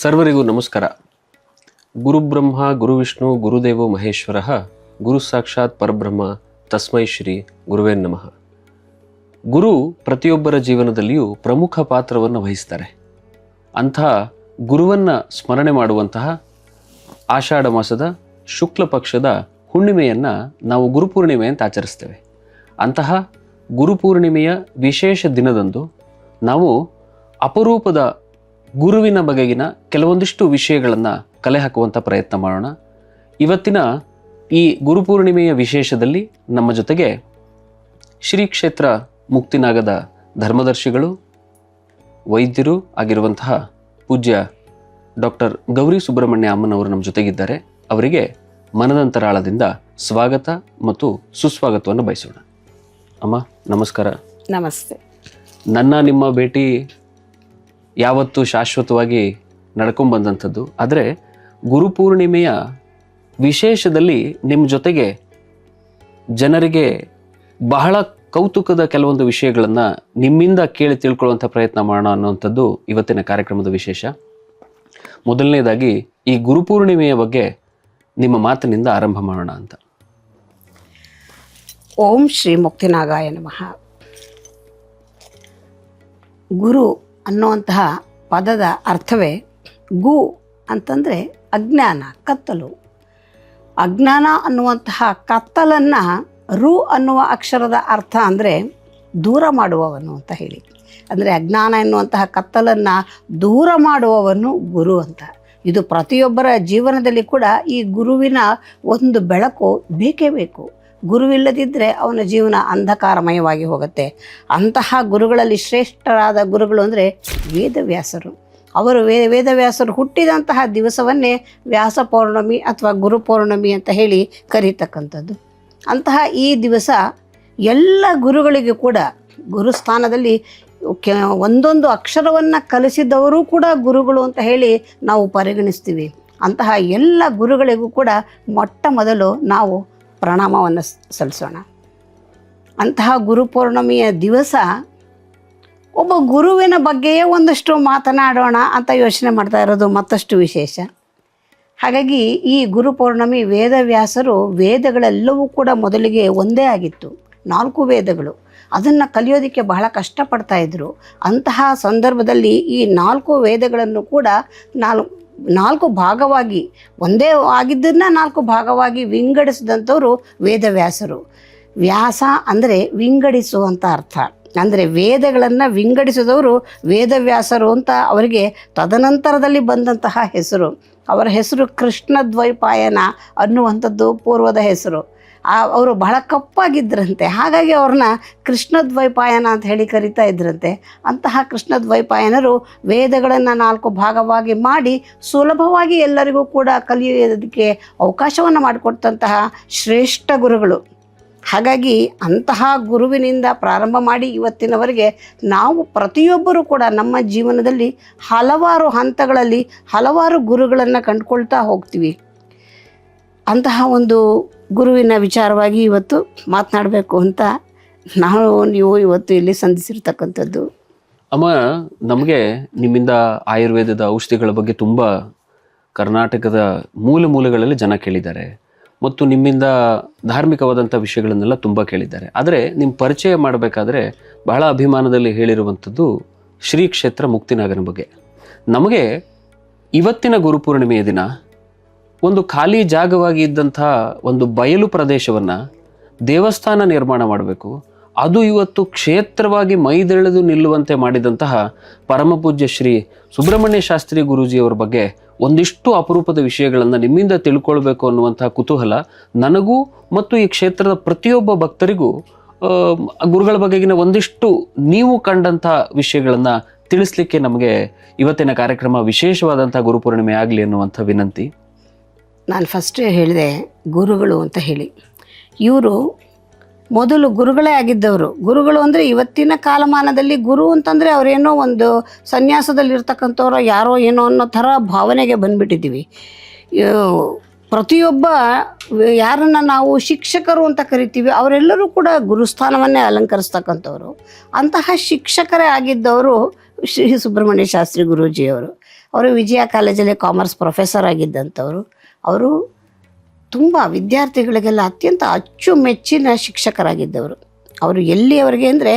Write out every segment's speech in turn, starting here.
ಸರ್ವರಿಗೂ ನಮಸ್ಕಾರ. ಗುರುಬ್ರಹ್ಮ ಗುರುವಿಷ್ಣು ಗುರುದೇವೋ ಮಹೇಶ್ವರ ಗುರು ಸಾಕ್ಷಾತ್ ಪರಬ್ರಹ್ಮ ತಸ್ಮೈ ಶ್ರೀ ಗುರುವೇ ನಮಃ. ಗುರು ಪ್ರತಿಯೊಬ್ಬರ ಜೀವನದಲ್ಲಿಯೂ ಪ್ರಮುಖ ಪಾತ್ರವನ್ನು ವಹಿಸ್ತಾರೆ. ಅಂತಹ ಗುರುವನ್ನು ಸ್ಮರಣೆ ಮಾಡುವಂತಹ ಆಷಾಢ ಮಾಸದ ಶುಕ್ಲ ಪಕ್ಷದ ಹುಣ್ಣಿಮೆಯನ್ನು ನಾವು ಗುರುಪೂರ್ಣಿಮೆ ಅಂತ ಆಚರಿಸ್ತೇವೆ. ಅಂತಹ ಗುರುಪೂರ್ಣಿಮೆಯ ವಿಶೇಷ ದಿನದಂದು ನಾವು ಅಪರೂಪದ ಗುರುವಿನ ಬಗೆಗಿನ ಕೆಲವೊಂದಿಷ್ಟು ವಿಷಯಗಳನ್ನು ಕಲೆ ಹಾಕುವಂಥ ಪ್ರಯತ್ನ ಮಾಡೋಣ. ಇವತ್ತಿನ ಈ ಗುರುಪೂರ್ಣಿಮೆಯ ವಿಶೇಷದಲ್ಲಿ ನಮ್ಮ ಜೊತೆಗೆ ಶ್ರೀ ಕ್ಷೇತ್ರ ಮುಕ್ತಿನಾಗದ ಧರ್ಮದರ್ಶಿಗಳು, ವೈದ್ಯರು ಆಗಿರುವಂತಹ ಪೂಜ್ಯ ಡಾಕ್ಟರ್ ಗೌರಿ ಸುಬ್ರಹ್ಮಣ್ಯ ಅಮ್ಮನವರು ನಮ್ಮ ಜೊತೆಗಿದ್ದಾರೆ. ಅವರಿಗೆ ಮನದಂತರಾಳದಿಂದ ಸ್ವಾಗತ ಮತ್ತು ಸುಸ್ವಾಗತವನ್ನು ಬಯಸೋಣ. ಅಮ್ಮ ನಮಸ್ಕಾರ. ನಮಸ್ತೆ. ನಿಮ್ಮ ಭೇಟಿ ಯಾವತ್ತೂ ಶಾಶ್ವತವಾಗಿ ನಡ್ಕೊಂಡ್ಬಂದಂಥದ್ದು. ಆದರೆ ಗುರುಪೂರ್ಣಿಮೆಯ ವಿಶೇಷದಲ್ಲಿ ನಿಮ್ಮ ಜೊತೆಗೆ ಜನರಿಗೆ ಬಹಳ ಕೌತುಕದ ಕೆಲವೊಂದು ವಿಷಯಗಳನ್ನು ನಿಮ್ಮಿಂದ ಕೇಳಿ ತಿಳ್ಕೊಳ್ಳುವಂಥ ಪ್ರಯತ್ನ ಮಾಡೋಣ ಅನ್ನುವಂಥದ್ದು ಇವತ್ತಿನ ಕಾರ್ಯಕ್ರಮದ ವಿಶೇಷ. ಮೊದಲನೇದಾಗಿ ಈ ಗುರುಪೂರ್ಣಿಮೆಯ ಬಗ್ಗೆ ನಿಮ್ಮ ಮಾತಿನಿಂದ ಆರಂಭ ಮಾಡೋಣ ಅಂತ. ಓಂ ಶ್ರೀ ಮುಕ್ತಿನಾಗಾಯ ನಮಃ. ಗುರು ಅನ್ನುವಂತಹ ಪದದ ಅರ್ಥವೇ ಗು ಅಂತಂದರೆ ಅಜ್ಞಾನ, ಕತ್ತಲು. ಅಜ್ಞಾನ ಅನ್ನುವಂತಹ ಕತ್ತಲನ್ನು ರು ಅನ್ನುವ ಅಕ್ಷರದ ಅರ್ಥ ಅಂದರೆ ದೂರ ಮಾಡುವವನು ಅಂತ ಹೇಳಿ. ಅಂದರೆ ಅಜ್ಞಾನ ಎನ್ನುವಂತಹ ಕತ್ತಲನ್ನು ದೂರ ಮಾಡುವವನು ಗುರು ಅಂತ. ಇದು ಪ್ರತಿಯೊಬ್ಬರ ಜೀವನದಲ್ಲಿ ಕೂಡ ಈ ಗುರುವಿನ ಒಂದು ಬೆಳಕು ಬೇಕೇ ಬೇಕು. ಗುರುವಿಲ್ಲದಿದ್ದರೆ ಅವನ ಜೀವನ ಅಂಧಕಾರಮಯವಾಗಿ ಹೋಗುತ್ತೆ. ಅಂತಹ ಗುರುಗಳಲ್ಲಿ ಶ್ರೇಷ್ಠರಾದ ಗುರುಗಳು ಅಂದರೆ ವೇದವ್ಯಾಸರು. ಅವರು ವೇದವ್ಯಾಸರು ಹುಟ್ಟಿದಂತಹ ದಿವಸವನ್ನೇ ವ್ಯಾಸ ಪೌರ್ಣಮಿ ಅಥವಾ ಗುರು ಪೌರ್ಣಮಿ ಅಂತ ಹೇಳಿ ಕರೀತಕ್ಕಂಥದ್ದು. ಅಂತಹ ಈ ದಿವಸ ಎಲ್ಲ ಗುರುಗಳಿಗೂ ಕೂಡ ಗುರುಸ್ಥಾನದಲ್ಲಿ ಒಂದೊಂದು ಅಕ್ಷರವನ್ನು ಕಲಿಸಿದವರು ಕೂಡ ಗುರುಗಳು ಅಂತ ಹೇಳಿ ನಾವು ಪರಿಗಣಿಸ್ತೀವಿ. ಅಂತಹ ಎಲ್ಲ ಗುರುಗಳಿಗೂ ಕೂಡ ಮೊಟ್ಟ ಮೊದಲು ನಾವು ಪ್ರಣಾಮವನ್ನು ಸಲ್ಲಿಸೋಣ. ಅಂತಹ ಗುರುಪೌರ್ಣಮಿಯ ದಿವಸ ಒಬ್ಬ ಗುರುವಿನ ಬಗ್ಗೆಯೇ ಒಂದಷ್ಟು ಮಾತನಾಡೋಣ ಅಂತ ಯೋಚನೆ ಮಾಡ್ತಾ ಇರೋದು ಮತ್ತಷ್ಟು ವಿಶೇಷ. ಹಾಗಾಗಿ ಈ ಗುರುಪೌರ್ಣಮಿ ವೇದವ್ಯಾಸರು ವೇದಗಳೆಲ್ಲವೂ ಕೂಡ ಮೊದಲಿಗೆ ಒಂದೇ ಆಗಿತ್ತು, 4 ವೇದಗಳು. ಅದನ್ನು ಕಲಿಯೋದಕ್ಕೆ ಬಹಳ ಕಷ್ಟಪಡ್ತಾ ಇದ್ದರು. ಅಂತಹ ಸಂದರ್ಭದಲ್ಲಿ ಈ 4 ವೇದಗಳನ್ನು ಕೂಡ 4 ಭಾಗವಾಗಿ, ಒಂದೇ ಆಗಿದ್ದನ್ನು 4 ಭಾಗವಾಗಿ ವಿಂಗಡಿಸಿದಂಥವರು ವೇದವ್ಯಾಸರು. ವ್ಯಾಸ ಅಂದರೆ ವಿಂಗಡಿಸುವಂಥ ಅರ್ಥ. ಅಂದರೆ ವೇದಗಳನ್ನು ವಿಂಗಡಿಸಿದವರು ವೇದವ್ಯಾಸರು ಅಂತ ಅವರಿಗೆ ತದನಂತರದಲ್ಲಿ ಬಂದಂತಹ ಹೆಸರು. ಅವರ ಹೆಸರು ಕೃಷ್ಣದ್ವೈಪಾಯನ ಅನ್ನುವಂಥದ್ದು ಪೂರ್ವದ ಹೆಸರು. ಅವರು ಬಹಳ ಕಪ್ಪಾಗಿದ್ದರಂತೆ, ಹಾಗಾಗಿ ಅವ್ರನ್ನ ಕೃಷ್ಣದ್ವೈಪಾಯನ ಅಂತ ಹೇಳಿ ಕರಿತಾ ಇದ್ರಂತೆ. ಅಂತಹ ಕೃಷ್ಣದ್ವೈಪಾಯನರು ವೇದಗಳನ್ನು 4 ಭಾಗವಾಗಿ ಮಾಡಿ ಸುಲಭವಾಗಿ ಎಲ್ಲರಿಗೂ ಕೂಡ ಕಲಿಯೋದಕ್ಕೆ ಅವಕಾಶವನ್ನು ಮಾಡಿಕೊಟ್ಟಂತಹ ಶ್ರೇಷ್ಠ ಗುರುಗಳು. ಹಾಗಾಗಿ ಅಂತಹ ಗುರುವಿನಿಂದ ಪ್ರಾರಂಭ ಮಾಡಿ ಇವತ್ತಿನವರೆಗೆ ನಾವು ಪ್ರತಿಯೊಬ್ಬರೂ ಕೂಡ ನಮ್ಮ ಜೀವನದಲ್ಲಿ ಹಲವಾರು ಹಂತಗಳಲ್ಲಿ ಹಲವಾರು ಗುರುಗಳನ್ನು ಕಂಡುಕೊಳ್ತಾ ಹೋಗ್ತೀವಿ. ಅಂತಹ ಒಂದು ಗುರುವಿನ ವಿಚಾರವಾಗಿ ಇವತ್ತು ಮಾತನಾಡಬೇಕು ಅಂತ ನೀವು ಇವತ್ತು ಇಲ್ಲಿ ಸಂಧಿಸಿರ್ತಕ್ಕಂಥದ್ದು. ಅಮ್ಮ, ನಮಗೆ ನಿಮ್ಮಿಂದ ಆಯುರ್ವೇದದ ಔಷಧಿಗಳ ಬಗ್ಗೆ ತುಂಬ ಕರ್ನಾಟಕದ ಮೂಲೆಗಳಲ್ಲಿ ಜನ ಕೇಳಿದ್ದಾರೆ ಮತ್ತು ನಿಮ್ಮಿಂದ ಧಾರ್ಮಿಕವಾದಂಥ ವಿಷಯಗಳನ್ನೆಲ್ಲ ತುಂಬ ಕೇಳಿದ್ದಾರೆ. ಆದರೆ ನಿಮ್ಮ ಪರಿಚಯ ಮಾಡಬೇಕಾದ್ರೆ ಬಹಳ ಅಭಿಮಾನದಲ್ಲಿ ಹೇಳಿರುವಂಥದ್ದು ಶ್ರೀ ಕ್ಷೇತ್ರ ಮುಕ್ತಿನಾಗನ ಬಗ್ಗೆ. ನಮಗೆ ಇವತ್ತಿನ ಗುರುಪೂರ್ಣಿಮೆಯ ದಿನ ಒಂದು ಖಾಲಿ ಜಾಗವಾಗಿ ಇದ್ದಂಥ ಒಂದು ಬಯಲು ಪ್ರದೇಶವನ್ನು ದೇವಸ್ಥಾನ ನಿರ್ಮಾಣ ಮಾಡಬೇಕು, ಅದು ಇವತ್ತು ಕ್ಷೇತ್ರವಾಗಿ ಮೈದೆಳೆದು ನಿಲ್ಲುವಂತೆ ಮಾಡಿದಂತಹ ಪರಮಪೂಜ್ಯ ಶ್ರೀ ಸುಬ್ರಹ್ಮಣ್ಯ ಶಾಸ್ತ್ರಿ ಗುರೂಜಿಯವರ ಬಗ್ಗೆ ಒಂದಿಷ್ಟು ಅಪರೂಪದ ವಿಷಯಗಳನ್ನು ನಿಮ್ಮಿಂದ ತಿಳ್ಕೊಳ್ಬೇಕು ಅನ್ನುವಂಥ ಕುತೂಹಲ ನನಗೂ ಮತ್ತು ಈ ಕ್ಷೇತ್ರದ ಪ್ರತಿಯೊಬ್ಬ ಭಕ್ತರಿಗೂ ಗುರುಗಳ ಬಗೆಗಿನ ಒಂದಿಷ್ಟು ನೀವು ಕಂಡಂಥ ವಿಷಯಗಳನ್ನು ತಿಳಿಸ್ಲಿಕ್ಕೆ ನಮಗೆ ಇವತ್ತಿನ ಕಾರ್ಯಕ್ರಮ ವಿಶೇಷವಾದಂಥ ಗುರುಪೂರ್ಣಿಮೆ ಆಗಲಿ ಅನ್ನುವಂಥ ವಿನಂತಿ. ನಾನು ಫಸ್ಟೇ ಹೇಳಿದೆ ಗುರುಗಳು ಅಂತ ಹೇಳಿ. ಇವರು ಮೊದಲು ಗುರುಗಳೇ ಆಗಿದ್ದವರು. ಗುರುಗಳು ಅಂದರೆ ಇವತ್ತಿನ ಕಾಲಮಾನದಲ್ಲಿ ಗುರು ಅಂತಂದರೆ ಅವರೇನೋ ಒಂದು ಸನ್ಯಾಸದಲ್ಲಿರ್ತಕ್ಕಂಥವ್ರು ಯಾರೋ ಏನೋ ಅನ್ನೋ ಥರ ಭಾವನೆಗೆ ಬಂದುಬಿಟ್ಟಿದ್ದೀವಿ. ಪ್ರತಿಯೊಬ್ಬ ಯಾರನ್ನು ನಾವು ಶಿಕ್ಷಕರು ಅಂತ ಕರಿತೀವಿ ಅವರೆಲ್ಲರೂ ಕೂಡ ಗುರುಸ್ಥಾನವನ್ನೇ ಅಲಂಕರಿಸ್ತಕ್ಕಂಥವ್ರು. ಅಂತಹ ಶಿಕ್ಷಕರೇ ಆಗಿದ್ದವರು ಶ್ರೀ ಸುಬ್ರಹ್ಮಣ್ಯ ಶಾಸ್ತ್ರಿ ಗುರೂಜಿಯವರು. ಅವರು ವಿಜಯ ಕಾಲೇಜಲ್ಲಿ ಕಾಮರ್ಸ್ ಪ್ರೊಫೆಸರ್ ಆಗಿದ್ದಂಥವ್ರು. ಅವರು ತುಂಬ ವಿದ್ಯಾರ್ಥಿಗಳಿಗೆಲ್ಲ ಅತ್ಯಂತ ಅಚ್ಚುಮೆಚ್ಚಿನ ಶಿಕ್ಷಕರಾಗಿದ್ದವರು. ಅವರು ಎಲ್ಲಿಯವರೆಗೆ ಅಂದರೆ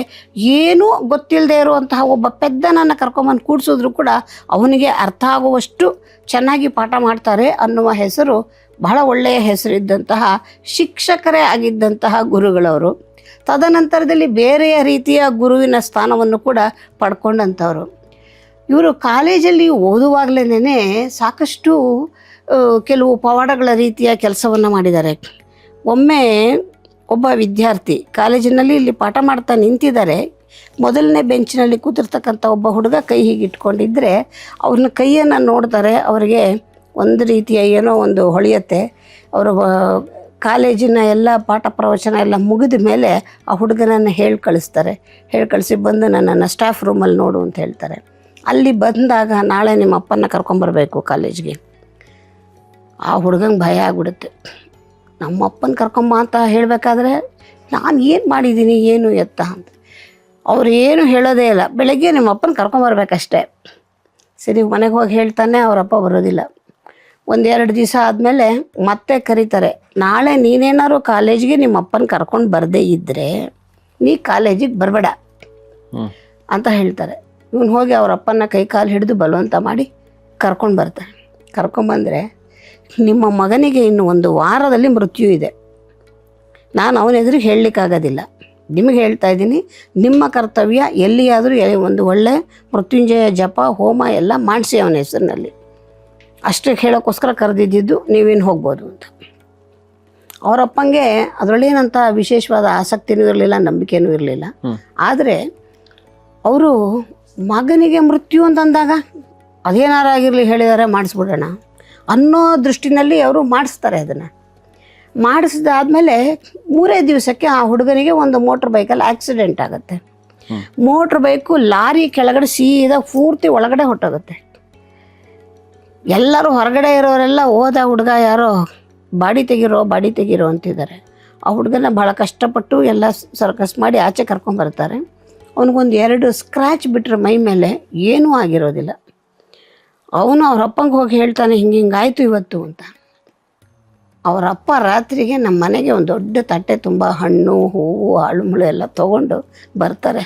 ಏನೂ ಗೊತ್ತಿಲ್ಲದೆ ಇರುವಂತಹ ಒಬ್ಬ ಪೆದ್ದನನ್ನು ಕರ್ಕೊಂಬಂದು ಕೂಡಿಸಿದ್ರು ಕೂಡ ಅವನಿಗೆ ಅರ್ಥ ಆಗುವಷ್ಟು ಚೆನ್ನಾಗಿ ಪಾಠ ಮಾಡ್ತಾರೆ ಅನ್ನುವ ಹೆಸರು, ಬಹಳ ಒಳ್ಳೆಯ ಹೆಸರಿದ್ದಂತಹ ಶಿಕ್ಷಕರೇ ಆಗಿದ್ದಂತಹ ಗುರುಗಳವರು. ತದನಂತರದಲ್ಲಿ ಬೇರೆಯ ರೀತಿಯ ಗುರುವಿನ ಸ್ಥಾನವನ್ನು ಕೂಡ ಪಡ್ಕೊಂಡಂಥವ್ರು. ಇವರು ಕಾಲೇಜಲ್ಲಿ ಓದುವಾಗಲೇ ಸಾಕಷ್ಟು ಕೆಲವು ಪವಾಡಗಳ ರೀತಿಯ ಕೆಲಸವನ್ನು ಮಾಡಿದ್ದಾರೆ. ಒಮ್ಮೆ ಒಬ್ಬ ವಿದ್ಯಾರ್ಥಿ ಕಾಲೇಜಿನಲ್ಲಿ ಇಲ್ಲಿ ಪಾಠ ಮಾಡ್ತಾ ನಿಂತಿದ್ದಾರೆ. ಮೊದಲನೇ ಬೆಂಚಿನಲ್ಲಿ ಕೂತಿರ್ತಕ್ಕಂಥ ಒಬ್ಬ ಹುಡುಗ ಕೈ ಹೀಗೆ ಇಟ್ಕೊಂಡಿದ್ದರೆ ಅವ್ರನ್ನ ಕೈಯನ್ನು ನೋಡ್ತಾರೆ. ಅವರಿಗೆ ಒಂದು ರೀತಿಯ ಏನೋ ಒಂದು ಹೊಳೆಯುತ್ತೆ. ಅವರು ಕಾಲೇಜಿನ ಎಲ್ಲ ಪಾಠ ಪ್ರವಚನ ಎಲ್ಲ ಮುಗಿದ ಮೇಲೆ ಆ ಹುಡುಗನನ್ನು ಹೇಳಿ ಕಳಿಸಿ ಬಂದು ನನ್ನನ್ನು ಸ್ಟಾಫ್ ರೂಮಲ್ಲಿ ನೋಡು ಅಂತ ಹೇಳ್ತಾರೆ. ಅಲ್ಲಿ ಬಂದಾಗ ನಾಳೆ ನಿಮ್ಮ ಅಪ್ಪನ ಕರ್ಕೊಂಬರ್ಬೇಕು ಕಾಲೇಜ್ಗೆ. ಆ ಹುಡುಗಂಗೆ ಭಯ ಆಗ್ಬಿಡುತ್ತೆ. ನಮ್ಮ ಅಪ್ಪನ ಕರ್ಕೊಂಬ ಅಂತ ಹೇಳಬೇಕಾದ್ರೆ ನಾನು ಏನು ಮಾಡಿದ್ದೀನಿ ಏನು ಎತ್ತ ಅಂತ. ಅವ್ರು ಏನು ಹೇಳೋದೇ ಇಲ್ಲ. ಬೆಳಗ್ಗೆ ನಿಮ್ಮ ಅಪ್ಪನ ಕರ್ಕೊಂಬರ್ಬೇಕಷ್ಟೆ. ಸರಿ, ಮನೆಗೆ ಹೋಗಿ ಹೇಳ್ತಾನೆ, ಅವರಪ್ಪ ಬರೋದಿಲ್ಲ. 1-2 ದಿವಸ ಆದಮೇಲೆ ಮತ್ತೆ ಕರೀತಾರೆ. ನಾಳೆ ನೀನೇನಾದ್ರು ಕಾಲೇಜಿಗೆ ನಿಮ್ಮ ಅಪ್ಪನ ಕರ್ಕೊಂಡು ಬರದೇ ಇದ್ದರೆ ನೀ ಕಾಲೇಜಿಗೆ ಬರಬೇಡ ಅಂತ ಹೇಳ್ತಾರೆ. ಇವನು ಹೋಗಿ ಅವ್ರ ಅಪ್ಪನ ಕೈ ಕಾಲು ಹಿಡಿದು ಬಲವಂತ ಮಾಡಿ ಕರ್ಕೊಂಡು ಬರ್ತಾನೆ. ಕರ್ಕೊಂಬಂದರೆ, ನಿಮ್ಮ ಮಗನಿಗೆ ಇನ್ನು 1 ವಾರದಲ್ಲಿ ಮೃತ್ಯು ಇದೆ. ನಾನು ಅವನ ಎದುರಿಗೆ ಹೇಳಲಿಕ್ಕಾಗೋದಿಲ್ಲ. ನಿಮಗೆ ಹೇಳ್ತಾ ಇದ್ದೀನಿ, ನಿಮ್ಮ ಕರ್ತವ್ಯ ಎಲ್ಲಿಯಾದರೂ ಒಂದು ಒಳ್ಳೆ ಮೃತ್ಯುಂಜಯ ಜಪ ಹೋಮ ಎಲ್ಲ ಮಾಡಿಸಿ ಅವನ ಹೆಸರಿನಲ್ಲಿ. ಅಷ್ಟೇ ಹೇಳೋಕ್ಕೋಸ್ಕರ ಕರೆದಿದ್ದು, ನೀವೇನು ಹೋಗ್ಬೋದು ಅಂತ. ಅವರಪ್ಪಂಗೆ ಅದರಲ್ಲೇನಂತ ವಿಶೇಷವಾದ ಆಸಕ್ತಿನೂ ಇರಲಿಲ್ಲ, ನಂಬಿಕೆನೂ ಇರಲಿಲ್ಲ. ಆದರೆ ಅವರು ಮಗನಿಗೆ ಮೃತ್ಯು ಅಂತಂದಾಗ ಅದೇನಾರಾಗಿರಲಿ ಹೇಳಿದ್ದಾರೆ ಮಾಡಿಸ್ಬಿಡೋಣ ಅನ್ನೋ ದೃಷ್ಟಿನಲ್ಲಿ ಅವರು ಮಾಡಿಸ್ತಾರೆ. ಅದನ್ನು ಮಾಡಿಸಿದಾದ್ಮೇಲೆ 3 ದಿವಸಕ್ಕೆ ಆ ಹುಡುಗನಿಗೆ ಒಂದು ಮೋಟ್ರ್ ಬೈಕಲ್ಲಿ ಆಕ್ಸಿಡೆಂಟ್ ಆಗುತ್ತೆ. ಮೋಟ್ರ್ ಬೈಕು ಲಾರಿ ಕೆಳಗಡೆ ಸೀದಾ ಪೂರ್ತಿ ಒಳಗಡೆ ಹೊಟ್ಟೋಗುತ್ತೆ. ಎಲ್ಲರೂ ಹೊರಗಡೆ ಇರೋರೆಲ್ಲ ಹೋದ ಹುಡುಗ ಯಾರೋ ಬಾಡಿ ತೆಗಿರೋ ಅಂತಿದ್ದಾರೆ. ಆ ಹುಡುಗನ ಭಾಳ ಕಷ್ಟಪಟ್ಟು ಎಲ್ಲ ಸರ್ಕಸ್ ಮಾಡಿ ಆಚೆ ಕರ್ಕೊಂಬರ್ತಾರೆ. ಅವನಿಗೊಂದು 2 ಸ್ಕ್ರ್ಯಾಚ್ ಬಿಟ್ಟರೆ ಮೈ ಮೇಲೆ ಏನೂ ಆಗಿರೋದಿಲ್ಲ. ಅವನು ಅವ್ರ ಅಪ್ಪಂಗೆ ಹೋಗಿ ಹೇಳ್ತಾನೆ, ಹಿಂಗಾಯ್ತು ಇವತ್ತು ಅಂತ. ಅವರ ಅಪ್ಪ ರಾತ್ರಿಗೆ ನಮ್ಮ ಮನೆಗೆ ಒಂದು ದೊಡ್ಡ ತಟ್ಟೆ ತುಂಬ ಹಣ್ಣು ಹೂವು ಆಳುಮುಳು ಎಲ್ಲ ತೊಗೊಂಡು ಬರ್ತಾರೆ.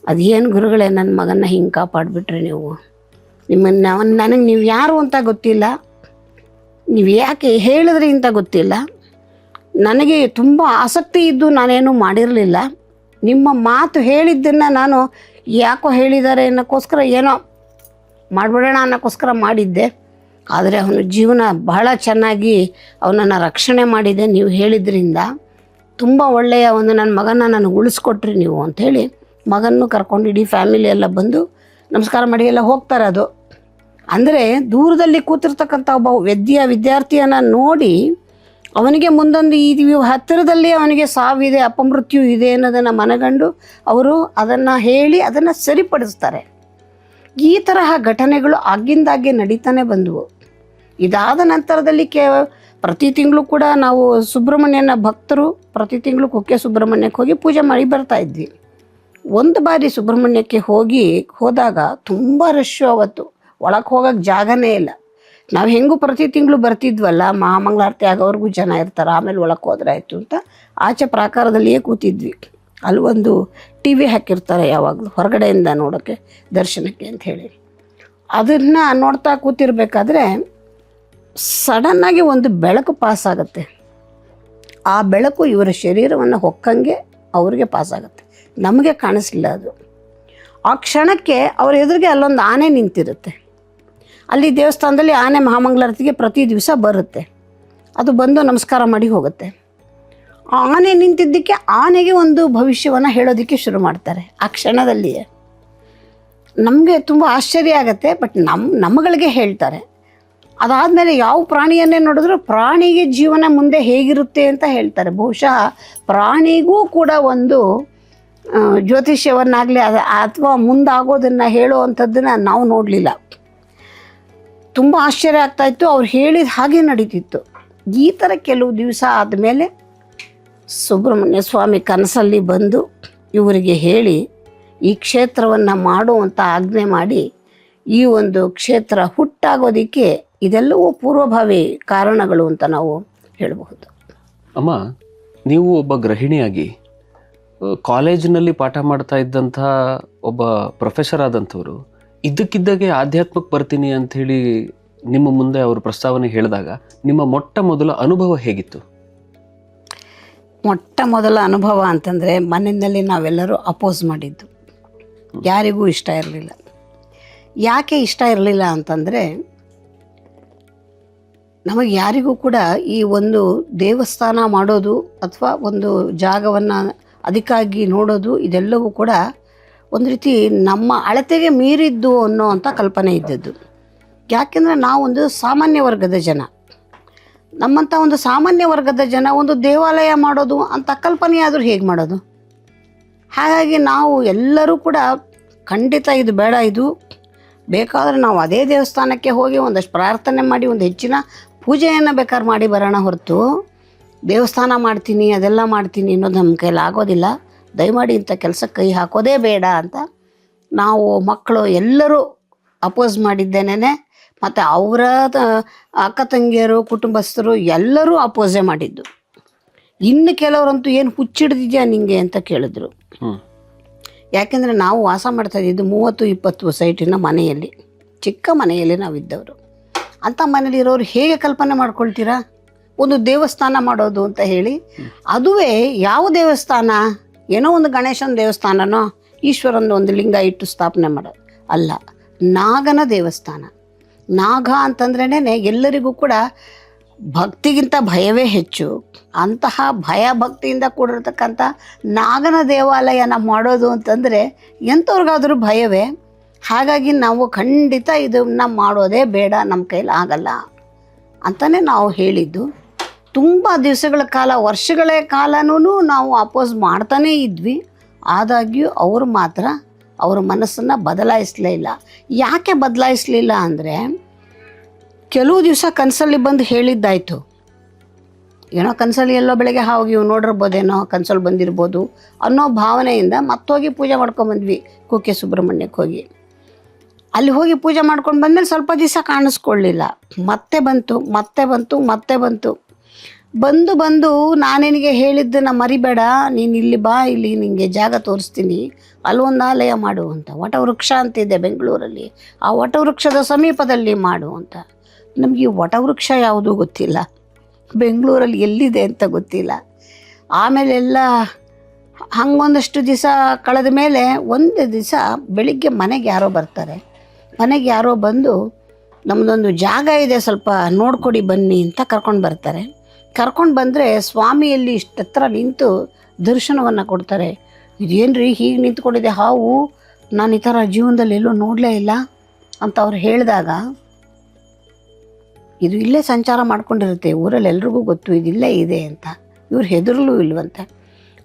ಅದೇನು ಗುರುಗಳೇ, ನನ್ನ ಮಗನ್ನ ಹಿಂಗೆ ಕಾಪಾಡಿಬಿಟ್ರೆ ನೀವು, ನನಗೆ ನೀವು ಯಾರು ಅಂತ ಗೊತ್ತಿಲ್ಲ, ನೀವು ಯಾಕೆ ಹೇಳಿದ್ರಿ ಅಂತ ಗೊತ್ತಿಲ್ಲ, ನನಗೆ ತುಂಬ ಆಸಕ್ತಿ ಇದ್ದು ನಾನೇನು ಮಾಡಿರಲಿಲ್ಲ, ನಿಮ್ಮ ಮಾತು ಹೇಳಿದ್ದನ್ನು ನಾನು ಯಾಕೋ ಹೇಳಿದ್ದಾರೆ ಅನ್ನೋಕ್ಕೋಸ್ಕರ ಏನೋ ಮಾಡಿಬಿಡೋಣ ಅನ್ನೋಕ್ಕೋಸ್ಕರ ಮಾಡಿದ್ದೆ. ಆದರೆ ಅವನ ಜೀವನ ಬಹಳ ಚೆನ್ನಾಗಿ ಅವನನ್ನು ರಕ್ಷಣೆ ಮಾಡಿದೆ ನೀವು ಹೇಳಿದ್ರಿಂದ. ತುಂಬ ಒಳ್ಳೆಯ ಒಂದು ನನ್ನ ಮಗನ ನನಗೆ ಉಳಿಸ್ಕೊಟ್ರಿ ನೀವು ಅಂಥೇಳಿ ಮಗನೂ ಕರ್ಕೊಂಡು ಇಡೀ ಫ್ಯಾಮಿಲಿ ಎಲ್ಲ ಬಂದು ನಮಸ್ಕಾರ ಮಾಡಿ ಎಲ್ಲ ಹೋಗ್ತಾರೆ. ಅದು ಅಂದರೆ ದೂರದಲ್ಲಿ ಕೂತಿರ್ತಕ್ಕಂಥ ಒಬ್ಬ ವಿದ್ಯಾರ್ಥಿಯನ್ನು ನೋಡಿ ಅವನಿಗೆ ಮುಂದೊಂದು ಈ ಹತ್ತಿರದಲ್ಲಿ ಅವನಿಗೆ ಸಾವಿದೆ, ಅಪಮೃತ್ಯು ಇದೆ ಅನ್ನೋದನ್ನು ಮನಗಂಡು ಅವರು ಅದನ್ನು ಹೇಳಿ ಅದನ್ನು ಸರಿಪಡಿಸ್ತಾರೆ. ಈ ತರಹ ಘಟನೆಗಳು ಆಗಿಂದಾಗೆ ನಡೀತಾನೆ ಬಂದವು. ಇದಾದ ನಂತರದಲ್ಲಿ ಪ್ರತಿ ತಿಂಗಳು ಕೂಡ ನಾವು ಸುಬ್ರಹ್ಮಣ್ಯನ ಭಕ್ತರು ಪ್ರತಿ ತಿಂಗಳು ಕುಕ್ಕೆ ಸುಬ್ರಹ್ಮಣ್ಯಕ್ಕೆ ಹೋಗಿ ಪೂಜೆ ಮಾಡಿ ಬರ್ತಾ ಇದ್ವಿ. ಒಂದು ಬಾರಿ ಸುಬ್ರಹ್ಮಣ್ಯಕ್ಕೆ ಹೋದಾಗ ತುಂಬ ರಶ್ಶು. ಅವತ್ತು ಒಳಗೆ ಹೋಗೋಕ್ಕೆ ಜಾಗನೇ ಇಲ್ಲ. ನಾವು ಹೆಂಗೂ ಪ್ರತಿ ತಿಂಗಳು ಬರ್ತಿದ್ವಲ್ಲ, ಮಹಾಮಂಗಳಾರತಿ ಆಗೋವರೆಗೂ ಜನ ಇರ್ತಾರೆ, ಆಮೇಲೆ ಒಳಗೆ ಹೋದ್ರೆ ಆಯಿತು ಅಂತ ಆಚೆ ಪ್ರಾಕಾರದಲ್ಲಿಯೇ ಕೂತಿದ್ವಿ. ಅಲ್ಲಿ ಒಂದು TV ಹಾಕಿರ್ತಾರೆ ಯಾವಾಗಲೂ ಹೊರಗಡೆಯಿಂದ ನೋಡೋಕ್ಕೆ ದರ್ಶನಕ್ಕೆ ಅಂತ ಹೇಳಿ. ಅದನ್ನು ನೋಡ್ತಾ ಕೂತಿರ್ಬೇಕಾದ್ರೆ ಸಡನ್ನಾಗಿ ಒಂದು ಬೆಳಕು ಪಾಸಾಗುತ್ತೆ. ಆ ಬೆಳಕು ಇವರ ಶರೀರವನ್ನು ಹೊಕ್ಕಂಗೆ ಅವ್ರಿಗೆ ಪಾಸಾಗುತ್ತೆ, ನಮಗೆ ಕಾಣಿಸ್ಲಿಲ್ಲ ಅದು. ಆ ಕ್ಷಣಕ್ಕೆ ಅವ್ರ ಎದುರಿಗೆ ಅಲ್ಲೊಂದು ಆನೆ ನಿಂತಿರುತ್ತೆ. ಅಲ್ಲಿ ದೇವಸ್ಥಾನದಲ್ಲಿ ಆನೆ ಮಹಾಮಂಗಳಾರತಿಗೆ ಪ್ರತಿ ದಿವಸ ಬರುತ್ತೆ. ಅದು ಬಂದು ನಮಸ್ಕಾರ ಮಾಡಿ ಹೋಗುತ್ತೆ. ಆನೆ ನಿಂತಿದ್ದಕ್ಕೆ ಆನೆಗೆ ಒಂದು ಭವಿಷ್ಯವನ್ನು ಹೇಳೋದಕ್ಕೆ ಶುರು ಮಾಡ್ತಾರೆ. ಆ ಕ್ಷಣದಲ್ಲಿಯೇ ನಮಗೆ ತುಂಬ ಆಶ್ಚರ್ಯ ಆಗುತ್ತೆ. ಬಟ್ ನಮ್ಮಗಳಿಗೆ ಹೇಳ್ತಾರೆ. ಅದಾದಮೇಲೆ ಯಾವ ಪ್ರಾಣಿಯನ್ನೇ ನೋಡಿದ್ರು ಪ್ರಾಣಿಗೆ ಜೀವನ ಮುಂದೆ ಹೇಗಿರುತ್ತೆ ಅಂತ ಹೇಳ್ತಾರೆ. ಬಹುಶಃ ಪ್ರಾಣಿಗೂ ಕೂಡ ಒಂದು ಜ್ಯೋತಿಷ್ಯವನ್ನಾಗಲಿ ಅಥವಾ ಮುಂದಾಗೋದನ್ನು ಹೇಳುವಂಥದ್ದನ್ನು ನಾವು ನೋಡಲಿಲ್ಲ. ತುಂಬ ಆಶ್ಚರ್ಯ ಆಗ್ತಾಯಿತ್ತು. ಅವ್ರು ಹೇಳಿದ ಹಾಗೆ ನಡೀತಿತ್ತು. ಈ ಥರ ಕೆಲವು ದಿವಸ ಆದಮೇಲೆ ಸುಬ್ರಹ್ಮಣ್ಯ ಸ್ವಾಮಿ ಕನಸಲ್ಲಿ ಬಂದು ಇವರಿಗೆ ಹೇಳಿ ಈ ಕ್ಷೇತ್ರವನ್ನು ಮಾಡುವಂಥ ಆಜ್ಞೆ ಮಾಡಿ ಈ ಒಂದು ಕ್ಷೇತ್ರ ಹುಟ್ಟಾಗೋದಕ್ಕೆ ಇದೆಲ್ಲವೂ ಪೂರ್ವಭಾವಿ ಕಾರಣಗಳು ಅಂತ ನಾವು ಹೇಳಬಹುದು. ಅಮ್ಮ, ನೀವು ಒಬ್ಬ ಗೃಹಿಣಿಯಾಗಿ ಕಾಲೇಜಿನಲ್ಲಿ ಪಾಠ ಮಾಡ್ತಾ ಇದ್ದಂಥ ಒಬ್ಬ ಪ್ರೊಫೆಸರ್ ಆದಂಥವ್ರು ಇದ್ದಕ್ಕಿದ್ದಾಗೆ ಆಧ್ಯಾತ್ಮಕ್ಕೆ ಬರ್ತೀನಿ ಅಂಥೇಳಿ ನಿಮ್ಮ ಮುಂದೆ ಅವರು ಪ್ರಸ್ತಾವನೆ ಹೇಳಿದಾಗ ನಿಮ್ಮ ಮೊಟ್ಟ ಮೊದಲ ಅನುಭವ ಹೇಗಿತ್ತು? ಮೊಟ್ಟ ಮೊದಲ ಅನುಭವ ಅಂತಂದರೆ ಮನೆಯಲ್ಲಿ ನಾವೆಲ್ಲರೂ ಅಪೋಸ್ ಮಾಡಿದ್ದು, ಯಾರಿಗೂ ಇಷ್ಟ ಇರಲಿಲ್ಲ. ಯಾಕೆ ಇಷ್ಟ ಇರಲಿಲ್ಲ ಅಂತಂದರೆ, ನಮಗೆ ಯಾರಿಗೂ ಕೂಡ ಈ ಒಂದು ದೇವಸ್ಥಾನ ಮಾಡೋದು ಅಥವಾ ಒಂದು ಜಾಗವನ್ನು ಅದಕ್ಕಾಗಿ ನೋಡೋದು ಇದೆಲ್ಲವೂ ಕೂಡ ಒಂದು ರೀತಿ ನಮ್ಮ ಅಳತೆಗೆ ಮೀರಿದ್ದು ಅನ್ನೋ ಅಂಥ ಕಲ್ಪನೆ ಇದ್ದದ್ದು. ಯಾಕೆಂದರೆ ನಾವೊಂದು ಸಾಮಾನ್ಯ ವರ್ಗದ ಜನ, ನಮ್ಮಂಥ ಒಂದು ಸಾಮಾನ್ಯ ವರ್ಗದ ಜನ ಒಂದು ದೇವಾಲಯ ಮಾಡೋದು ಅಂತ ಕಲ್ಪನೆ ಆದರೂ ಹೇಗೆ ಮಾಡೋದು? ಹಾಗಾಗಿ ನಾವು ಎಲ್ಲರೂ ಕೂಡ ಖಂಡಿತ ಇದು ಬೇಡ, ಇದು ಬೇಕಾದರೆ ನಾವು ಅದೇ ದೇವಸ್ಥಾನಕ್ಕೆ ಹೋಗಿ ಒಂದಷ್ಟು ಪ್ರಾರ್ಥನೆ ಮಾಡಿ ಒಂದು ಹೆಚ್ಚಿನ ಪೂಜೆಯನ್ನು ಬೇಕಾದ್ರೆ ಮಾಡಿ ಬರೋಣ ಹೊರತು ದೇವಸ್ಥಾನ ಮಾಡ್ತೀನಿ ಅದೆಲ್ಲ ಮಾಡ್ತೀನಿ ಅನ್ನೋದು ನಮ್ಮ ಕೈಲಿ ಆಗೋದಿಲ್ಲ. ದಯಮಾಡಿ ಇಂಥ ಕೆಲಸಕ್ಕೆ ಕೈ ಹಾಕೋದೇ ಬೇಡ ಅಂತ ನಾವು ಮಕ್ಕಳು ಎಲ್ಲರೂ ಅಪೋಸ್ ಮಾಡಿದ್ದೇನೆ. ಮತ್ತು ಅವರ ಅಕ್ಕ ತಂಗಿಯರು ಕುಟುಂಬಸ್ಥರು ಎಲ್ಲರೂ ಅಪೋಸೇ ಮಾಡಿದ್ದು. ಇನ್ನು ಕೆಲವರಂತೂ ಏನು ಹುಚ್ಚಿಡ್ದಿದ್ಯಾ ನಿಂಗೆ ಅಂತ ಕೇಳಿದ್ರು. ಯಾಕೆಂದರೆ ನಾವು ವಾಸ ಮಾಡ್ತಾ ಇದ್ದಿದ್ದು 30-20 ಸೈಟಿನ ಮನೆಯಲ್ಲಿ, ಚಿಕ್ಕ ಮನೆಯಲ್ಲಿ ನಾವಿದ್ದವರು. ಅಂಥ ಮನೇಲಿ ಇರೋರು ಹೇಗೆ ಕಲ್ಪನೆ ಮಾಡ್ಕೊಳ್ತೀರಾ ಒಂದು ದೇವಸ್ಥಾನ ಮಾಡೋದು ಅಂತ ಹೇಳಿ? ಅದುವೇ ಯಾವ ದೇವಸ್ಥಾನ? ಏನೋ ಒಂದು ಗಣೇಶನ ದೇವಸ್ಥಾನನೋ ಈಶ್ವರನ ಒಂದು ಲಿಂಗ ಇಟ್ಟು ಸ್ಥಾಪನೆ ಮಾಡೋದು ಅಲ್ಲ, ನಾಗನ ದೇವಸ್ಥಾನ. ನಾಗ ಅಂತಂದ್ರೇ ಎಲ್ಲರಿಗೂ ಕೂಡ ಭಕ್ತಿಗಿಂತ ಭಯವೇ ಹೆಚ್ಚು. ಅಂತಹ ಭಯ ಭಕ್ತಿಯಿಂದ ಕೂಡಿರ್ತಕ್ಕಂಥ ನಾಗನ ದೇವಾಲಯನ ಮಾಡೋದು ಅಂತಂದರೆ ಎಂಥವ್ರಿಗಾದರೂ ಭಯವೇ. ಹಾಗಾಗಿ ನಾವು ಖಂಡಿತ ಇದನ್ನು ಮಾಡೋದೇ ಬೇಡ, ನಮ್ಮ ಕೈಲಿ ಆಗಲ್ಲ ಅಂತಲೇ ನಾವು ಹೇಳಿದ್ದು. ತುಂಬ ದಿವಸಗಳ ಕಾಲ, ವರ್ಷಗಳ ಕಾಲನೂ ನಾವು ಅಪೋಸ್ ಮಾಡ್ತಾನೇ ಇದ್ವಿ. ಆದಾಗ್ಯೂ ಅವರು ಮಾತ್ರ ಅವ್ರ ಮನಸ್ಸನ್ನು ಬದಲಾಯಿಸಲೇ ಇಲ್ಲ. ಯಾಕೆ ಬದಲಾಯಿಸಲಿಲ್ಲ ಅಂದರೆ, ಕೆಲವು ದಿವಸ ಕನಸಲ್ಲಿ ಬಂದು ಹೇಳಿದ್ದಾಯಿತು, ಏನೋ ಕನಸಲ್ಲಿ ಎಲ್ಲೋ ಬೆಳಗ್ಗೆ ಹೋಗಿ ನೋಡಿರ್ಬೋದೇನೋ, ಕನಸಲ್ಲಿ ಬಂದಿರ್ಬೋದು ಅನ್ನೋ ಭಾವನೆಯಿಂದ ಮತ್ತೋಗಿ ಪೂಜೆ ಮಾಡ್ಕೊಂಬಂದ್ವಿ ಕುಕ್ಕೆ ಸುಬ್ರಹ್ಮಣ್ಯಕ್ಕೆ ಹೋಗಿ. ಅಲ್ಲಿ ಹೋಗಿ ಪೂಜೆ ಮಾಡ್ಕೊಂಡು ಬಂದಮೇಲೆ ಸ್ವಲ್ಪ ದಿವಸ ಕಾಣಿಸ್ಕೊಳ್ಳಿಲ್ಲ, ಮತ್ತೆ ಬಂತು. ಬಂದು ನಾನೇನಿಗೆ ಹೇಳಿದ್ದನ್ನು ಮರಿಬೇಡ, ನೀನು ಇಲ್ಲಿ ಬಾ, ಇಲ್ಲಿ ನಿನಗೆ ಜಾಗ ತೋರಿಸ್ತೀನಿ, ಅಲ್ಲೊಂದು ಆಲಯ ಮಾಡು ಅಂತ. ವಟವೃಕ್ಷ ಅಂತಿದೆ ಬೆಂಗಳೂರಲ್ಲಿ, ಆ ವಟವೃಕ್ಷದ ಸಮೀಪದಲ್ಲಿ ಮಾಡು ಅಂತ. ನಮಗೆ ಈ ವಟವೃಕ್ಷ ಯಾವುದೂ ಗೊತ್ತಿಲ್ಲ, ಬೆಂಗಳೂರಲ್ಲಿ ಎಲ್ಲಿದೆ ಅಂತ ಗೊತ್ತಿಲ್ಲ. ಆಮೇಲೆಲ್ಲ ಹಂಗೊಂದಷ್ಟು ದಿವಸ ಕಳೆದ ಮೇಲೆ ಒಂದು ದಿವಸ ಬೆಳಿಗ್ಗೆ ಮನೆಗೆ ಯಾರೋ ಬರ್ತಾರೆ. ಮನೆಗೆ ಯಾರೋ ಬಂದು ನಮ್ಮದೊಂದು ಜಾಗ ಇದೆ, ಸ್ವಲ್ಪ ನೋಡ್ಕೊಡಿ ಬನ್ನಿ ಅಂತ ಕರ್ಕೊಂಡು ಬರ್ತಾರೆ. ಕರ್ಕೊಂಡು ಬಂದರೆ ಸ್ವಾಮಿಯಲ್ಲಿ ಇಷ್ಟತ್ರ ನಿಂತು ದರ್ಶನವನ್ನು ಕೊಡ್ತಾರೆ. ಇದೇನ್ರಿ ಹೀಗೆ ನಿಂತ್ಕೊಂಡಿದೆ ಹಾವು, ನಾನು ಈ ಥರ ಜೀವನದಲ್ಲಿ ಎಲ್ಲೂ ನೋಡಲೇ ಇಲ್ಲ ಅಂತ ಅವ್ರು ಹೇಳಿದಾಗ, ಇದು ಇಲ್ಲೇ ಸಂಚಾರ ಮಾಡ್ಕೊಂಡಿರುತ್ತೆ, ಊರಲ್ಲಿ ಎಲ್ರಿಗೂ ಗೊತ್ತು ಇದಿಲ್ಲೇ ಇದೆ ಅಂತ. ಇವ್ರು ಹೆದರಲೂ ಇಲ್ವಂತೆ.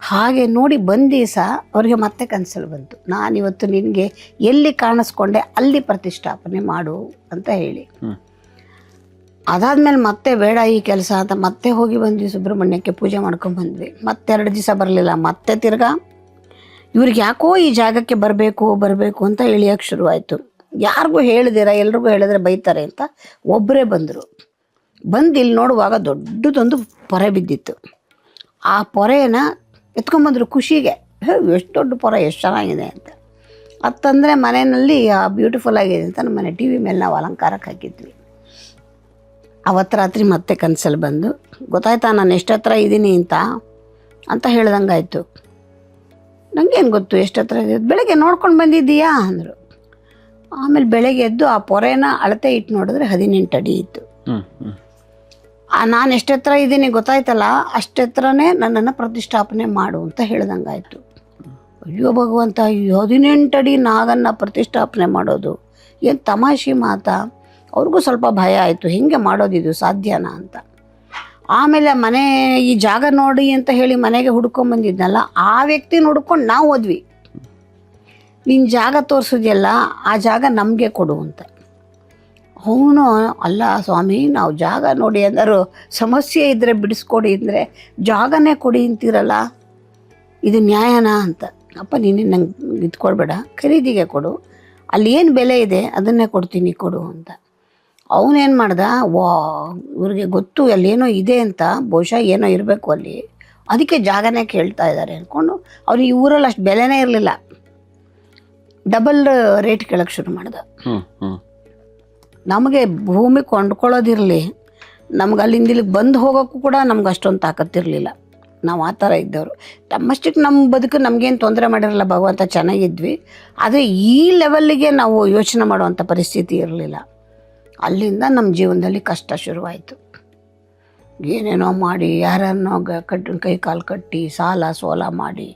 ಹಾಗೆ ನೋಡಿ ಬಂದೀಸ ಅವ್ರಿಗೆ ಮತ್ತೆ ಕನಸಲ್ಲಿ ಬಂತು, ನಾನಿವತ್ತು ನಿನಗೆ ಎಲ್ಲಿ ಕಾಣಿಸ್ಕೊಂಡೆ ಅಲ್ಲಿ ಪ್ರತಿಷ್ಠಾಪನೆ ಮಾಡು ಅಂತ ಹೇಳಿ. ಅದಾದಮೇಲೆ ಮತ್ತೆ ಬೇಡ ಈ ಕೆಲಸ ಅಂತ ಮತ್ತೆ ಹೋಗಿ ಬಂದ್ವಿ, ಸುಬ್ರಹ್ಮಣ್ಯಕ್ಕೆ ಪೂಜೆ ಮಾಡ್ಕೊಂಡ್ಬಂದ್ವಿ. ಮತ್ತೆ 2 ದಿವಸ ಬರಲಿಲ್ಲ, ಮತ್ತೆ ತಿರ್ಗಾ ಇವ್ರಿಗೆ ಯಾಕೋ ಈ ಜಾಗಕ್ಕೆ ಬರಬೇಕು ಅಂತ ಎಳಿಯೋಕ್ಕೆ ಶುರುವಾಯಿತು. ಯಾರಿಗೂ ಹೇಳಿದಿರ, ಎಲ್ರಿಗೂ ಹೇಳಿದ್ರೆ ಬೈತಾರೆ ಅಂತ ಒಬ್ಬರೇ ಬಂದರು. ಬಂದು ಇಲ್ಲಿ ನೋಡುವಾಗ ದೊಡ್ಡದೊಂದು ಪೊರೆ ಬಿದ್ದಿತ್ತು. ಆ ಪೊರೆನ ಎತ್ಕೊಂಡ್ಬಂದ್ರು ಖುಷಿಗೆ, ಎಷ್ಟು ದೊಡ್ಡ ಪೊರೆ, ಎಷ್ಟು ಚೆನ್ನಾಗಿದೆ ಅಂತ. ಅತ್ತಂದರೆ ಮನೆಯಲ್ಲಿ ಬ್ಯೂಟಿಫುಲ್ ಆಗಿದೆ ಅಂತ ನಮ್ಮ ಮನೆ TV ಮೇಲೆ ನಾವು ಅಲಂಕಾರಕ್ಕೆ ಹಾಕಿದ್ವಿ. ಅವತ್ತು ರಾತ್ರಿ ಮತ್ತೆ ಕನಸಲ್ಲಿ ಬಂದು, ಗೊತ್ತಾಯ್ತಾ ನಾನು ಎಷ್ಟು ಹತ್ರ ಇದ್ದೀನಿ ಅಂತ ಹೇಳ್ದಂಗಾಯ್ತು. ನನಗೇನು ಗೊತ್ತು ಎಷ್ಟು ಹತ್ರ ಇದೆ, ಬೆಳಗ್ಗೆ ನೋಡ್ಕೊಂಡು ಬಂದಿದ್ದೀಯಾ ಅಂದರು. ಆಮೇಲೆ ಬೆಳಗ್ಗೆ ಎದ್ದು ಆ ಪೊರೆನ ಅಳತೆ ಇಟ್ಟು ನೋಡಿದ್ರೆ 18 ಅಡಿ ಇತ್ತು. ನಾನು ಎಷ್ಟು ಹತ್ರ ಇದ್ದೀನಿ ಗೊತ್ತಾಯ್ತಲ್ಲ, ಅಷ್ಟೆತ್ರನೇ ನನ್ನನ್ನು ಪ್ರತಿಷ್ಠಾಪನೆ ಮಾಡು ಅಂತ ಹೇಳ್ದಂಗಾಯ್ತು. ಅಯ್ಯೋ ಭಗವಂತ, 18 ಅಡಿ ನಾಗನ್ನ ಪ್ರತಿಷ್ಠಾಪನೆ ಮಾಡೋದು ಏನು ತಮಾಷೆ ಮಾತಾ? ಅವ್ರಿಗೂ ಸ್ವಲ್ಪ ಭಯ ಆಯಿತು, ಹಿಂಗೆ ಮಾಡೋದಿದು ಸಾಧ್ಯನಾ ಅಂತ. ಆಮೇಲೆ ಮನೆ ಈ ಜಾಗ ನೋಡಿ ಅಂತ ಹೇಳಿ ಮನೆಗೆ ಹುಡ್ಕೊಂಬಂದಿದ್ನಲ್ಲ, ಆ ವ್ಯಕ್ತಿನ ಹುಡ್ಕೊಂಡು ನಾವು ಹೋದ್ವಿ. ನಿನ್ನ ಜಾಗ ತೋರಿಸಿದ್ಯಲ್ಲ, ಆ ಜಾಗ ನಮಗೆ ಕೊಡು ಅಂತ. ಅವನು, ಅಲ್ಲ ಸ್ವಾಮಿ, ನಾವು ಜಾಗ ನೋಡಿ ಅಂದರು, ಸಮಸ್ಯೆ ಇದ್ದರೆ ಬಿಡಿಸ್ಕೊಡಿ ಅಂದರೆ ಜಾಗನೇ ಕೊಡಿ ಅಂತೀರಲ್ಲ, ಇದು ನ್ಯಾಯನಾ ಅಂತ. ಅಪ್ಪ ನೀನು ನಂಗೆ ಇದು ಕೊಡಬೇಡ, ಖರೀದಿಗೆ ಕೊಡು, ಅಲ್ಲಿ ಏನು ಬೆಲೆ ಇದೆ ಅದನ್ನೇ ಕೊಡ್ತೀನಿ ಕೊಡು ಅಂತ. ಅವನೇನು ಮಾಡ್ದ, ವಾ ಇವ್ರಿಗೆ ಗೊತ್ತು ಅಲ್ಲೇನೋ ಇದೆ ಅಂತ, ಬಹುಶಃ ಏನೋ ಇರಬೇಕು ಅಲ್ಲಿ, ಅದಕ್ಕೆ ಜಾಗನೇ ಕೇಳ್ತಾ ಇದ್ದಾರೆ ಅಂದ್ಕೊಂಡು ಅವ್ನು ಈ ಊರಲ್ಲಿ ಅಷ್ಟು ಬೆಲೆನೇ ಇರಲಿಲ್ಲ, ಡಬಲ್ ರೇಟ್ ಕೇಳೋಕ್ಕೆ ಶುರು ಮಾಡ್ದ. ನಮಗೆ ಭೂಮಿ ಕೊಂಡ್ಕೊಳ್ಳೋದಿರಲಿ, ನಮ್ಗೆ ಅಲ್ಲಿಂದ ಇಲ್ಲಿಗೆ ಬಂದು ಹೋಗೋಕ್ಕೂ ಕೂಡ ನಮ್ಗೆ ಅಷ್ಟೊಂದು ತಾಕತ್ತಿರಲಿಲ್ಲ. ನಾವು ಆ ಥರ ಇದ್ದವರು. ನಮ್ಮಷ್ಟಕ್ಕೆ ನಮ್ಮ ಬದುಕು ನಮಗೇನು ತೊಂದರೆ ಮಾಡಿರಲ್ಲ, ಭಗವಂತ ಚೆನ್ನಾಗಿದ್ವಿ. ಆದರೆ ಈ ಲೆವೆಲ್ಲಿಗೆ ನಾವು ಯೋಚನೆ ಮಾಡುವಂಥ ಪರಿಸ್ಥಿತಿ ಇರಲಿಲ್ಲ. ಅಲ್ಲಿಂದ ನಮ್ಮ ಜೀವನದಲ್ಲಿ ಕಷ್ಟ ಶುರುವಾಯಿತು. ಏನೇನೋ ಮಾಡಿ, ಯಾರನ್ನೋ ಕೈ ಕಾಲು ಕಟ್ಟಿ, ಸಾಲ ಸೋಲ ಮಾಡಿ,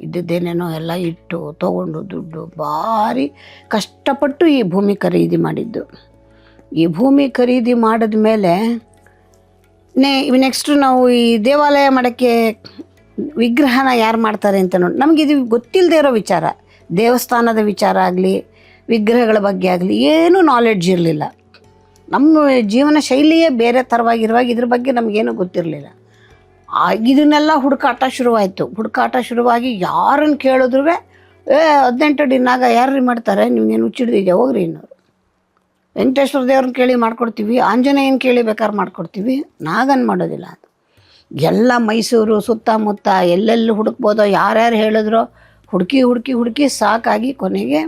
ಇದ್ದದ್ದೇನೇನೋ ಎಲ್ಲ ಇಟ್ಟು ತೊಗೊಂಡು ದುಡ್ಡು ಭಾರಿ ಕಷ್ಟಪಟ್ಟು ಈ ಭೂಮಿ ಖರೀದಿ ಮಾಡಿದ್ದು. ಈ ಭೂಮಿ ಖರೀದಿ ಮಾಡಿದ ಮೇಲೆ ನೆಕ್ಸ್ಟು ನಾವು ಈ ದೇವಾಲಯ ಮಾಡೋಕ್ಕೆ ವಿಗ್ರಹನ ಯಾರು ಮಾಡ್ತಾರೆ ಅಂತ ನೋಡಿ, ನಮಗಿದು ಗೊತ್ತಿಲ್ಲದೆ ಇರೋ ವಿಚಾರ, ದೇವಸ್ಥಾನದ ವಿಚಾರ ಆಗಲಿ, ವಿಗ್ರಹಗಳ ಬಗ್ಗೆ ಆಗಲಿ ಏನೂ ನಾಲೆಡ್ಜ್ ಇರಲಿಲ್ಲ. ನಮ್ಮ ಜೀವನ ಶೈಲಿಯೇ ಬೇರೆ ಥರವಾಗಿರುವಾಗ ಇದ್ರ ಬಗ್ಗೆ ನಮಗೇನೂ ಗೊತ್ತಿರಲಿಲ್ಲ. ಇದನ್ನೆಲ್ಲ ಹುಡುಕಾಟ ಶುರುವಾಗಿ ಯಾರನ್ನು ಕೇಳಿದ್ರು 18 ಅಡಿ ನಾಗ ಯಾರು ಮಾಡ್ತಾರೆ, ನಿಮ್ಗೇನು ಹುಚ್ಚಿಡ್ದಿದೆ ಹೋಗ್ರಿ, ಇನ್ನೋರು ವೆಂಕಟೇಶ್ವರ ದೇವ್ರನ್ನ ಕೇಳಿ ಮಾಡ್ಕೊಡ್ತೀವಿ, ಆಂಜನೇಯನ ಕೇಳಿ ಬೇಕಾದ್ರೆ ಮಾಡ್ಕೊಡ್ತೀವಿ, ನಾಗನ್ ಮಾಡೋದಿಲ್ಲ. ಅದು ಎಲ್ಲ ಮೈಸೂರು ಸುತ್ತಮುತ್ತ ಎಲ್ಲೆಲ್ಲಿ ಹುಡುಕ್ಬೋದೋ, ಯಾರ್ಯಾರು ಹೇಳಿದ್ರೋ ಹುಡುಕಿ ಸಾಕಾಗಿ ಕೊನೆಗೆ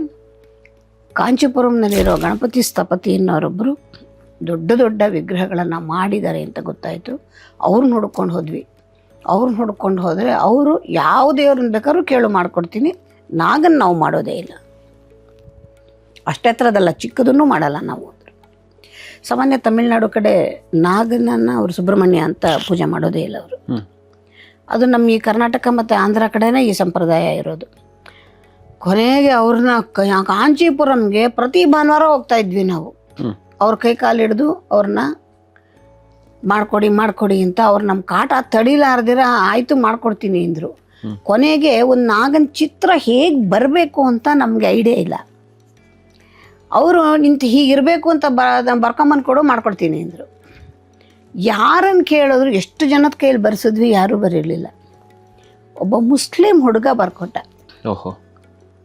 ಕಾಂಚೀಪುರಂನಲ್ಲಿರೋ ಗಣಪತಿ ಸ್ಥಪತಿ ಅನ್ನೋರೊಬ್ಬರು ದೊಡ್ಡ ದೊಡ್ಡ ವಿಗ್ರಹಗಳನ್ನು ಮಾಡಿದ್ದಾರೆ ಅಂತ ಗೊತ್ತಾಯಿತು. ಅವ್ರನ್ನ ಹುಡ್ಕೊಂಡು ಹೋದರೆ ಅವರು ಯಾವ ದೇವ್ರನ್ನ ಬೇಕಾದ್ರೂ ಕೇಳು ಮಾಡ್ಕೊಡ್ತೀನಿ, ನಾಗನ್ ನಾವು ಮಾಡೋದೇ ಇಲ್ಲ. ಅಷ್ಟೇ ಥರದಲ್ಲ, ಚಿಕ್ಕದನ್ನು ಮಾಡಲ್ಲ ನಾವು. ಸಾಮಾನ್ಯ ತಮಿಳ್ನಾಡು ಕಡೆ ನಾಗನನ್ನು ಅವರು ಸುಬ್ರಹ್ಮಣ್ಯ ಅಂತ ಪೂಜೆ ಮಾಡೋದೇ ಇಲ್ಲ ಅವರು. ಅದು ನಮ್ಮ ಈ ಕರ್ನಾಟಕ ಮತ್ತು ಆಂಧ್ರ ಕಡೆನೇ ಈ ಸಂಪ್ರದಾಯ ಇರೋದು. ಕೊನೆಗೆ ಅವ್ರನ್ನ ಕಾಂಚೀಪುರಂಗೆ ಪ್ರತಿ ಭಾನುವಾರ ಹೋಗ್ತಾ ಇದ್ವಿ ನಾವು. ಅವ್ರ ಕೈ ಕಾಲು ಹಿಡಿದು ಅವ್ರನ್ನ ಮಾಡ್ಕೊಡಿ ಅಂತ ಅವ್ರು ನಮ್ಮ ಕಾಟ ತಡಿಲಾರ್ದಿರ ಆಯಿತು ಮಾಡ್ಕೊಡ್ತೀನಿ ಅಂದರು. ಕೊನೆಗೆ ಒಂದು ನಾಗನ ಚಿತ್ರ ಹೇಗೆ ಬರಬೇಕು ಅಂತ ನಮಗೆ ಐಡಿಯಾ ಇಲ್ಲ. ಅವರು ನಿಂತು ಹೀಗಿರಬೇಕು ಅಂತ ಬರ್ಕೊಂಬಂದು ಕೊಡು ಮಾಡ್ಕೊಡ್ತೀನಿ ಅಂದರು. ಯಾರನ್ನು ಕೇಳಿದ್ರು, ಎಷ್ಟು ಜನದ ಕೈಯಲ್ಲಿ ಬರ್ಸಿದ್ವಿ, ಯಾರೂ ಬರೀಲಿಲ್ಲ. ಒಬ್ಬ ಮುಸ್ಲಿಂ ಹುಡುಗ ಬರ್ಕೊಟ್ಟ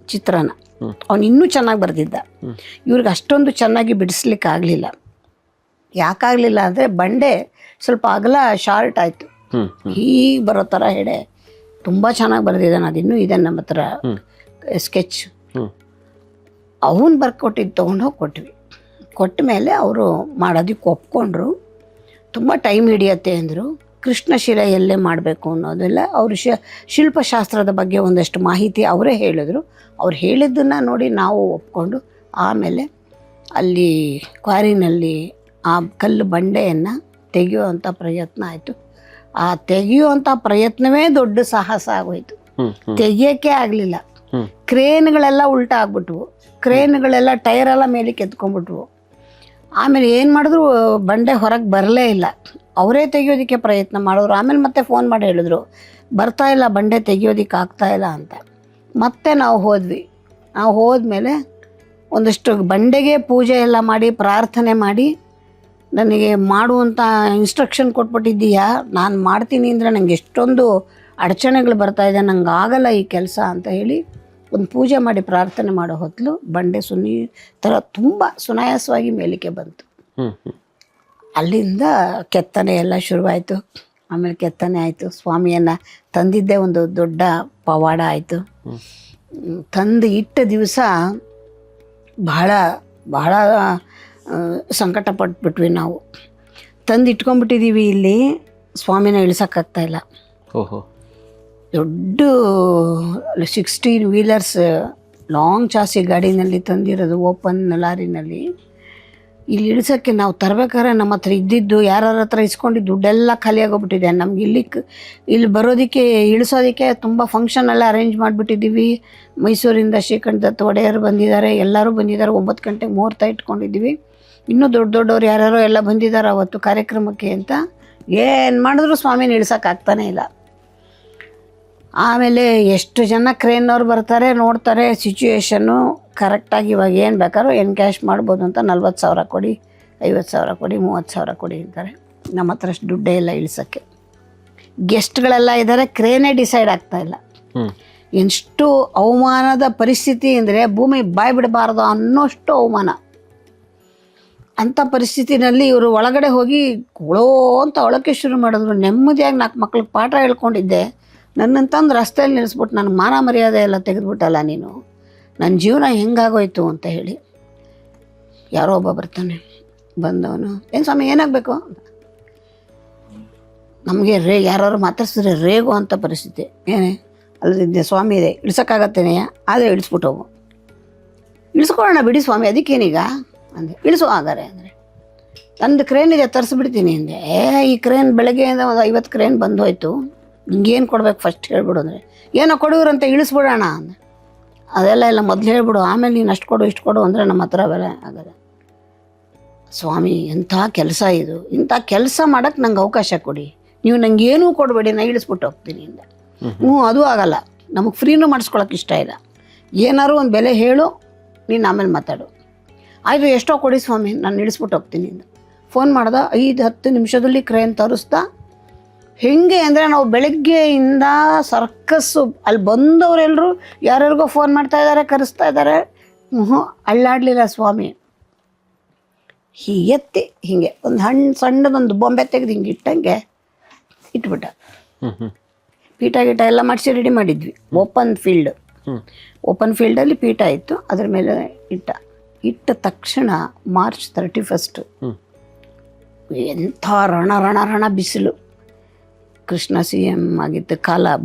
ಚಿತ್ರನ. ಅವನು ಇನ್ನೂ ಚೆನ್ನಾಗಿ ಬರೆದಿದ್ದ. ಇವ್ರಿಗೆ ಅಷ್ಟೊಂದು ಚೆನ್ನಾಗಿ ಬಿಡಿಸ್ಲಿಕ್ಕೆ ಆಗಲಿಲ್ಲ. ಯಾಕಾಗಲಿಲ್ಲ ಅಂದರೆ ಬಂಡೆ ಸ್ವಲ್ಪ ಅಗಲ ಶಾರ್ಟ್ ಆಯಿತು, ಹೀಗೆ ಬರೋ ಥರ ಹೆಡೆ. ತುಂಬ ಚೆನ್ನಾಗಿ ಬರೆದಿದ್ದಾನೆ, ಅದಿನ್ನೂ ಇದೆ ನಮ್ಮ ಹತ್ರ ಸ್ಕೆಚ್. ಅವನು ಬರ್ಕೊಟ್ಟಿದ್ದು ತೊಗೊಂಡೋಗಿ ಕೊಟ್ಟ ಮೇಲೆ ಅವರು ಮಾಡೋದಕ್ಕೆ ಒಪ್ಕೊಂಡ್ರು. ತುಂಬ ಟೈಮ್ ಹಿಡಿಯತ್ತೆ ಅಂದರು. ಕೃಷ್ಣಶಿಲೆಯಲ್ಲೇ ಮಾಡಬೇಕು ಅನ್ನೋದೆಲ್ಲ ಅವರು ಶಿಲ್ಪಶಾಸ್ತ್ರದ ಬಗ್ಗೆ ಒಂದಷ್ಟು ಮಾಹಿತಿ ಅವರೇ ಹೇಳಿದ್ರು. ಅವ್ರು ಹೇಳಿದ್ದನ್ನು ನೋಡಿ ನಾವು ಒಪ್ಕೊಂಡು ಆಮೇಲೆ ಅಲ್ಲಿ ಕ್ವಾರಿನಲ್ಲಿ ಆ ಕಲ್ಲು ಬಂಡೆಯನ್ನು ತೆಗೆಯುವಂಥ ಪ್ರಯತ್ನ ಆಯಿತು. ಆ ತೆಗೆಯುವಂಥ ಪ್ರಯತ್ನವೇ ದೊಡ್ಡ ಸಾಹಸ ಆಗೋಯ್ತು. ತೆಗಿಯೋಕ್ಕೆ ಆಗಲಿಲ್ಲ. ಕ್ರೇನ್ಗಳೆಲ್ಲ ಉಲ್ಟಾ ಆಗ್ಬಿಟ್ವು, ಕ್ರೇನ್ಗಳೆಲ್ಲ ಟೈರೆಲ್ಲ ಮೇಲೆ ಕೆತ್ಕೊಂಡ್ಬಿಟ್ವು. ಆಮೇಲೆ ಏನು ಮಾಡಿದ್ರು ಬಂಡೆ ಹೊರಗೆ ಬರಲೇ ಇಲ್ಲ. ಅವರೇ ತೆಗಿಯೋದಕ್ಕೆ ಪ್ರಯತ್ನ ಮಾಡಿದ್ರು. ಆಮೇಲೆ ಮತ್ತೆ ಫೋನ್ ಮಾಡಿ ಹೇಳಿದ್ರು ಬರ್ತಾಯಿಲ್ಲ, ಬಂಡೆ ತೆಗಿಯೋದಕ್ಕೆ ಆಗ್ತಾಯಿಲ್ಲ ಅಂತ. ಮತ್ತೆ ನಾವು ಹೋದ್ಮೇಲೆ ಒಂದಷ್ಟು ಬಂಡೆಗೆ ಪೂಜೆ ಎಲ್ಲ ಮಾಡಿ ಪ್ರಾರ್ಥನೆ ಮಾಡಿ, ನನಗೆ ಮಾಡುವಂಥ ಇನ್ಸ್ಟ್ರಕ್ಷನ್ ಕೊಟ್ಬಿಟ್ಟಿದ್ದೀಯಾ, ನಾನು ಮಾಡ್ತೀನಿ ಅಂದರೆ ನನಗೆ ಎಷ್ಟೊಂದು ಅಡಚಣೆಗಳು ಬರ್ತಾಯಿದೆ, ನಂಗೆ ಆಗಲ್ಲ ಈ ಕೆಲಸ ಅಂತ ಹೇಳಿ ಒಂದು ಪೂಜೆ ಮಾಡಿ ಪ್ರಾರ್ಥನೆ ಮಾಡೋ ಹೊತ್ತಲು ಬಂಡೆ ತುಂಬ ಸುನಾಯಾಸವಾಗಿ ಮೇಲಕ್ಕೆ ಬಂತು. ಅಲ್ಲಿಂದ ಕೆತ್ತನೆ ಎಲ್ಲ ಶುರುವಾಯಿತು. ಆಮೇಲೆ ಕೆತ್ತನೆ ಆಯಿತು. ಸ್ವಾಮಿಯನ್ನು ತಂದಿದ್ದೇ ಒಂದು ದೊಡ್ಡ ಪವಾಡ ಆಯಿತು. ತಂದು ಇಟ್ಟ ದಿವಸ ಬಹಳ ಬಹಳ ಸಂಕಟ ಪಟ್ಬಿಟ್ವಿ ನಾವು. ತಂದು ಇಟ್ಕೊಂಡ್ಬಿಟ್ಟಿದ್ದೀವಿ, ಇಲ್ಲಿ ಸ್ವಾಮಿನ ಇಳಿಸೋಕ್ಕಾಗ್ತಾಯಿಲ್ಲ. ದೊಡ್ಡ 16 ವೀಲರ್ಸ್ ಲಾಂಗ್ ಚಾಸಿ ಗಾಡಿನಲ್ಲಿ ತಂದಿರೋದು, ಓಪನ್ ಲಾರಿನಲ್ಲಿ. ಇಲ್ಲಿ ಇಳಿಸೋಕ್ಕೆ ನಾವು ತರಬೇಕಾದ್ರೆ ನಮ್ಮ ಹತ್ರ ಇದ್ದಿದ್ದು ಯಾರ ಹತ್ರ ಇಸ್ಕೊಂಡಿದ್ದು ದುಡ್ಡೆಲ್ಲ ಖಾಲಿಯಾಗೋಗ್ಬಿಟ್ಟಿದೆ. ನಮ್ಗೆ ಇಲ್ಲಿ ಬರೋದಕ್ಕೆ ಇಳಿಸೋದಕ್ಕೆ ತುಂಬ ಫಂಕ್ಷನ್ ಎಲ್ಲ ಅರೇಂಜ್ ಮಾಡಿಬಿಟ್ಟಿದ್ದೀವಿ. ಮೈಸೂರಿಂದ ಶ್ರೀಕಂಠ ದತ್ತ ಒಡೆಯರು ಬಂದಿದ್ದಾರೆ, ಎಲ್ಲರೂ ಬಂದಿದ್ದಾರೆ. 9 ಗಂಟೆಗೆ ಮುಹೂರ್ತ ಇಟ್ಕೊಂಡಿದ್ದೀವಿ. ಇನ್ನೂ ದೊಡ್ಡವ್ರು ಯಾರ್ಯಾರೋ ಎಲ್ಲ ಬಂದಿದ್ದಾರೆ ಅವತ್ತು ಕಾರ್ಯಕ್ರಮಕ್ಕೆ ಅಂತ. ಏನು ಮಾಡಿದ್ರು ಸ್ವಾಮಿನ ಇಳಿಸೋಕ್ಕಾಗ್ತಾನೇ ಇಲ್ಲ. ಆಮೇಲೆ ಎಷ್ಟು ಜನ ಕ್ರೇನವ್ರು ಬರ್ತಾರೆ, ನೋಡ್ತಾರೆ ಸಿಚುವೇಶನ್ನು ಕರೆಕ್ಟಾಗಿ. ಇವಾಗ ಏನು ಬೇಕಾದ್ರೂ ಕ್ಯಾಶ್ ಮಾಡ್ಬೋದು ಅಂತ 40,000 ಕೊಡಿ, 50,000 ಕೊಡಿ, 30,000 ಕೊಡಿ ಅಂತಾರೆ. ನಮ್ಮ ಹತ್ರ ಅಷ್ಟು ದುಡ್ಡೇ ಇಲ್ಲ ಇಳಿಸೋಕ್ಕೆ. ಗೆಸ್ಟ್ಗಳೆಲ್ಲ ಇದ್ದಾರೆ, ಕ್ರೇನೇ ಡಿಸೈಡ್ ಆಗ್ತಾಯಿಲ್ಲ. ಎಷ್ಟು ಅವಮಾನದ ಪರಿಸ್ಥಿತಿ ಅಂದರೆ ಭೂಮಿ ಬಾಯಿ ಬಿಡಬಾರ್ದು ಅನ್ನೋಷ್ಟು ಅವಮಾನ. ಅಂಥ ಪರಿಸ್ಥಿತಿನಲ್ಲಿ ಇವರು ಒಳಗಡೆ ಹೋಗಿ ಕೊಳೋ ಅಂತ ಒಳಕ್ಕೆ ಶುರು ಮಾಡಿದ್ರು. ನೆಮ್ಮದಿಯಾಗಿ 4 ಮಕ್ಳಿಗೆ ಪಾಠ ಹೇಳ್ಕೊಂಡಿದ್ದೆ, ನನ್ನಂತಂದು ರಸ್ತೆಯಲ್ಲಿ ನಿಲ್ಲಿಸ್ಬಿಟ್ಟು ನನಗೆ ಮಾನ ಮರ್ಯಾದೆ ಎಲ್ಲ ತೆಗೆದುಬಿಟ್ಟಲ್ಲ ನೀನು, ನನ್ನ ಜೀವನ ಹೆಂಗಾಗೋಯ್ತು ಅಂತ ಹೇಳಿ. ಯಾರೋ ಒಬ್ಬ ಬರ್ತಾನೆ, ಬಂದವನು, ಏನು ಸ್ವಾಮಿ ಏನಾಗಬೇಕು, ನಮಗೆ ಯಾರು ಮಾತಾಡ್ಸಿದ್ರೆ ರೇಗೋ ಅಂಥ ಪರಿಸ್ಥಿತಿ. ಏನೇ ಅಲ್ಲದಿದ್ದೆ ಸ್ವಾಮಿ ಇದೆ, ಇಳ್ಸೋಕ್ಕಾಗತ್ತೇನೆಯ, ಆದರೆ ಇಳಿಸ್ಬಿಟ್ಟು ಹೋಗು. ಇಳಿಸ್ಕೊಳ್ಳೋಣ ಬಿಡಿ ಸ್ವಾಮಿ, ಅದಕ್ಕೇನೀಗ ಅಂದೆ. ಇಳಿಸೋ ಹಾಗಾರೆ ಅಂದರೆ, ನಂದು ಕ್ರೇನ್ ಇದೆ ತರಿಸ್ಬಿಡ್ತೀನಿ ಅಂದೆ. ಈ ಕ್ರೇನ್ ಬೆಳಗ್ಗೆಯಿಂದ ಒಂದು 50 ಕ್ರೇನ್ ಬಂದು ಹೋಯ್ತು, ನಿಂಗೇನು ಕೊಡ್ಬೇಕು ಫಸ್ಟ್ ಹೇಳ್ಬಿಡು ಅಂದರೆ, ಏನೋ ಕೊಡುವ್ರಂತ ಇಳಿಸ್ಬಿಡೋಣ ಅಂದೆ. ಅದೆಲ್ಲ ಎಲ್ಲ ಮೊದಲು ಹೇಳ್ಬಿಡು, ಆಮೇಲೆ ನೀನು ಅಷ್ಟು ಕೊಡು ಇಷ್ಟು ಕೊಡು ಅಂದರೆ ನಮ್ಮ ಹತ್ರ ಬೆಲೆ ಆಗಲ್ಲ. ಸ್ವಾಮಿ ಎಂಥ ಕೆಲಸ ಇದು, ಇಂಥ ಕೆಲಸ ಮಾಡೋಕ್ಕೆ ನಂಗೆ ಅವಕಾಶ ಕೊಡಿ, ನೀವು ನಂಗೆ ಏನೂ ಕೊಡಬೇಡಿ, ನಾನು ಇಳಿಸ್ಬಿಟ್ಟು ಹೋಗ್ತೀನಿ ಅಂದೆ. ಅದು ಆಗಲ್ಲ, ನಮಗೆ ಫ್ರೀನೂ ಮಾಡಿಸ್ಕೊಳಕ್ಕೆ ಇಷ್ಟ ಇಲ್ಲ, ಏನಾದ್ರು ಒಂದು ಬೆಲೆ ಹೇಳು, ನೀನು ಆಮೇಲೆ ಮಾತಾಡು. ಆಯಿತು ಎಷ್ಟೋ ಕೊಡಿ ಸ್ವಾಮಿ, ನಾನು ಇಳಿಸ್ಬಿಟ್ಟು ಹೋಗ್ತೀನಿ ಅಂದ. ಫೋನ್ ಮಾಡ್ದೆ, 5-10 ನಿಮಿಷದಲ್ಲಿ ಕ್ರೇನ್ ತರಿಸ್ತಾ. ಹೇಗೆ ಅಂದರೆ ನಾವು ಬೆಳಗ್ಗೆಯಿಂದ ಸರ್ಕಸ್ಸು, ಅಲ್ಲಿ ಬಂದವರೆಲ್ಲರೂ ಯಾರ್ಯಾರಿಗೋ ಫೋನ್ ಮಾಡ್ತಾ ಇದ್ದಾರೆ, ಕರೆಸ್ತಾ ಇದ್ದಾರೆ. ಅಳ್ಳಾಡಲಿಲ್ಲ ಸ್ವಾಮಿ. ಹೀಗೆ ಎತ್ತಿ ಹೀಗೆ ಒಂದು ಸಣ್ಣದೊಂದು ಬೊಂಬೆ ತೆಗೆದು ಹಿಂಗೆ ಇಟ್ಟಂಗೆ ಇಟ್ಬಿಟ್ಟ. ಪೀಠ ಗೀಟ ಎಲ್ಲ ಮಾಡಿಸಿ ರೆಡಿ ಮಾಡಿದ್ವಿ. ಓಪನ್ ಫೀಲ್ಡಲ್ಲಿ ಪೀಠ ಇತ್ತು, ಅದ್ರ ಮೇಲೆ ಇಟ್ಟ ತಕ್ಷಣ ಮಾರ್ಚ್ 31 ಎಂಥ ರಣ ಬಿಸಿಲು. ಕೃಷ್ಣ CM ಆಗಿತ್ತು,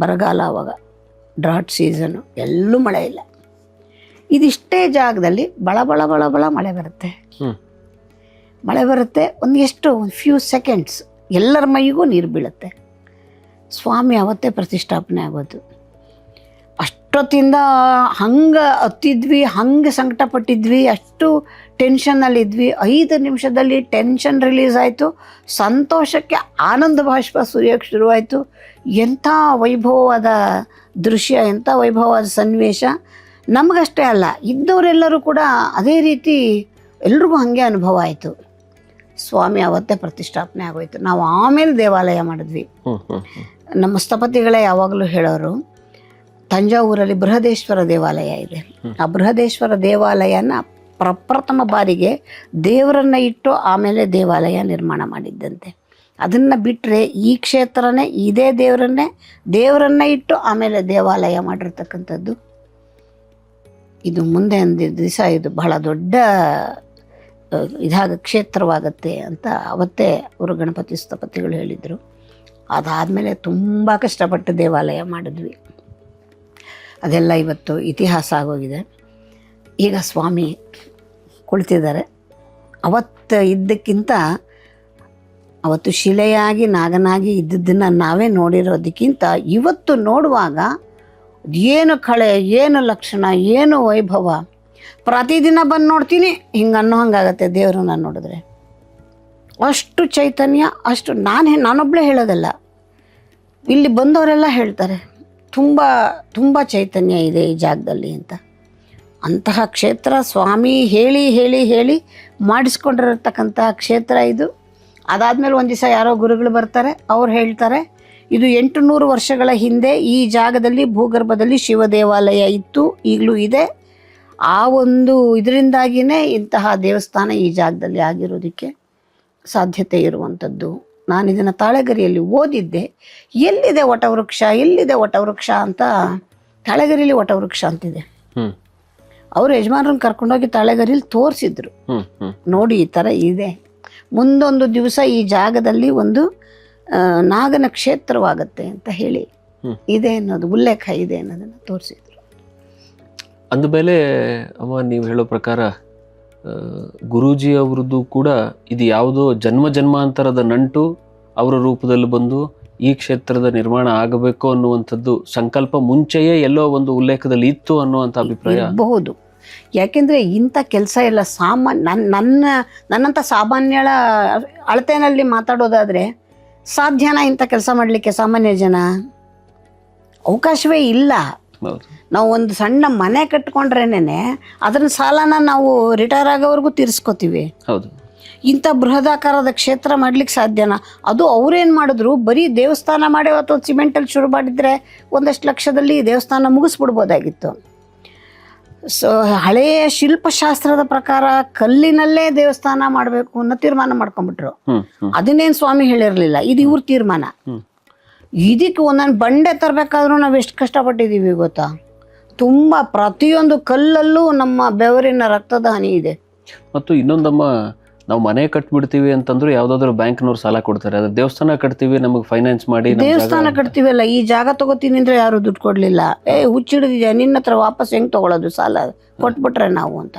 ಬರಗಾಲ, ಅವಾಗ ಡ್ರಾಟ್ ಸೀಸನು, ಎಲ್ಲೂ ಮಳೆ ಇಲ್ಲ. ಇದಿಷ್ಟೇ ಜಾಗದಲ್ಲಿ ಬಳ ಮಳೆ ಬರುತ್ತೆ. ಒಂದು ಫ್ಯೂ ಸೆಕೆಂಡ್ಸ್ ಎಲ್ಲರ ಮೈಗೂ ನೀರು ಬೀಳುತ್ತೆ. ಸ್ವಾಮಿ ಅವತ್ತೇ ಪ್ರತಿಷ್ಠಾಪನೆ ಆಗೋದು. ಅಷ್ಟೊತ್ತಿಂದ ಹಂಗೆ ಹತ್ತಿದ್ವಿ, ಹಂಗೆ ಸಂಕಟಪಟ್ಟಿದ್ವಿ, ಅಷ್ಟು ಟೆನ್ಷನ್ನಲ್ಲಿದ್ವಿ. 5 ನಿಮಿಷದಲ್ಲಿ ಟೆನ್ಷನ್ ರಿಲೀಸ್ ಆಯಿತು, ಸಂತೋಷಕ್ಕೆ ಆನಂದ ಬಾಷ್ಪ ಸುರಿಯೋಕ್ಕೆ ಶುರುವಾಯಿತು. ಎಂಥ ವೈಭವವಾದ ದೃಶ್ಯ, ಎಂಥ ವೈಭವವಾದ ಸನ್ನಿವೇಶ. ನಮಗಷ್ಟೇ ಅಲ್ಲ, ಇದ್ದವರೆಲ್ಲರೂ ಕೂಡ ಅದೇ ರೀತಿ ಎಲ್ರಿಗೂ ಹಾಗೆ ಅನುಭವ ಆಯಿತು. ಸ್ವಾಮಿ ಅವತ್ತೇ ಪ್ರತಿಷ್ಠಾಪನೆ ಆಗೋಯ್ತು. ನಾವು ಆಮೇಲೆ ದೇವಾಲಯ ಮಾಡಿದ್ವಿ. ನಮ್ಮ ಸ್ಥಪತಿಗಳೇ ಯಾವಾಗಲೂ ಹೇಳೋರು, ತಂಜಾವೂರಲ್ಲಿ ಬೃಹದೇಶ್ವರ ದೇವಾಲಯ ಇದೆ. ಆ ಬೃಹದೇಶ್ವರ ದೇವಾಲಯನ ಪ್ರಪ್ರಥಮ ಬಾರಿಗೆ ದೇವರನ್ನು ಇಟ್ಟು ಆಮೇಲೆ ದೇವಾಲಯ ನಿರ್ಮಾಣ ಮಾಡಿದ್ದಂತೆ. ಅದನ್ನು ಬಿಟ್ಟರೆ ಈ ಕ್ಷೇತ್ರನೇ ಇದೇ ದೇವರನ್ನೇ ಇಟ್ಟು ಆಮೇಲೆ ದೇವಾಲಯ ಮಾಡಿರ್ತಕ್ಕಂಥದ್ದು. ಇದು ಮುಂದೆ ಒಂದು ದಿವಸ ಇದು ಬಹಳ ದೊಡ್ಡ ಕ್ಷೇತ್ರವಾಗತ್ತೆ ಅಂತ ಅವತ್ತೇ ಅವರು ಗಣಪತಿ ಸ್ಥಪತಿಗಳು ಹೇಳಿದರು. ಅದಾದಮೇಲೆ ತುಂಬ ಕಷ್ಟಪಟ್ಟು ದೇವಾಲಯ ಮಾಡಿದ್ವಿ. ಅದೆಲ್ಲ ಇವತ್ತು ಇತಿಹಾಸ ಆಗೋಗಿದೆ. ಈಗ ಸ್ವಾಮಿ ಕುಳಿತಿದ್ದಾರೆ. ಅವತ್ತು ಇದ್ದಕ್ಕಿಂತ ಅವತ್ತು ಶಿಲೆಯಾಗಿ ನಾಗನಾಗಿ ಇದ್ದದ್ದನ್ನು ನಾವೇ ನೋಡಿರೋದಕ್ಕಿಂತ ಇವತ್ತು ನೋಡುವಾಗ ಏನು ಕಳೆ, ಏನು ಲಕ್ಷಣ, ಏನು ವೈಭವ. ಪ್ರತಿದಿನ ಬಂದು ನೋಡ್ತೀನಿ ಹಿಂಗೆ ಅನ್ನೋ ಹಂಗಾಗತ್ತೆ ದೇವರನ್ನ ನೋಡಿದ್ರೆ. ಅಷ್ಟು ಚೈತನ್ಯ, ಅಷ್ಟು ನಾನೊಬ್ಬಳೇ ಹೇಳೋದಲ್ಲ, ಇಲ್ಲಿ ಬಂದವರೆಲ್ಲ ಹೇಳ್ತಾರೆ ತುಂಬ ಚೈತನ್ಯ ಇದೆ ಈ ಜಾಗದಲ್ಲಿ ಅಂತ. ಅಂತಹ ಕ್ಷೇತ್ರ ಸ್ವಾಮಿ ಹೇಳಿ ಮಾಡಿಸ್ಕೊಂಡಿರತಕ್ಕಂತಹ ಕ್ಷೇತ್ರ ಇದು. ಅದಾದಮೇಲೆ ಒಂದು ದಿವಸ ಯಾರೋ ಗುರುಗಳು ಬರ್ತಾರೆ, ಅವ್ರು ಹೇಳ್ತಾರೆ, ಇದು 800 ವರ್ಷಗಳ ಹಿಂದೆ ಈ ಜಾಗದಲ್ಲಿ ಭೂಗರ್ಭದಲ್ಲಿ ಶಿವ ದೇವಾಲಯ ಇತ್ತು, ಈಗಲೂ ಇದೆ. ಆ ಒಂದು ಇದರಿಂದಾಗಿಯೇ ಇಂತಹ ದೇವಸ್ಥಾನ ಈ ಜಾಗದಲ್ಲಿ ಆಗಿರೋದಕ್ಕೆ ಸಾಧ್ಯತೆ ಇರುವಂಥದ್ದು. ನಾನು ಇದನ್ನು ತಾಳೆಗರಿಯಲ್ಲಿ ಓದಿದ್ದೆ. ಎಲ್ಲಿದೆ ವಟವೃಕ್ಷ ಅಂತ. ತಾಳೆಗರಿಯಲ್ಲಿ ವಟವೃಕ್ಷ ಅಂತಿದೆ. ಅವರು ಯಜಮಾನ್ರನ್ನ ಕರ್ಕೊಂಡೋಗಿ ತಾಳೆಗರಿಯಲ್ಲಿ ತೋರಿಸಿದ್ರು, ನೋಡಿ ಈ ಥರ ಇದೆ, ಮುಂದೊಂದು ದಿವಸ ಈ ಜಾಗದಲ್ಲಿ ಒಂದು ನಾಗನ ಕ್ಷೇತ್ರವಾಗತ್ತೆ ಅಂತ ಹೇಳಿ ಇದೆ ಅನ್ನೋದು ಉಲ್ಲೇಖ ಇದೆ ಅನ್ನೋದನ್ನು ತೋರಿಸಿದ್ರು. ಅಂದಮೇಲೆ ಅಮ್ಮ ನೀವು ಹೇಳೋ ಪ್ರಕಾರ ಗುರೂಜಿ ಅವ್ರದ್ದು ಕೂಡ ಇದು ಯಾವುದೋ ಜನ್ಮಾಂತರದ ನಂಟು ಅವರ ರೂಪದಲ್ಲಿ ಬಂದು ಈ ಕ್ಷೇತ್ರದ ನಿರ್ಮಾಣ ಆಗಬೇಕು ಅನ್ನುವಂಥದ್ದು ಸಂಕಲ್ಪ ಮುಂಚೆಯೇ ಎಲ್ಲೋ ಒಂದು ಉಲ್ಲೇಖದಲ್ಲಿ ಇತ್ತು ಅನ್ನುವಂಥ ಅಭಿಪ್ರಾಯ ಇರಬಹುದು. ಯಾಕೆಂದರೆ ಇಂಥ ಕೆಲಸ ಎಲ್ಲ ನನ್ನಂಥ ಸಾಮಾನ್ಯಳ ಅಳತೆನಲ್ಲಿ ಮಾತಾಡೋದಾದರೆ ಸಾಧ್ಯನಾ ಇಂಥ ಕೆಲಸ ಮಾಡಲಿಕ್ಕೆ? ಸಾಮಾನ್ಯ ಜನ ಅವಕಾಶವೇ ಇಲ್ಲ. ನಾವು ಒಂದು ಸಣ್ಣ ಮನೆ ಕಟ್ಕೊಂಡ್ರೇನೆ ಅದನ್ನ ಸಾಲನ ನಾವು ರಿಟೈರ್ ಆಗೋವರೆಗೂ ತೀರಿಸ್ಕೋತೀವಿ. ಹೌದು. ಇಂಥ ಬೃಹದಾಕಾರದ ಕ್ಷೇತ್ರ ಮಾಡ್ಲಿಕ್ಕೆ ಸಾಧ್ಯನಾ? ಅದು ಅವ್ರೇನು ಮಾಡಿದ್ರು, ಬರೀ ದೇವಸ್ಥಾನ ಮಾಡಿ ಅಥವಾ ಸಿಮೆಂಟಲ್ಲಿ ಶುರು ಮಾಡಿದರೆ ಒಂದಷ್ಟು ಲಕ್ಷದಲ್ಲಿ ದೇವಸ್ಥಾನ ಮುಗಿಸ್ಬಿಡ್ಬೋದಾಗಿತ್ತು. ಸೊ ಹಳೆಯ ಶಿಲ್ಪಶಾಸ್ತ್ರದ ಪ್ರಕಾರ ಕಲ್ಲಿನಲ್ಲೇ ದೇವಸ್ಥಾನ ಮಾಡಬೇಕು ಅನ್ನೋ ತೀರ್ಮಾನ ಮಾಡ್ಕೊಂಡ್ಬಿಟ್ರು. ಅದನ್ನೇನು ಸ್ವಾಮಿ ಹೇಳಿರಲಿಲ್ಲ, ಇದು ಇವ್ರ ತೀರ್ಮಾನ. ಇದಕ್ಕೆ ಒಂದೊಂದು ಬಂಡೆ ತರಬೇಕಾದ್ರೂ ನಾವು ಎಷ್ಟು ಕಷ್ಟಪಟ್ಟಿದ್ದೀವಿ ಗೊತ್ತಾ? ತುಂಬ ಪ್ರತಿಯೊಂದು ಕಲ್ಲಲ್ಲೂ ನಮ್ಮ ಬೆವರಿನ ರಕ್ತದ ಹನಿ ಇದೆ. ಮತ್ತು ಇನ್ನೊಂದಮ್ಮ, ನಾವು ಮನೆ ಕಟ್ಬಿಡ್ತೀವಿ ಅಂತಂದ್ರು ಯಾವ್ದಾದ್ರು ಬ್ಯಾಂಕ್ನವ್ರು ಸಾಲ ಕೊಡ್ತಾರೆ. ಅದ್ರ ದೇವಸ್ಥಾನ ಕಟ್ತೀವಿ ನಮಗೆ ಫೈನಾನ್ಸ್ ಮಾಡಿ, ದೇವಸ್ಥಾನ ಕಟ್ತೀವಲ್ಲ, ಈ ಜಾಗ ತಗೋತೀನಿ ಅಂದ್ರೆ ಯಾರು ದುಡ್ಡು ಕೊಡ್ಲಿಲ್ಲ. ಹುಚ್ಚಿಡಿದ್ಯಾ, ನಿನ್ನ ಹತ್ರ ವಾಪಸ್ ಹೆಂಗ್ ತಗೊಳ್ಳೋದು, ಸಾಲ ಕೊಟ್ಬಿಟ್ರೆ ನಾವು ಅಂತ.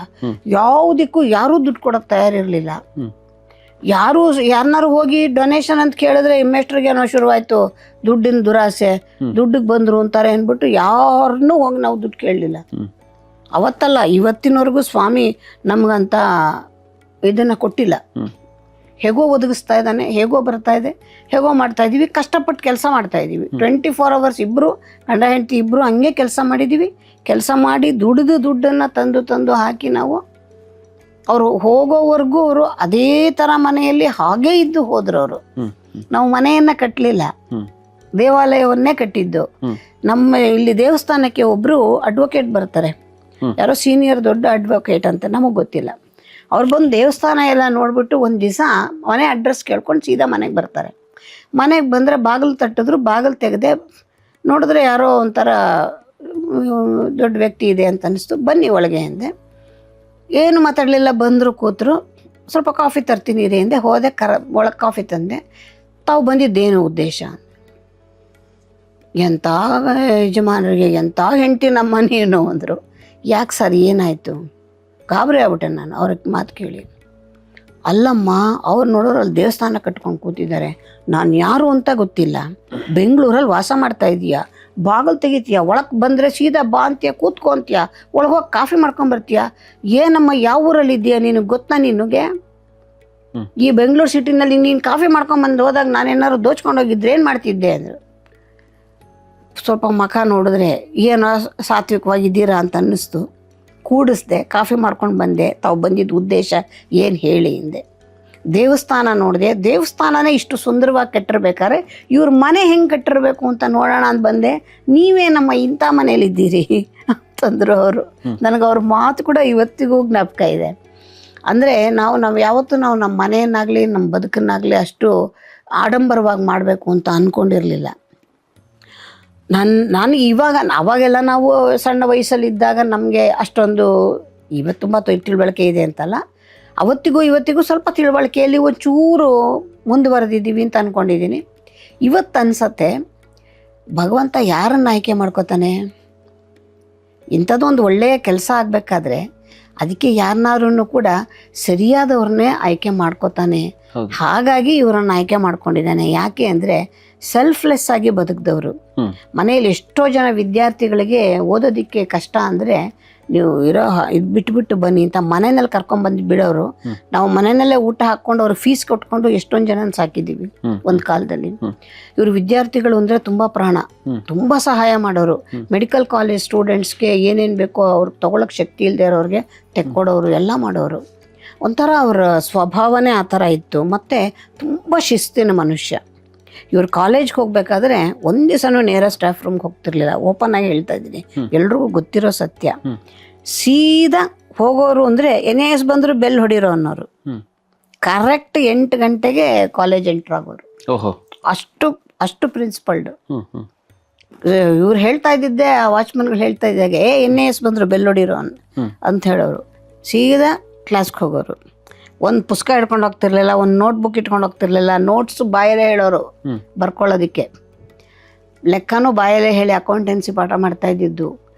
ಯಾವುದಕ್ಕೂ ಯಾರೂ ದುಡ್ಡು ಕೊಡೋಕೆ ತಯಾರಿರ್ಲಿಲ್ಲ. ಯಾರನ್ನಾರು ಹೋಗಿ ಡೊನೇಷನ್ ಅಂತ ಕೇಳಿದ್ರೆ ಇನ್ವೆಸ್ಟರ್ಗೆ ಏನೋ ಶುರುವಾಯ್ತು, ದುಡ್ಡಿನ ದುರಾಸೆ, ದುಡ್ಡಿಗೆ ಬಂದ್ರು ಅಂತಾರೆ ಅಂದ್ಬಿಟ್ಟು ಯಾರನ್ನೂ ಹೋಗಿ ನಾವು ದುಡ್ಡು ಕೇಳಲಿಲ್ಲ. ಅವತ್ತಲ್ಲ ಇವತ್ತಿನವರೆಗೂ ಸ್ವಾಮಿ ನಮ್ಗಂತ ಇದನ್ನ ಕೊಟ್ಟಿಲ್ಲ. ಹೇಗೋ ಒದಗಿಸ್ತಾ ಇದ್ದಾನೆ, ಹೇಗೋ ಬರ್ತಾ ಇದೆ, ಹೇಗೋ ಮಾಡ್ತಾ ಇದೀವಿ, ಕಷ್ಟಪಟ್ಟು ಕೆಲಸ ಮಾಡ್ತಾ ಇದೀವಿ. 24 hours ಇಬ್ರು ಗಂಡ ಹೆಂಡತಿ ಇಬ್ರು ಹಂಗೆ ಕೆಲಸ ಮಾಡಿದೀವಿ. ಕೆಲಸ ಮಾಡಿ ದುಡ್ಡನ್ನ ತಂದು ಹಾಕಿ ನಾವು ಅವರು ಹೋಗೋವರೆಗೂ ಅವರು ಅದೇ ಥರ ಮನೆಯಲ್ಲಿ ಹಾಗೇ ಇದ್ದು ಹೋದ್ರು ಅವರು. ನಾವು ಮನೆಯನ್ನ ಕಟ್ಟಲಿಲ್ಲ, ದೇವಾಲಯವನ್ನೇ ಕಟ್ಟಿದ್ದು. ನಮ್ಮ ಇಲ್ಲಿ ದೇವಸ್ಥಾನಕ್ಕೆ ಒಬ್ರು ಅಡ್ವೊಕೇಟ್ ಬರ್ತಾರೆ, ಯಾರೋ ಸೀನಿಯರ್ ದೊಡ್ಡ ಅಡ್ವೊಕೇಟ್ ಅಂತ, ನಮಗೆ ಗೊತ್ತಿಲ್ಲ. ಅವ್ರು ಬಂದು ದೇವಸ್ಥಾನ ಎಲ್ಲ ನೋಡ್ಬಿಟ್ಟು ಒಂದು ದಿವಸ ಮನೆ ಅಡ್ರೆಸ್ ಕೇಳ್ಕೊಂಡು ಸೀದಾ ಮನೆಗೆ ಬರ್ತಾರೆ. ಮನೆಗೆ ಬಂದರೆ ಬಾಗಿಲು ತಟ್ಟಿದ್ರು, ಬಾಗಿಲು ತೆಗೆದೆ ನೋಡಿದ್ರೆ ಯಾರೋ ಒಂಥರ ದೊಡ್ಡ ವ್ಯಕ್ತಿ ಇದೆ ಅಂತ ಅನಿಸ್ತು. ಬನ್ನಿ ಒಳಗೆ ಎಂದೆ. ಏನು ಮಾತಾಡಲಿಲ್ಲ, ಬಂದರು, ಕೂತರು. ಸ್ವಲ್ಪ ಕಾಫಿ ತರ್ತೀನಿ ರೀ ಎಂದೆ. ಹೋದೆ, ಒಳಗೆ ಕಾಫಿ ತಂದೆ. ತಾವು ಬಂದಿದ್ದೇನು ಉದ್ದೇಶ? ಎಂಥ ಯಜಮಾನರಿಗೆ ಎಂಥ ಹೆಂಡತಿ ನಮ್ಮ ಮನೇನು ಅಂದರು. ಯಾಕೆ ಸರ್, ಏನಾಯಿತು? ಗಾಬರಿ ಆಗ್ಬಿಟ್ಟೆ ನಾನು ಅವ್ರಿಗೆ ಮಾತು ಕೇಳಿ. ಅಲ್ಲಮ್ಮ, ಅವ್ರು ನೋಡೋರು ಅಲ್ಲಿ ದೇವಸ್ಥಾನ ಕಟ್ಕೊಂಡು ಕೂತಿದ್ದಾರೆ, ನಾನು ಯಾರು ಅಂತ ಗೊತ್ತಿಲ್ಲ, ಬೆಂಗಳೂರಲ್ಲಿ ವಾಸ ಮಾಡ್ತಾ ಇದೀಯಾ, ಬಾಗಿಲು ತೆಗಿತೀಯ, ಒಳಗೆ ಬಂದರೆ ಸೀದಾ ಬಾ ಅಂತೀಯ, ಕೂತ್ಕೊ ಅಂತೀಯ, ಒಳಗೆ ಹೋಗಿ ಕಾಫಿ ಮಾಡ್ಕೊಂಬರ್ತೀಯ, ಏನಮ್ಮ ಯಾವ ಊರಲ್ಲಿ ಇದೆಯಾ, ನಿನಗೆ ಗೊತ್ತಾ? ನಿನಗೆ ಈ ಬೆಂಗಳೂರು ಸಿಟಿನಲ್ಲಿ ನೀನು ಕಾಫಿ ಮಾಡ್ಕೊಂಬಂದು ಹೋದಾಗ ನಾನೇನಾದ್ರು ದೋಚ್ಕೊಂಡೋಗಿದ್ರೆ ಏನು ಮಾಡ್ತಿದ್ದೆ ಅಂದರು. ಸ್ವಲ್ಪ ಮುಖ ನೋಡಿದ್ರೆ ಏನೋ ಸಾತ್ವಿಕವಾಗಿದ್ದೀರಾ ಅಂತ ಅನ್ನಿಸ್ತು. ಕೂಡಿಸ್ದೆ, ಕಾಫಿ ಮಾಡ್ಕೊಂಡು ಬಂದೆ. ತಾವು ಬಂದಿದ್ದ ಉದ್ದೇಶ ಏನು ಹೇಳಿ ಹಿಂದೆ. ದೇವಸ್ಥಾನ ನೋಡಿದೆ, ದೇವಸ್ಥಾನನೇ ಇಷ್ಟು ಸುಂದರವಾಗಿ ಕಟ್ಟಿರ್ಬೇಕಾದ್ರೆ ಇವ್ರ ಮನೆ ಹೆಂಗೆ ಕಟ್ಟಿರ್ಬೇಕು ಅಂತ ನೋಡೋಣ ಅಂತ ಬಂದೆ. ನೀವೇ ನಮ್ಮ ಇಂಥ ಮನೇಲಿದ್ದೀರಿ ಅಂತಂದರು ಅವರು. ನನಗೆ ಅವ್ರ ಮಾತು ಕೂಡ ಇವತ್ತಿಗೂ ಜ್ಞಾಪಕ ಇದೆ. ಅಂದರೆ ನಾವು ಯಾವತ್ತೂ ನಮ್ಮ ಮನೆಯನ್ನಾಗಲಿ ನಮ್ಮ ಬದುಕನ್ನಾಗಲಿ ಅಷ್ಟು ಆಡಂಬರವಾಗಿ ಮಾಡಬೇಕು ಅಂತ ಅಂದ್ಕೊಂಡಿರಲಿಲ್ಲ. ನಾನು ಅವಾಗೆಲ್ಲ ನಾವು ಸಣ್ಣ ವಯಸ್ಸಲ್ಲಿದ್ದಾಗ ನಮಗೆ ಅಷ್ಟೊಂದು ಇವತ್ತು ತುಂಬ ತಿಳುವಳಿಕೆ ಇದೆ ಅಂತಲ್ಲ, ಅವತ್ತಿಗೂ ಇವತ್ತಿಗೂ ಸ್ವಲ್ಪ ತಿಳುವಳಿಕೆಯಲ್ಲಿ ಒಂಚೂರು ಮುಂದುವರೆದಿದ್ದೀವಿ ಅಂತ ಅಂದ್ಕೊಂಡಿದ್ದೀನಿ. ಇವತ್ತು ಅನಿಸತ್ತೆ, ಭಗವಂತ ಯಾರನ್ನು ಆಯ್ಕೆ ಮಾಡ್ಕೋತಾನೆ? ಇಂಥದ್ದೊಂದು ಒಳ್ಳೆಯ ಕೆಲಸ ಆಗಬೇಕಾದ್ರೆ ಅದಕ್ಕೆ ಯಾರನ್ನಾದ್ರೂ ಕೂಡ ಸರಿಯಾದವ್ರನ್ನೇ ಆಯ್ಕೆ ಮಾಡ್ಕೋತಾನೆ. ಹಾಗಾಗಿ ಇವರನ್ನು ಆಯ್ಕೆ ಮಾಡ್ಕೊಂಡಿದ್ದಾನೆ. ಯಾಕೆ ಅಂದರೆ ಸೆಲ್ಫ್ಲೆಸ್ ಆಗಿ ಬದುಕಿದವರು. ಮನೆಯಲ್ಲಿ ಎಷ್ಟೋ ಜನ ವಿದ್ಯಾರ್ಥಿಗಳಿಗೆ ಓದೋದಕ್ಕೆ ಕಷ್ಟ ಅಂದರೆ ನೀವು ಇದು ಬಿಟ್ಬಿಟ್ಟು ಬನ್ನಿ ಅಂತ ಮನೆಯಲ್ಲಿ ಕರ್ಕೊಂಡ್ಬಂದು ಬಿಡೋರು. ನಾವು ಮನೆಯಲ್ಲೇ ಊಟ ಹಾಕ್ಕೊಂಡು ಅವ್ರು ಫೀಸ್ ಕೊಟ್ಕೊಂಡು ಎಷ್ಟೊಂದು ಜನ ಸಾಕಿದ್ದೀವಿ ಒಂದು ಕಾಲದಲ್ಲಿ. ಇವರು ವಿದ್ಯಾರ್ಥಿಗಳು ಅಂದರೆ ತುಂಬ ಪ್ರಾಣ, ತುಂಬ ಸಹಾಯ ಮಾಡೋರು. ಮೆಡಿಕಲ್ ಕಾಲೇಜ್ ಸ್ಟೂಡೆಂಟ್ಸ್ಗೆ ಏನೇನು ಬೇಕೋ ಅವ್ರಿಗೆ ತೊಗೊಳಕ್ಕೆ ಶಕ್ತಿ ಇಲ್ಲದೆ ಇರೋರಿಗೆ ತೆಕ್ಕೊಡೋರು, ಎಲ್ಲ ಮಾಡೋರು. ಒಂಥರ ಅವರ ಸ್ವಭಾವನೇ ಆ ಥರ ಇತ್ತು. ಮತ್ತು ತುಂಬ ಶಿಸ್ತಿನ ಮನುಷ್ಯ. ಇವ್ರು ಕಾಲೇಜ್ಗೆ ಹೋಗ್ಬೇಕಾದ್ರೆ ಒಂದು ದಿವಸನೂ ನೇರ ಸ್ಟಾಫ್ ರೂಮ್ಗೆ ಹೋಗ್ತಿರ್ಲಿಲ್ಲ. ಓಪನ್ ಆಗಿ ಹೇಳ್ತಾ ಇದ್ದೀನಿ, ಎಲ್ರಿಗೂ ಗೊತ್ತಿರೋ ಸತ್ಯ. ಸೀದಾ ಹೋಗೋರು ಅಂದರೆ NAS ಬಂದರೂ ಬೆಲ್ ಹೊಡಿರೋ ಅನ್ನೋರು. ಕರೆಕ್ಟ್ 8 ಗಂಟೆಗೆ ಕಾಲೇಜ್ ಎಂಟ್ರ್ ಆಗೋರು. ಅಷ್ಟು ಪ್ರಿನ್ಸಿಪಲ್ಡ್. ಇವ್ರು ಹೇಳ್ತಾ ಇದ್ದಿದ್ದೆ, ಆ ವಾಚ್ಮನ್ಗಳು ಹೇಳ್ತಾ ಇದ್ದಾಗ NAS ಬಂದರು ಬೆಲ್ ಹೊಡಿರೋ ಅಂತ ಹೇಳೋರು. ಸೀದಾ ಕ್ಲಾಸ್ಗೆ ಹೋಗೋರು. ಒಂದು ಪುಸ್ತಕ ಹಿಡ್ಕೊಂಡು ಹೋಗ್ತಿರ್ಲಿಲ್ಲ, ಒಂದು ನೋಟ್ಬುಕ್ ಇಟ್ಕೊಂಡು ಹೋಗ್ತಿರ್ಲಿಲ್ಲ. ನೋಟ್ಸ್ ಬಾಯಲ್ಲೇ ಹೇಳೋರು ಬರ್ಕೊಳ್ಳೋದಕ್ಕೆ. ಲೆಕ್ಕನೂ ಬಾಯಲ್ಲೇ ಹೇಳಿ ಅಕೌಂಟೆನ್ಸಿ ಪಾಠ ಮಾಡ್ತಾ ಇದ್ದಿದ್ದು.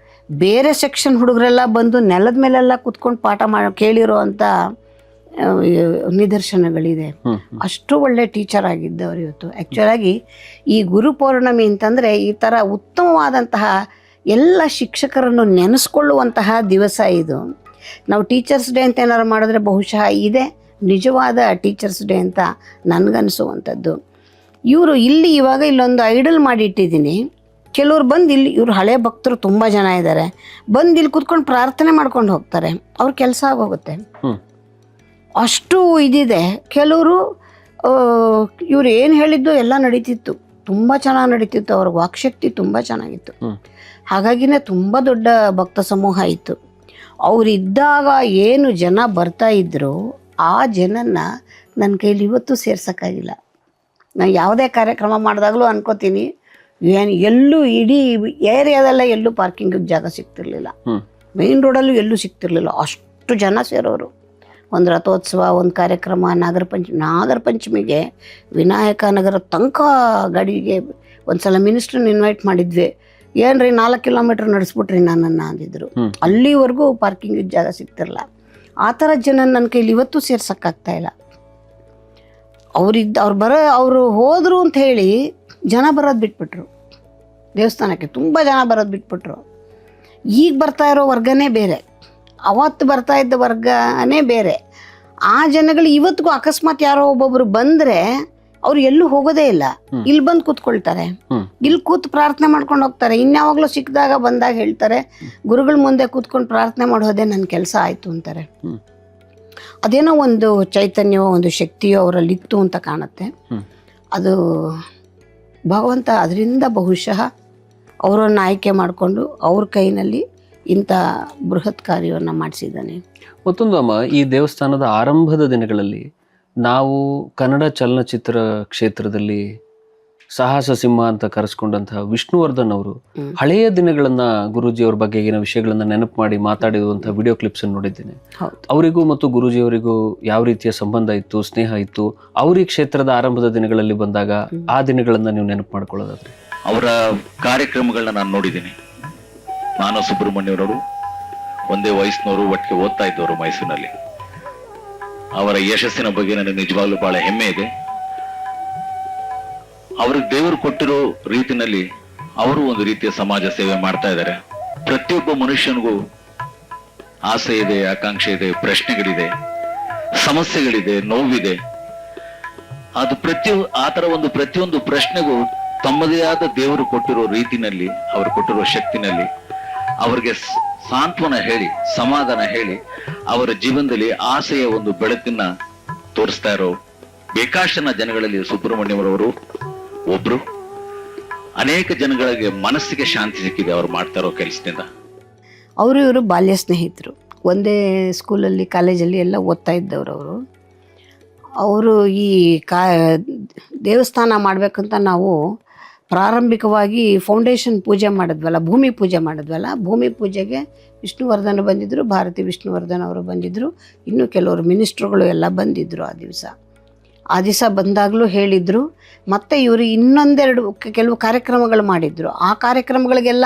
ಬೇರೆ ಸೆಕ್ಷನ್ ಹುಡುಗರೆಲ್ಲ ಬಂದು ನೆಲದ ಮೇಲೆಲ್ಲ ಕೂತ್ಕೊಂಡು ಪಾಠ ಕೇಳಿರೋ ಅಂಥ ನಿದರ್ಶನಗಳಿದೆ. ಅಷ್ಟು ಒಳ್ಳೆ ಟೀಚರ್ ಆಗಿದ್ದವರು ಇವತ್ತು. ಆ್ಯಕ್ಚುಲಾಗಿ ಈ ಗುರು ಪೌರ್ಣಮಿ ಅಂತಂದರೆ ಈ ಥರ ಉತ್ತಮವಾದಂತಹ ಎಲ್ಲ ಶಿಕ್ಷಕರನ್ನು ನೆನೆಸ್ಕೊಳ್ಳುವಂತಹ ದಿವಸ ಇದು. ನಾವು ಟೀಚರ್ಸ್ ಡೇ ಅಂತ ಏನಾರು ಮಾಡಿದ್ರೆ ಬಹುಶಃ ಇದೆ ನಿಜವಾದ ಟೀಚರ್ಸ್ ಡೇ ಅಂತ ನನಗನ್ನಿಸುವಂಥದ್ದು. ಇವರು ಇವಾಗ ಇಲ್ಲೊಂದು ಐಡಲ್ ಮಾಡಿ ಇಟ್ಟಿದ್ದೀನಿ. ಕೆಲವ್ರು ಬಂದು ಇಲ್ಲಿ, ಇವರು ಹಳೆ ಭಕ್ತರು ತುಂಬ ಜನ ಇದ್ದಾರೆ, ಬಂದು ಇಲ್ಲಿ ಕೂತ್ಕೊಂಡು ಪ್ರಾರ್ಥನೆ ಮಾಡ್ಕೊಂಡು ಹೋಗ್ತಾರೆ. ಅವ್ರ ಕೆಲಸ ಆಗೋಗುತ್ತೆ. ಅಷ್ಟು ಇದಿದೆ. ಕೆಲವರು ಇವ್ರು ಏನು ಹೇಳಿದ್ದು ಎಲ್ಲ ನಡೀತಿತ್ತು, ತುಂಬ ಚೆನ್ನಾಗಿ ನಡೀತಿತ್ತು, ಅವ್ರಿಗೆ ವಾಕ್ಶಕ್ತಿ ತುಂಬ ಚೆನ್ನಾಗಿತ್ತು. ಹಾಗಾಗಿನೇ ತುಂಬ ದೊಡ್ಡ ಭಕ್ತ ಸಮೂಹ ಇತ್ತು. ಅವರಿದ್ದಾಗ ಏನು ಜನ ಬರ್ತಾ ಇದ್ರು ಆ ಜನನ ನನ್ನ ಕೈಲಿ ಇವತ್ತು ಸೇರ್ಸೋಕ್ಕಾಗಿಲ್ಲ. ನಾನು ಯಾವುದೇ ಕಾರ್ಯಕ್ರಮ ಮಾಡಿದಾಗಲೂ ಅನ್ಕೋತೀನಿ, ಎಲ್ಲೂ ಇಡೀ ಏರಿಯಾದಲ್ಲೇ ಎಲ್ಲೂ ಪಾರ್ಕಿಂಗಿಗೆ ಜಾಗ ಸಿಗ್ತಿರ್ಲಿಲ್ಲ, ಮೇನ್ ರೋಡಲ್ಲೂ ಎಲ್ಲೂ ಸಿಗ್ತಿರ್ಲಿಲ್ಲ, ಅಷ್ಟು ಜನ ಸೇರೋರು. ಒಂದು ರಥೋತ್ಸವ, ಒಂದು ಕಾರ್ಯಕ್ರಮ, ನಾಗರ ಪಂಚಮಿಗೆ ವಿನಾಯಕ ನಗರ ತನಕ ಗಾಡಿಗೆ ಒಂದು ಸಲ ಮಿನಿಸ್ಟ್ರನ್ನ ಇನ್ವೈಟ್ ಮಾಡಿದ್ವಿ. ಏನ್ರಿ 4 ಕಿಲೋಮೀಟ್ರ್ ನಡೆಸ್ಬಿಟ್ರಿ ನನ್ನನ್ನು ಅಂದಿದ್ರು. ಅಲ್ಲಿವರೆಗೂ ಪಾರ್ಕಿಂಗಿಗೆ ಜಾಗ ಸಿಗ್ತಿರಲ್ಲ. ಆ ಥರ ಜನ ನನ್ನ ಕೈಲಿ ಇವತ್ತು ಸೇರ್ಸೋಕ್ಕಾಗ್ತಾಯಿಲ್ಲ. ಅವರು ಹೋದರು ಅಂತ ಹೇಳಿ ಜನ ಬರೋದು ಬಿಟ್ಬಿಟ್ರು, ದೇವಸ್ಥಾನಕ್ಕೆ ತುಂಬ ಜನ ಬರೋದು ಬಿಟ್ಬಿಟ್ರು. ಈಗ ಬರ್ತಾ ಇರೋ ವರ್ಗನೇ ಬೇರೆ, ಅವತ್ತು ಬರ್ತಾ ಇದ್ದ ವರ್ಗನೇ ಬೇರೆ. ಆ ಜನಗಳು ಇವತ್ತಿಗೂ ಅಕಸ್ಮಾತ್ ಯಾರೋ ಒಬ್ಬೊಬ್ರು ಬಂದರೆ ಅವ್ರು ಎಲ್ಲೂ ಹೋಗೋದೇ ಇಲ್ಲ, ಇಲ್ಲಿ ಬಂದು ಕೂತ್ಕೊಳ್ತಾರೆ, ಇಲ್ಲಿ ಕೂತು ಪ್ರಾರ್ಥನೆ ಮಾಡ್ಕೊಂಡು ಹೋಗ್ತಾರೆ. ಇನ್ಯಾವಾಗಲೂ ಸಿಕ್ಕಿದಾಗ ಬಂದಾಗ ಹೇಳ್ತಾರೆ, ಗುರುಗಳ ಮುಂದೆ ಕೂತ್ಕೊಂಡು ಪ್ರಾರ್ಥನೆ ಮಾಡೋದೇ ನನ್ನ ಕೆಲಸ ಆಯಿತು ಅಂತಾರೆ. ಅದೇನೋ ಒಂದು ಚೈತನ್ಯವೋ ಒಂದು ಶಕ್ತಿಯೋ ಅವರಲ್ಲಿತ್ತು ಅಂತ ಕಾಣುತ್ತೆ. ಅದು ಭಗವಂತ ಅದರಿಂದ ಬಹುಶಃ ಅವರನ್ನು ಆಯ್ಕೆ ಮಾಡಿಕೊಂಡು ಅವ್ರ ಕೈನಲ್ಲಿ ಇಂಥ ಬೃಹತ್ ಕಾರ್ಯವನ್ನು ಮಾಡಿಸಿದ್ದಾನೆ. ಮತ್ತೊಂದು ಅಮ್ಮ, ಈ ದೇವಸ್ಥಾನದ ಆರಂಭದ ದಿನಗಳಲ್ಲಿ ನಾವು ಕನ್ನಡ ಚಲನಚಿತ್ರ ಕ್ಷೇತ್ರದಲ್ಲಿ ಸಾಹಸ ಸಿಂಹ ಅಂತ ಕರೆಸ್ಕೊಂಡಂತಹ ವಿಷ್ಣುವರ್ಧನ್ ಅವರು ಹಳೆಯ ದಿನಗಳನ್ನ ಗುರೂಜಿಯವ್ರ ಬಗೆಗಿನ ವಿಷಯಗಳನ್ನ ನೆನಪು ಮಾಡಿ ಮಾತಾಡಿರುವಂತಹ ವಿಡಿಯೋ ಕ್ಲಿಪ್ಸ್ ಅನ್ನು ನೋಡಿದ್ದೇನೆ. ಅವರಿಗೂ ಮತ್ತು ಗುರೂಜಿಯವರಿಗೂ ಯಾವ ರೀತಿಯ ಸಂಬಂಧ ಇತ್ತು, ಸ್ನೇಹ ಇತ್ತು, ಅವ್ರ ಈ ಕ್ಷೇತ್ರದ ಆರಂಭದ ದಿನಗಳಲ್ಲಿ ಬಂದಾಗ ಆ ದಿನಗಳನ್ನ ನೀವು ನೆನಪು ಮಾಡ್ಕೊಳ್ಳೋದಾದ್ರೆ? ಅವರ ಕಾರ್ಯಕ್ರಮಗಳನ್ನ ನಾನು ನೋಡಿದ್ದೀನಿ. ನಾನು ಸುಬ್ರಹ್ಮಣ್ಯರವರು ಒಂದೇ ವಯಸ್ಸಿನವರು, ಒಟ್ಟಿಗೆ ಓದ್ತಾ ಇದ್ದವರು ಮೈಸೂರಿನಲ್ಲಿ. ಅವರ ಯಶಸ್ಸಿನ ಬಗ್ಗೆ ನನಗೆ ನಿಜವಾಗ್ಲೂ ಬಹಳ ಹೆಮ್ಮೆ ಇದೆ. ಅವ್ರಿಗೆ ದೇವರು ಕೊಟ್ಟಿರೋ ರೀತಿನಲ್ಲಿ ಅವರು ಒಂದು ರೀತಿಯ ಸಮಾಜ ಸೇವೆ ಮಾಡ್ತಾ ಇದ್ದಾರೆ. ಪ್ರತಿಯೊಬ್ಬ ಮನುಷ್ಯನಿಗೂ ಆಸೆ ಇದೆ, ಆಕಾಂಕ್ಷೆ ಇದೆ, ಪ್ರಶ್ನೆಗಳಿದೆ, ಸಮಸ್ಯೆಗಳಿದೆ, ನೋವಿದೆ. ಅದು ಪ್ರತಿಯೊಂದು ಪ್ರಶ್ನೆಗೂ ತಮ್ಮದೇ ಆದ ದೇವರು ಕೊಟ್ಟಿರೋ ರೀತಿನಲ್ಲಿ, ಅವರು ಕೊಟ್ಟಿರೋ ಶಕ್ತಿನಲ್ಲಿ ಅವರಿಗೆ ಸಾಂತ್ವನ ಹೇಳಿ, ಸಮಾಧಾನ ಹೇಳಿ, ಅವರ ಜೀವನದಲ್ಲಿ ಆಸೆಯ ಒಂದು ಬೆಳಕನ್ನ ತೋರಿಸ್ತಾ ಇರೋ ಬೇಕಾಶನ ಜನಗಳಲ್ಲಿ ಸುಬ್ರಹ್ಮಣ್ಯರವರು ಒಬ್ರು. ಅನೇಕ ಜನಗಳಿಗೆ ಮನಸ್ಸಿಗೆ ಶಾಂತಿ ಸಿಕ್ಕಿದೆ ಅವ್ರು ಮಾಡ್ತಾ ಇರೋ ಕೆಲಸದಿಂದ. ಇವರು ಬಾಲ್ಯ ಸ್ನೇಹಿತರು, ಒಂದೇ ಸ್ಕೂಲಲ್ಲಿ ಕಾಲೇಜಲ್ಲಿ ಎಲ್ಲ ಓದ್ತಾ ಇದ್ದವರು. ಅವರು ಈ ದೇವಸ್ಥಾನ ಮಾಡಬೇಕಂತ ನಾವು ಪ್ರಾರಂಭಿಕವಾಗಿ ಫೌಂಡೇಶನ್ ಪೂಜೆ ಮಾಡಿದ್ವಲ್ಲ, ಭೂಮಿ ಪೂಜೆಗೆ ವಿಷ್ಣುವರ್ಧನ್ ಬಂದಿದ್ದರು, ಭಾರತಿ ವಿಷ್ಣುವರ್ಧನ್ ಅವರು ಬಂದಿದ್ದರು, ಇನ್ನೂ ಕೆಲವರು ಮಿನಿಸ್ಟ್ರುಗಳು ಎಲ್ಲ ಬಂದಿದ್ದರು. ಆ ದಿವಸ ಬಂದಾಗಲೂ ಹೇಳಿದರು. ಮತ್ತು ಇವರು ಇನ್ನೊಂದೆರಡು ಕೆಲವು ಕಾರ್ಯಕ್ರಮಗಳು ಮಾಡಿದರು. ಆ ಕಾರ್ಯಕ್ರಮಗಳಿಗೆಲ್ಲ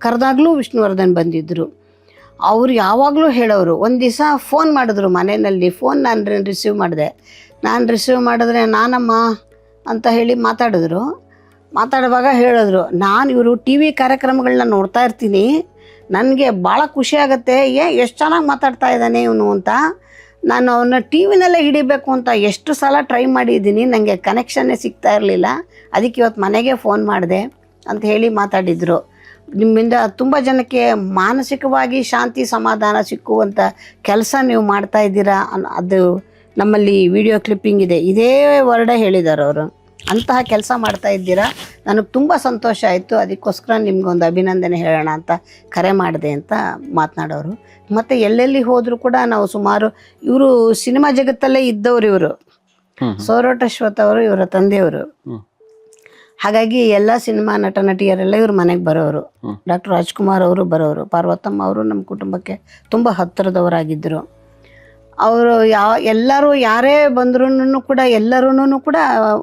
ಕರೆದಾಗಲೂ ವಿಷ್ಣುವರ್ಧನ್ ಬಂದಿದ್ದರು. ಅವರು ಯಾವಾಗಲೂ ಹೇಳೋರು. ಒಂದು ದಿವಸ ಫೋನ್ ಮಾಡಿದ್ರು ಮನೆಯಲ್ಲಿ. ಫೋನ್ ನಾನು ರಿಸೀವ್ ಮಾಡಿದ್ರೆ ನಾನಮ್ಮ ಅಂತ ಹೇಳಿ ಮಾತಾಡುವಾಗ ಹೇಳಿದ್ರು, ನಾನು ಇವರು ಟಿ ವಿ ಕಾರ್ಯಕ್ರಮಗಳನ್ನ ನೋಡ್ತಾ ಇರ್ತೀನಿ, ನನಗೆ ಭಾಳ ಖುಷಿ ಆಗುತ್ತೆ, ಎಷ್ಟು ಚೆನ್ನಾಗಿ ಮಾತಾಡ್ತಾ ಇದ್ದಾನೆ ಇವನು ಅಂತ. ನಾನು ಅವನ್ನ ಟಿ ವಿನಲ್ಲೇ ಹಿಡಿಬೇಕು ಅಂತ ಎಷ್ಟು ಸಲ ಟ್ರೈ ಮಾಡಿದ್ದೀನಿ, ನನಗೆ ಕನೆಕ್ಷನ್ನೇ ಸಿಗ್ತಾ ಇರಲಿಲ್ಲ, ಅದಕ್ಕೆ ಇವತ್ತು ಮನೆಗೆ ಫೋನ್ ಮಾಡಿದೆ ಅಂತ ಹೇಳಿ ಮಾತಾಡಿದರು. ನಿಮ್ಮಿಂದ ತುಂಬ ಜನಕ್ಕೆ ಮಾನಸಿಕವಾಗಿ ಶಾಂತಿ ಸಮಾಧಾನ ಸಿಕ್ಕುವಂಥ ಕೆಲಸ ನೀವು ಮಾಡ್ತಾ ಇದ್ದೀರಾ. ಅದು ನಮ್ಮಲ್ಲಿ ವಿಡಿಯೋ ಕ್ಲಿಪ್ಪಿಂಗ್ ಇದೆ, ಇದೇ ವರ್ಡೇ ಹೇಳಿದ್ದಾರೆ ಅವರು. ಅಂತಹ ಕೆಲಸ ಮಾಡ್ತಾ ಇದ್ದೀರಾ, ನನಗೆ ತುಂಬ ಸಂತೋಷ ಆಯಿತು, ಅದಕ್ಕೋಸ್ಕರ ನಿಮ್ಗೊಂದು ಅಭಿನಂದನೆ ಹೇಳೋಣ ಅಂತ ಕರೆ ಮಾಡಿದೆ ಅಂತ ಮಾತನಾಡೋರು. ಮತ್ತು ಎಲ್ಲೆಲ್ಲಿ ಹೋದರೂ ಕೂಡ ನಾವು ಸುಮಾರು, ಇವರು ಸಿನಿಮಾ ಜಗತ್ತಲ್ಲೇ ಇದ್ದವರು. ಇವರು ಸೋರೋಟ ಅಶ್ವಥ್ ಅವರು ಇವರ ತಂದೆಯವರು. ಹಾಗಾಗಿ ಎಲ್ಲ ಸಿನಿಮಾ ನಟ ನಟಿಯರೆಲ್ಲ ಇವ್ರ ಮನೆಗೆ ಬರೋರು. ಡಾಕ್ಟರ್ ರಾಜ್ಕುಮಾರ್ ಅವರು ಬರೋರು, ಪಾರ್ವತಮ್ಮ ಅವರು ನಮ್ಮ ಕುಟುಂಬಕ್ಕೆ ತುಂಬ ಹತ್ತಿರದವರಾಗಿದ್ದರು. ಅವರು ಎಲ್ಲರೂ ಯಾರೇ ಬಂದ್ರೂ ಕೂಡ ಎಲ್ಲರೂ ಕೂಡ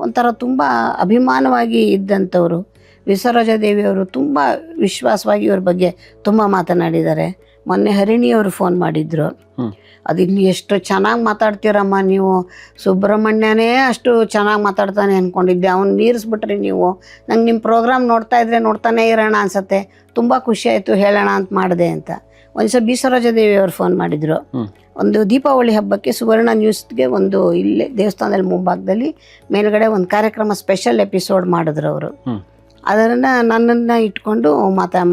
ಒಂಥರ ತುಂಬ ಅಭಿಮಾನವಾಗಿ ಇದ್ದಂಥವ್ರು. ವಿಸರೋಜಾದೇವಿಯವರು ತುಂಬ ವಿಶ್ವಾಸವಾಗಿ ಇವ್ರ ಬಗ್ಗೆ ತುಂಬ ಮಾತನಾಡಿದ್ದಾರೆ. ಮೊನ್ನೆ ಹರಿಣಿಯವರು ಫೋನ್ ಮಾಡಿದ್ರು, ಅದಿನ್ನು ಎಷ್ಟು ಚೆನ್ನಾಗಿ ಮಾತಾಡ್ತೀರಮ್ಮ ನೀವು, ಸುಬ್ರಹ್ಮಣ್ಯನೇ ಅಷ್ಟು ಚೆನ್ನಾಗಿ ಮಾತಾಡ್ತಾನೆ ಅಂದ್ಕೊಂಡಿದ್ದೆ, ಅವ್ನು ಮೀರಿಸ್ಬಿಟ್ರಿ ನೀವು, ನಂಗೆ ನಿಮ್ಮ ಪ್ರೋಗ್ರಾಮ್ ನೋಡ್ತಾನೇ ಇರೋಣ ಅನ್ಸತ್ತೆ, ತುಂಬ ಖುಷಿ ಆಯಿತು ಹೇಳೋಣ ಅಂತ ಮಾಡಿದೆ ಅಂತ. ಒಂದು ದಿವಸ ವಿಸರೋಜಾದೇವಿಯವರು ಫೋನ್ ಮಾಡಿದರು. ಒಂದು ದೀಪಾವಳಿ ಹಬ್ಬಕ್ಕೆ ಸುವರ್ಣ ನ್ಯೂಸ್ಗೆ ಒಂದು ಇಲ್ಲೇ ದೇವಸ್ಥಾನದಲ್ಲಿ ಮುಂಭಾಗದಲ್ಲಿ ಮೇಲ್ಗಡೆ ಒಂದು ಕಾರ್ಯಕ್ರಮ ಸ್ಪೆಷಲ್ ಎಪಿಸೋಡ್ ಮಾಡಿದ್ರು ಅವರು. ಅದನ್ನು ನನ್ನನ್ನು ಇಟ್ಕೊಂಡು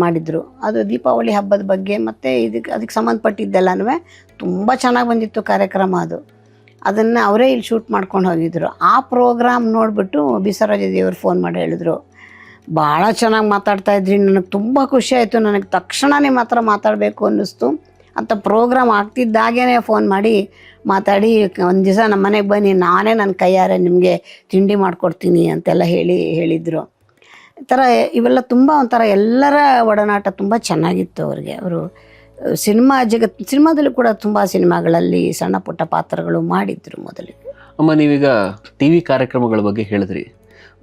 ಮಾಡಿದರು. ಅದು ದೀಪಾವಳಿ ಹಬ್ಬದ ಬಗ್ಗೆ ಮತ್ತು ಅದಕ್ಕೆ ಸಂಬಂಧಪಟ್ಟಿದ್ದೆಲ್ಲನೂ ತುಂಬ ಚೆನ್ನಾಗಿ ಬಂದಿತ್ತು ಕಾರ್ಯಕ್ರಮ. ಅದು ಅದನ್ನು ಅವರೇ ಇಲ್ಲಿ ಶೂಟ್ ಮಾಡ್ಕೊಂಡು ಹೋಗಿದ್ರು. ಆ ಪ್ರೋಗ್ರಾಮ್ ನೋಡಿಬಿಟ್ಟು ಬಿಸರಾಜ ದೇವರು ಫೋನ್ ಮಾಡಿ ಹೇಳಿದ್ರು, ಭಾಳ ಚೆನ್ನಾಗಿ ಮಾತಾಡ್ತಾಯಿದ್ರಿ, ನನಗೆ ತುಂಬ ಖುಷಿ ಆಯಿತು, ನನಗೆ ತಕ್ಷಣ ನಿಮ್ಮ ಹತ್ರ ಮಾತಾಡಬೇಕು ಅನ್ನಿಸ್ತು ಅಂತ ಪ್ರೋಗ್ರಾಮ್ ಆಗ್ತಿದ್ದಾಗೇ ಫೋನ್ ಮಾಡಿ ಮಾತಾಡಿ ಒಂದು ದಿವಸ ನಮ್ಮ ಮನೆಗೆ ಬನ್ನಿ, ನಾನೇ ನನ್ನ ಕೈಯಾರೆ ನಿಮಗೆ ತಿಂಡಿ ಮಾಡಿಕೊಡ್ತೀನಿ ಅಂತೆಲ್ಲ ಹೇಳಿದರು. ಈ ಥರ ಇವೆಲ್ಲ ತುಂಬ ಒಂಥರ ಎಲ್ಲರ ಒಡನಾಟ ತುಂಬ ಚೆನ್ನಾಗಿತ್ತು ಅವ್ರಿಗೆ. ಅವರು ಸಿನಿಮಾದಲ್ಲೂ ಕೂಡ ತುಂಬ ಸಿನಿಮಾಗಳಲ್ಲಿ ಸಣ್ಣ ಪುಟ್ಟ ಪಾತ್ರಗಳು ಮಾಡಿದ್ರು ಮೊದಲಿಗೆ. ಅಮ್ಮ, ನೀವೀಗ ಟಿ ವಿ ಕಾರ್ಯಕ್ರಮಗಳ ಬಗ್ಗೆ ಹೇಳಿದ್ರಿ.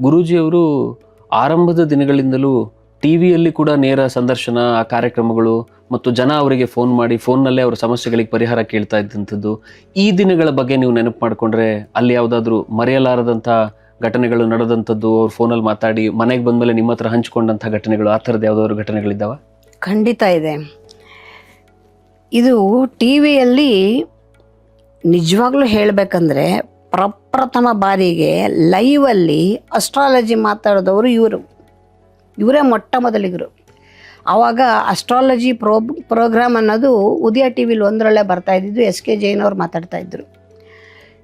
ಗುರೂಜಿಯವರು ಆರಂಭದ ದಿನಗಳಿಂದಲೂ ಟಿ ವಿಯಲ್ಲಿ ಕೂಡ ನೇರ ಸಂದರ್ಶನ, ಆ ಕಾರ್ಯಕ್ರಮಗಳು ಮತ್ತು ಜನ ಅವರಿಗೆ ಫೋನ್ ಮಾಡಿ ಫೋನ್ನಲ್ಲೇ ಅವರ ಸಮಸ್ಯೆಗಳಿಗೆ ಪರಿಹಾರ ಕೇಳ್ತಾ ಇದ್ದಂಥದ್ದು. ಈ ದಿನಗಳ ಬಗ್ಗೆ ನೀವು ನೆನಪು ಮಾಡಿಕೊಂಡ್ರೆ ಅಲ್ಲಿ ಯಾವುದಾದ್ರೂ ಮರೆಯಲಾರದಂಥ ಘಟನೆಗಳು ನಡೆದಂಥದ್ದು, ಅವ್ರು ಫೋನಲ್ಲಿ ಮಾತಾಡಿ ಮನೆಗೆ ಬಂದಮೇಲೆ ನಿಮ್ಮ ಹತ್ರ ಹಂಚ್ಕೊಂಡಂಥ ಘಟನೆಗಳು, ಆ ಥರದ್ದು ಯಾವುದಾದ್ರು ಘಟನೆಗಳಿದ್ದಾವ? ಖಂಡಿತ ಇದೆ. ಇದು ಟಿ ವಿಯಲ್ಲಿ ನಿಜವಾಗ್ಲೂ ಹೇಳಬೇಕಂದ್ರೆ ಪ್ರಪ್ರಥಮ ಬಾರಿಗೆ ಲೈವಲ್ಲಿ ಅಸ್ಟ್ರಾಲಜಿ ಮಾತಾಡಿದವರು ಇವರೇ ಮೊಟ್ಟ ಮೊದಲಿಗರು. ಆವಾಗ ಅಸ್ಟ್ರಾಲಜಿ ಪ್ರೋಗ್ರಾಮ್ ಅನ್ನೋದು ಉದಯ ಟಿ ವಿಲಿ ಒಂದರಲ್ಲೇ ಬರ್ತಾಯಿದ್ದು. SK ಜೈನ್ ಅವ್ರು ಮಾತಾಡ್ತಾಯಿದ್ರು.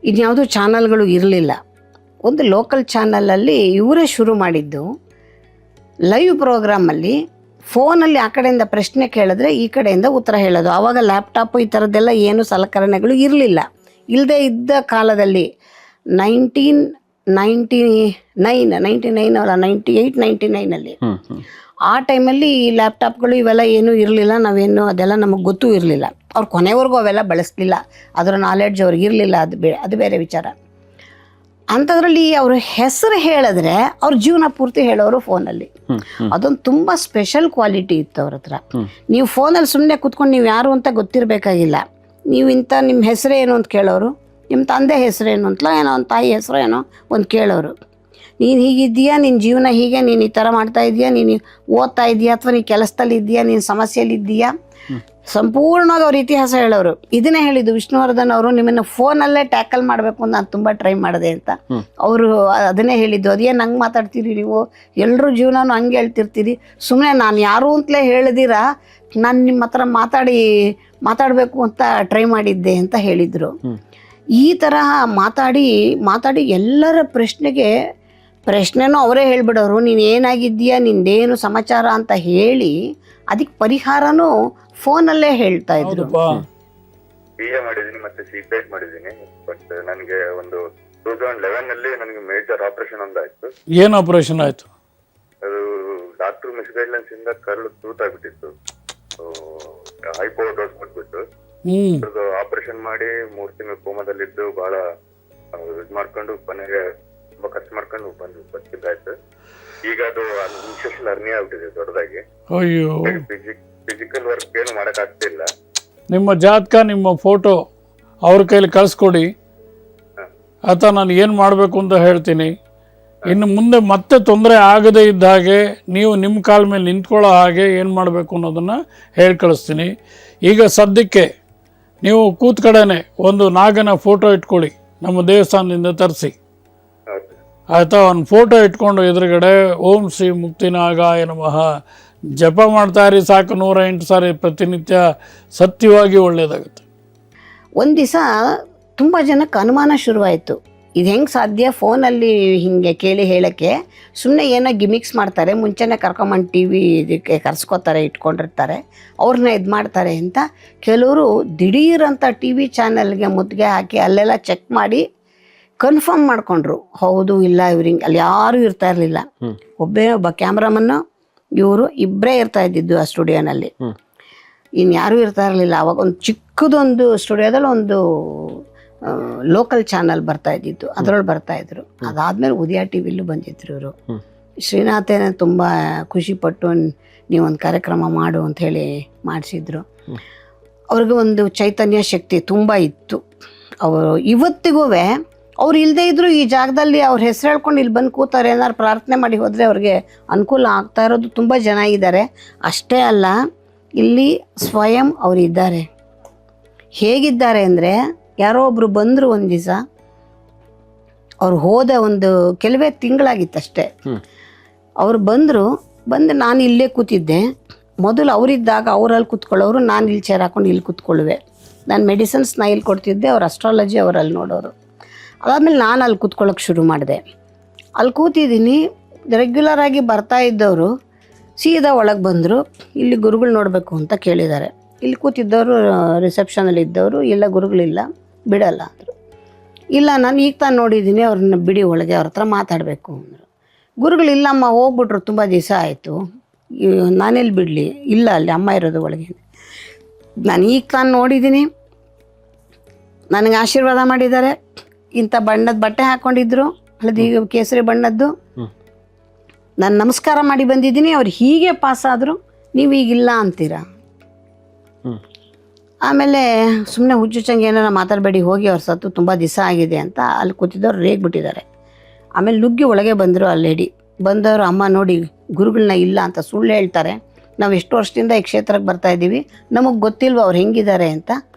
ಇನ್ಯಾವುದೂ ಚಾನಲ್ಗಳು ಇರಲಿಲ್ಲ. ಒಂದು ಲೋಕಲ್ ಚಾನಲಲ್ಲಿ ಇವರೇ ಶುರು ಮಾಡಿದ್ದು. ಲೈವ್ ಪ್ರೋಗ್ರಾಮಲ್ಲಿ ಫೋನಲ್ಲಿ ಆ ಕಡೆಯಿಂದ ಪ್ರಶ್ನೆ ಕೇಳಿದ್ರೆ ಈ ಕಡೆಯಿಂದ ಉತ್ತರ ಹೇಳೋದು. ಆವಾಗ ಲ್ಯಾಪ್ಟಾಪು ಈ ಥರದ್ದೆಲ್ಲ ಏನು ಸಲಕರಣೆಗಳು ಇರಲಿಲ್ಲ. ಇಲ್ಲದೆ ಇದ್ದ ಕಾಲದಲ್ಲಿ 98-99 ಆ ಟೈಮಲ್ಲಿ ಈ ಲ್ಯಾಪ್ಟಾಪ್ಗಳು ಇವೆಲ್ಲ ಏನೂ ಇರಲಿಲ್ಲ. ನಾವೇನು ಅದೆಲ್ಲ ನಮಗೆ ಗೊತ್ತೂ ಇರಲಿಲ್ಲ. ಅವ್ರು ಕೊನೆವರೆಗೂ ಅವೆಲ್ಲ ಬಳಸಲಿಲ್ಲ. ಅದರ ನಾಲೆಡ್ಜ್ ಅವ್ರಿಗೆ ಇರಲಿಲ್ಲ. ಅದು ಬೇರೆ ವಿಚಾರ. ಅಂಥದ್ರಲ್ಲಿ ಅವ್ರ ಹೆಸರು ಹೇಳಿದ್ರೆ ಅವ್ರ ಜೀವನ ಪೂರ್ತಿ ಹೇಳೋರು ಫೋನಲ್ಲಿ. ಅದೊಂದು ತುಂಬ ಸ್ಪೆಷಲ್ ಕ್ವಾಲಿಟಿ ಇತ್ತು ಅವ್ರ ಹತ್ರ. ನೀವು ಫೋನಲ್ಲಿ ಸುಮ್ಮನೆ ಕೂತ್ಕೊಂಡು ನೀವು ಯಾರು ಅಂತ ಗೊತ್ತಿರಬೇಕಾಗಿಲ್ಲ. ನೀವು ನಿಮ್ಮ ಹೆಸರೇನು ಅಂತ ಕೇಳೋರು, ನಿಮ್ಮ ತಂದೆ ಹೆಸರೇನು ಅಂತಲೋ ಏನೋ ಒಂದು ತಾಯಿ ಹೆಸರು ಏನೋ ಒಂದು ಕೇಳೋರು. ನೀನು ಹೀಗಿದ್ದೀಯಾ, ನಿನ್ನ ಜೀವನ ಹೀಗೆ, ನೀನು ಈ ಥರ ಮಾಡ್ತಾ ಇದೆಯಾ, ನೀನು ಓದ್ತಾ ಇದೆಯಾ, ಅಥವಾ ನೀನು ಕೆಲಸದಲ್ಲಿ ಇದ್ದೀಯಾ, ನೀನು ಸಮಸ್ಯೆಯಲ್ಲಿ ಇದ್ದೀಯಾ, ಸಂಪೂರ್ಣವಾಗಿ ಅವ್ರ ಇತಿಹಾಸ ಹೇಳೋರು. ಇದನ್ನೇ ಹೇಳಿದ್ದು ವಿಷ್ಣುವರ್ಧನ್ ಅವರು, ನಿಮ್ಮನ್ನು ಫೋನಲ್ಲೇ ಟ್ಯಾಕಲ್ ಮಾಡಬೇಕು ಅಂತ ನಾನು ತುಂಬ ಟ್ರೈ ಮಾಡಿದೆ ಅಂತ. ಅವರು ಅದನ್ನೇ ಹೇಳಿದ್ದು. ಅದೇನು ಹಂಗೆ ಮಾತಾಡ್ತೀರಿ ನೀವು, ಎಲ್ಲರೂ ಜೀವನನೂ ಹಂಗೆ ಹೇಳ್ತಿರ್ತೀರಿ, ಸುಮ್ಮನೆ ನಾನು ಯಾರು ಅಂತಲೇ ಹೇಳಿದಿರ ನಾನು ನಿಮ್ಮ ಹತ್ರ ಮಾತಾಡಬೇಕು ಅಂತ ಟ್ರೈ ಮಾಡಿದ್ದೆ ಅಂತ ಹೇಳಿದರು. ಈ ತರಹ ಮಾತಾಡಿ ಎಲ್ಲರ ಪ್ರಶ್ನೆನೂ ಅವರೇ ಹೇಳ್ಬಿಡೋರು. ನೀನು ಏನಾಗಿದ್ದೀಯಾ, ನಿಂದೇನು ಸಮಾಚಾರ ಅಂತ ಹೇಳಿ ಅದಕ್ಕೆ ಪರಿಹಾರನೂ ಫೋನಲ್ಲೇ ಹೇಳ್ತಾ ಇದ್ರು. BA ಮಾಡಿದೀನಿ ಮತ್ತೆ CPET ಮಾಡಿದೀನಿ. ಬಟ್ ನನಗೆ ಒಂದು 2011 ನಲ್ಲಿ ನನಗೆ ಮೇಜರ್ ಆಪರೇಷನ್ ಒಂದಾಯ್ತು. ಏನ್ ಆಪರೇಷನ್ ಆಯ್ತು? ಅದು ಡಾಕ್ಟರ್ ಮಿಸ್ಗೈಡ್ಲೆನ್ಸ್ ಇಂದ ಕರಳು ತೂತಾಗ್ಬಿಟ್ಟಿತ್ತು. ಹೈಪೋ ಡೋಸ್ ಕೊಟ್ಬಿಟ್ಟು ಆಪರೇಷನ್ ಮಾಡಿ 3 ತಿಂಗಳು ಕೋಮಾದಲ್ಲಿದ್ದು ಬಹಳ ಇದ್ ಮಾಡ್ಕೊಂಡು ಕೊನೆಗೆ ತುಂಬಾ ಖರ್ಚು ಮಾಡ್ಕೊಂಡು ಬಂದು ಬದುಕಿದ್ದಾಯ್ತು. ಈಗ ಅದು ಇನ್ಫೆಕ್ಷನ್ ಹರ್ನಿಯಾ ಆಗ್ಬಿಟ್ಟಿದೆ ದೊಡ್ಡದಾಗಿ. ಅಯ್ಯೋ, ಫಿಸಿಕಲ್ ವರ್ಕ್ ಏನು ಮಾಡಕ್ ಆಗ್ತಿಲ್ಲ. ನಿಮ್ಮ ಜಾತಕ, ನಿಮ್ಮ ಫೋಟೋ ಅವ್ರ ಕೈಲಿ ಕಳಿಸ್ಕೊಡಿ. ಆತ ನಾನು ಏನು ಮಾಡಬೇಕು ಅಂತ ಹೇಳ್ತೀನಿ. ಇನ್ನು ಮುಂದೆ ಮತ್ತೆ ತೊಂದರೆ ಆಗದೇ ಇದ್ದ ಹಾಗೆ ನೀವು ನಿಮ್ಮ ಕಾಲ ಮೇಲೆ ನಿಂತ್ಕೊಳ್ಳೋ ಹಾಗೆ ಏನು ಮಾಡಬೇಕು ಅನ್ನೋದನ್ನು ಹೇಳಿ ಕಳಿಸ್ತೀನಿ. ಈಗ ಸದ್ಯಕ್ಕೆ ನೀವು ಕೂತ್ ಕಡೆನೆ ಒಂದು ನಾಗನ ಫೋಟೋ ಇಟ್ಕೊಳ್ಳಿ, ನಮ್ಮ ದೇವಸ್ಥಾನದಿಂದ ತರಿಸಿ ಆಯಿತಾ. ಒಂದು ಫೋಟೋ ಇಟ್ಕೊಂಡು ಎದುರುಗಡೆ ಓಂ ಶ್ರೀ ಮುಕ್ತಿನಾಗಾಯ ನಮಃ ಜಪ ಮಾಡ್ತಾ ಇರಿ ಸಾಕು, 108 ಸಾರಿ ಪ್ರತಿನಿತ್ಯ. ಸತ್ಯವಾಗಿ ಒಳ್ಳೆಯದಾಗುತ್ತೆ. ಒಂದು ದಿವಸ ತುಂಬ ಜನಕ್ಕೆ ಅನುಮಾನ ಶುರುವಾಯಿತು. ಇದು ಹೆಂಗೆ ಸಾಧ್ಯ, ಫೋನಲ್ಲಿ ಹೀಗೆ ಕೇಳಿ ಹೇಳೋಕ್ಕೆ? ಸುಮ್ಮನೆ ಏನೋ ಗಿಮಿಕ್ಸ್ ಮಾಡ್ತಾರೆ, ಮುಂಚೆನೇ ಕರ್ಕೊಂಬಂದು ಟಿ ವಿ ಇದಕ್ಕೆ ಕರ್ಸ್ಕೊತಾರೆ, ಇಟ್ಕೊಂಡಿರ್ತಾರೆ, ಅವ್ರನ್ನ ಇದು ಮಾಡ್ತಾರೆ ಅಂತ. ಕೆಲವರು ದಿಢೀರಂತ ಟಿ ವಿ ಚಾನಲ್ಗೆ ಮುತ್ತಿಗೆ ಹಾಕಿ ಅಲ್ಲೆಲ್ಲ ಚೆಕ್ ಮಾಡಿ ಕನ್ಫರ್ಮ್ ಮಾಡಿಕೊಂಡ್ರು. ಹೌದು ಇಲ್ಲ ಇವ್ರಿಂಗೆ ಅಲ್ಲಿ ಯಾರೂ ಇರ್ತಾ ಇರಲಿಲ್ಲ. ಒಬ್ಬ ಕ್ಯಾಮ್ರಾಮನ್ನು ಇವರು ಇಬ್ಬರೇ ಇರ್ತಾ ಇದ್ದಿದ್ದು ಆ ಸ್ಟುಡಿಯೋನಲ್ಲಿ, ಇನ್ಯಾರೂ ಇರ್ತಾ ಇರಲಿಲ್ಲ. ಅವಾಗ ಒಂದು ಚಿಕ್ಕದೊಂದು ಸ್ಟುಡಿಯೋದಲ್ಲಿ ಒಂದು ಲೋಕಲ್ ಚಾನಲ್ ಬರ್ತಾ ಇದ್ದಿದ್ದು, ಅದರೊಳಗೆ ಬರ್ತಾಯಿದ್ರು. ಅದಾದಮೇಲೆ ಉದಯ ಟಿ ವಿಲೂ ಬಂದಿದ್ರು ಇವರು. ಶ್ರೀನಾಥೇನ ತುಂಬ ಖುಷಿಪಟ್ಟು ನೀವೊಂದು ಕಾರ್ಯಕ್ರಮ ಮಾಡು ಅಂತ ಹೇಳಿ ಮಾಡಿಸಿದ್ರು. ಅವ್ರಿಗೆ ಒಂದು ಚೈತನ್ಯ ಶಕ್ತಿ ತುಂಬ ಇತ್ತು. ಅವರು ಇವತ್ತಿಗೂ ಅವ್ರು ಇಲ್ಲದೇ ಇದ್ದರೂ ಈ ಜಾಗದಲ್ಲಿ ಅವ್ರ ಹೆಸರು ಹೇಳ್ಕೊಂಡು ಇಲ್ಲಿ ಬಂದು ಕೂತಾರೆ, ಏನಾದ್ರು ಪ್ರಾರ್ಥನೆ ಮಾಡಿ ಹೋದರೆ ಅವ್ರಿಗೆ ಅನುಕೂಲ ಆಗ್ತಾ ಇರೋದು ತುಂಬ ಜನ ಇದ್ದಾರೆ. ಅಷ್ಟೇ ಅಲ್ಲ, ಇಲ್ಲಿ ಸ್ವಯಂ ಅವರು ಇದ್ದಾರೆ. ಹೇಗಿದ್ದಾರೆ ಅಂದರೆ, ಯಾರೋ ಒಬ್ಬರು ಬಂದರು ಒಂದು ದಿವಸ, ಅವ್ರು ಹೋದ ಒಂದು ಕೆಲವೇ ತಿಂಗಳಾಗಿತ್ತಷ್ಟೇ. ಅವ್ರು ಬಂದು ನಾನು ಇಲ್ಲೇ ಕೂತಿದ್ದೆ. ಮೊದಲು ಅವರಿದ್ದಾಗ ಅವರಲ್ಲಿ ಕೂತ್ಕೊಳ್ಳೋರು, ನಾನು ಇಲ್ಲಿ ಚೇರ್ ಹಾಕೊಂಡು ಇಲ್ಲಿ ಕೂತ್ಕೊಳ್ಳುವೆ. ನಾನು ಮೆಡಿಸಿನ್ಸ್ನ ಇಲ್ಲಿ ಕೊಡ್ತಿದ್ದೆ, ಅವ್ರು ಅಸ್ಟ್ರಾಲಜಿ ಅವರಲ್ಲಿ ನೋಡೋರು. ಅದಾದಮೇಲೆ ನಾನು ಅಲ್ಲಿ ಕೂತ್ಕೊಳ್ಳೋಕೆ ಶುರು ಮಾಡಿದೆ. ಅಲ್ಲಿ ಕೂತಿದ್ದೀನಿ, ರೆಗ್ಯುಲರಾಗಿ ಬರ್ತಾ ಇದ್ದವರು ಸೀದಾ ಒಳಗೆ ಬಂದರು. ಇಲ್ಲಿ ಗುರುಗಳು ನೋಡಬೇಕು ಅಂತ ಕೇಳಿದ್ದಾರೆ. ಇಲ್ಲಿ ಕೂತಿದ್ದವರು ರಿಸೆಪ್ಷನಲ್ಲಿ ಇದ್ದವರು, ಇಲ್ಲ ಗುರುಗಳಿಲ್ಲ ಬಿಡಲ್ಲ ಅಂದರು. ಇಲ್ಲ ನಾನು ಈಗ ತಾನು ನೋಡಿದ್ದೀನಿ, ಅವ್ರನ್ನ ಬಿಡಿ ಒಳಗೆ, ಅವ್ರ ಹತ್ರ ಮಾತಾಡಬೇಕು ಅಂದರು. ಗುರುಗಳಿಲ್ಲಮ್ಮ ಹೋಗ್ಬಿಟ್ರು, ತುಂಬ ದಿವಸ ಆಯಿತು, ನಾನೆಲ್ಲಿ ಬಿಡಲಿ, ಇಲ್ಲ ಅಲ್ಲಿ ಅಮ್ಮ ಇರೋದು ಒಳಗೆ. ನಾನು ಈಗ ತಾನು ನೋಡಿದ್ದೀನಿ, ನನಗೆ ಆಶೀರ್ವಾದ ಮಾಡಿದ್ದಾರೆ. ಇಂಥ ಬಣ್ಣದ ಬಟ್ಟೆ ಹಾಕ್ಕೊಂಡಿದ್ರು, ಹಳದಿ ಕೇಸರಿ ಬಣ್ಣದ್ದು. ನಾನು ನಮಸ್ಕಾರ ಮಾಡಿ ಬಂದಿದ್ದೀನಿ, ಅವ್ರು ಹೀಗೆ ಪಾಸಾದರು, ನೀವು ಈಗಿಲ್ಲ ಅಂತೀರಾ. ಆಮೇಲೆ ಸುಮ್ಮನೆ ಹುಚ್ಚುಚ್ಚಂಗೆ ಏನಾರ ಮಾತಾಡಬೇಡಿ, ಹೋಗಿ ಅವ್ರ ಸತ್ತು ತುಂಬ ದಿವಸ ಆಗಿದೆ ಅಂತ ಅಲ್ಲಿ ಕೂತಿದ್ದವ್ರು ರೇಗ್ಬಿಟ್ಟಿದ್ದಾರೆ. ಆಮೇಲೆ ನುಗ್ಗಿ ಒಳಗೆ ಬಂದರು ಆ ಲೇಡಿ. ಬಂದವರು, ಅಮ್ಮ ನೋಡಿ ಗುರುಗಳನ್ನ ಇಲ್ಲ ಅಂತ ಸುಳ್ಳು ಹೇಳ್ತಾರೆ, ನಾವು ಎಷ್ಟು ವರ್ಷದಿಂದ ಈ ಕ್ಷೇತ್ರಕ್ಕೆ ಬರ್ತಾ ಇದ್ದೀವಿ, ನಮಗೆ ಗೊತ್ತಿಲ್ವ ಅವ್ರು ಹೆಂಗಿದ್ದಾರೆ ಅಂತ.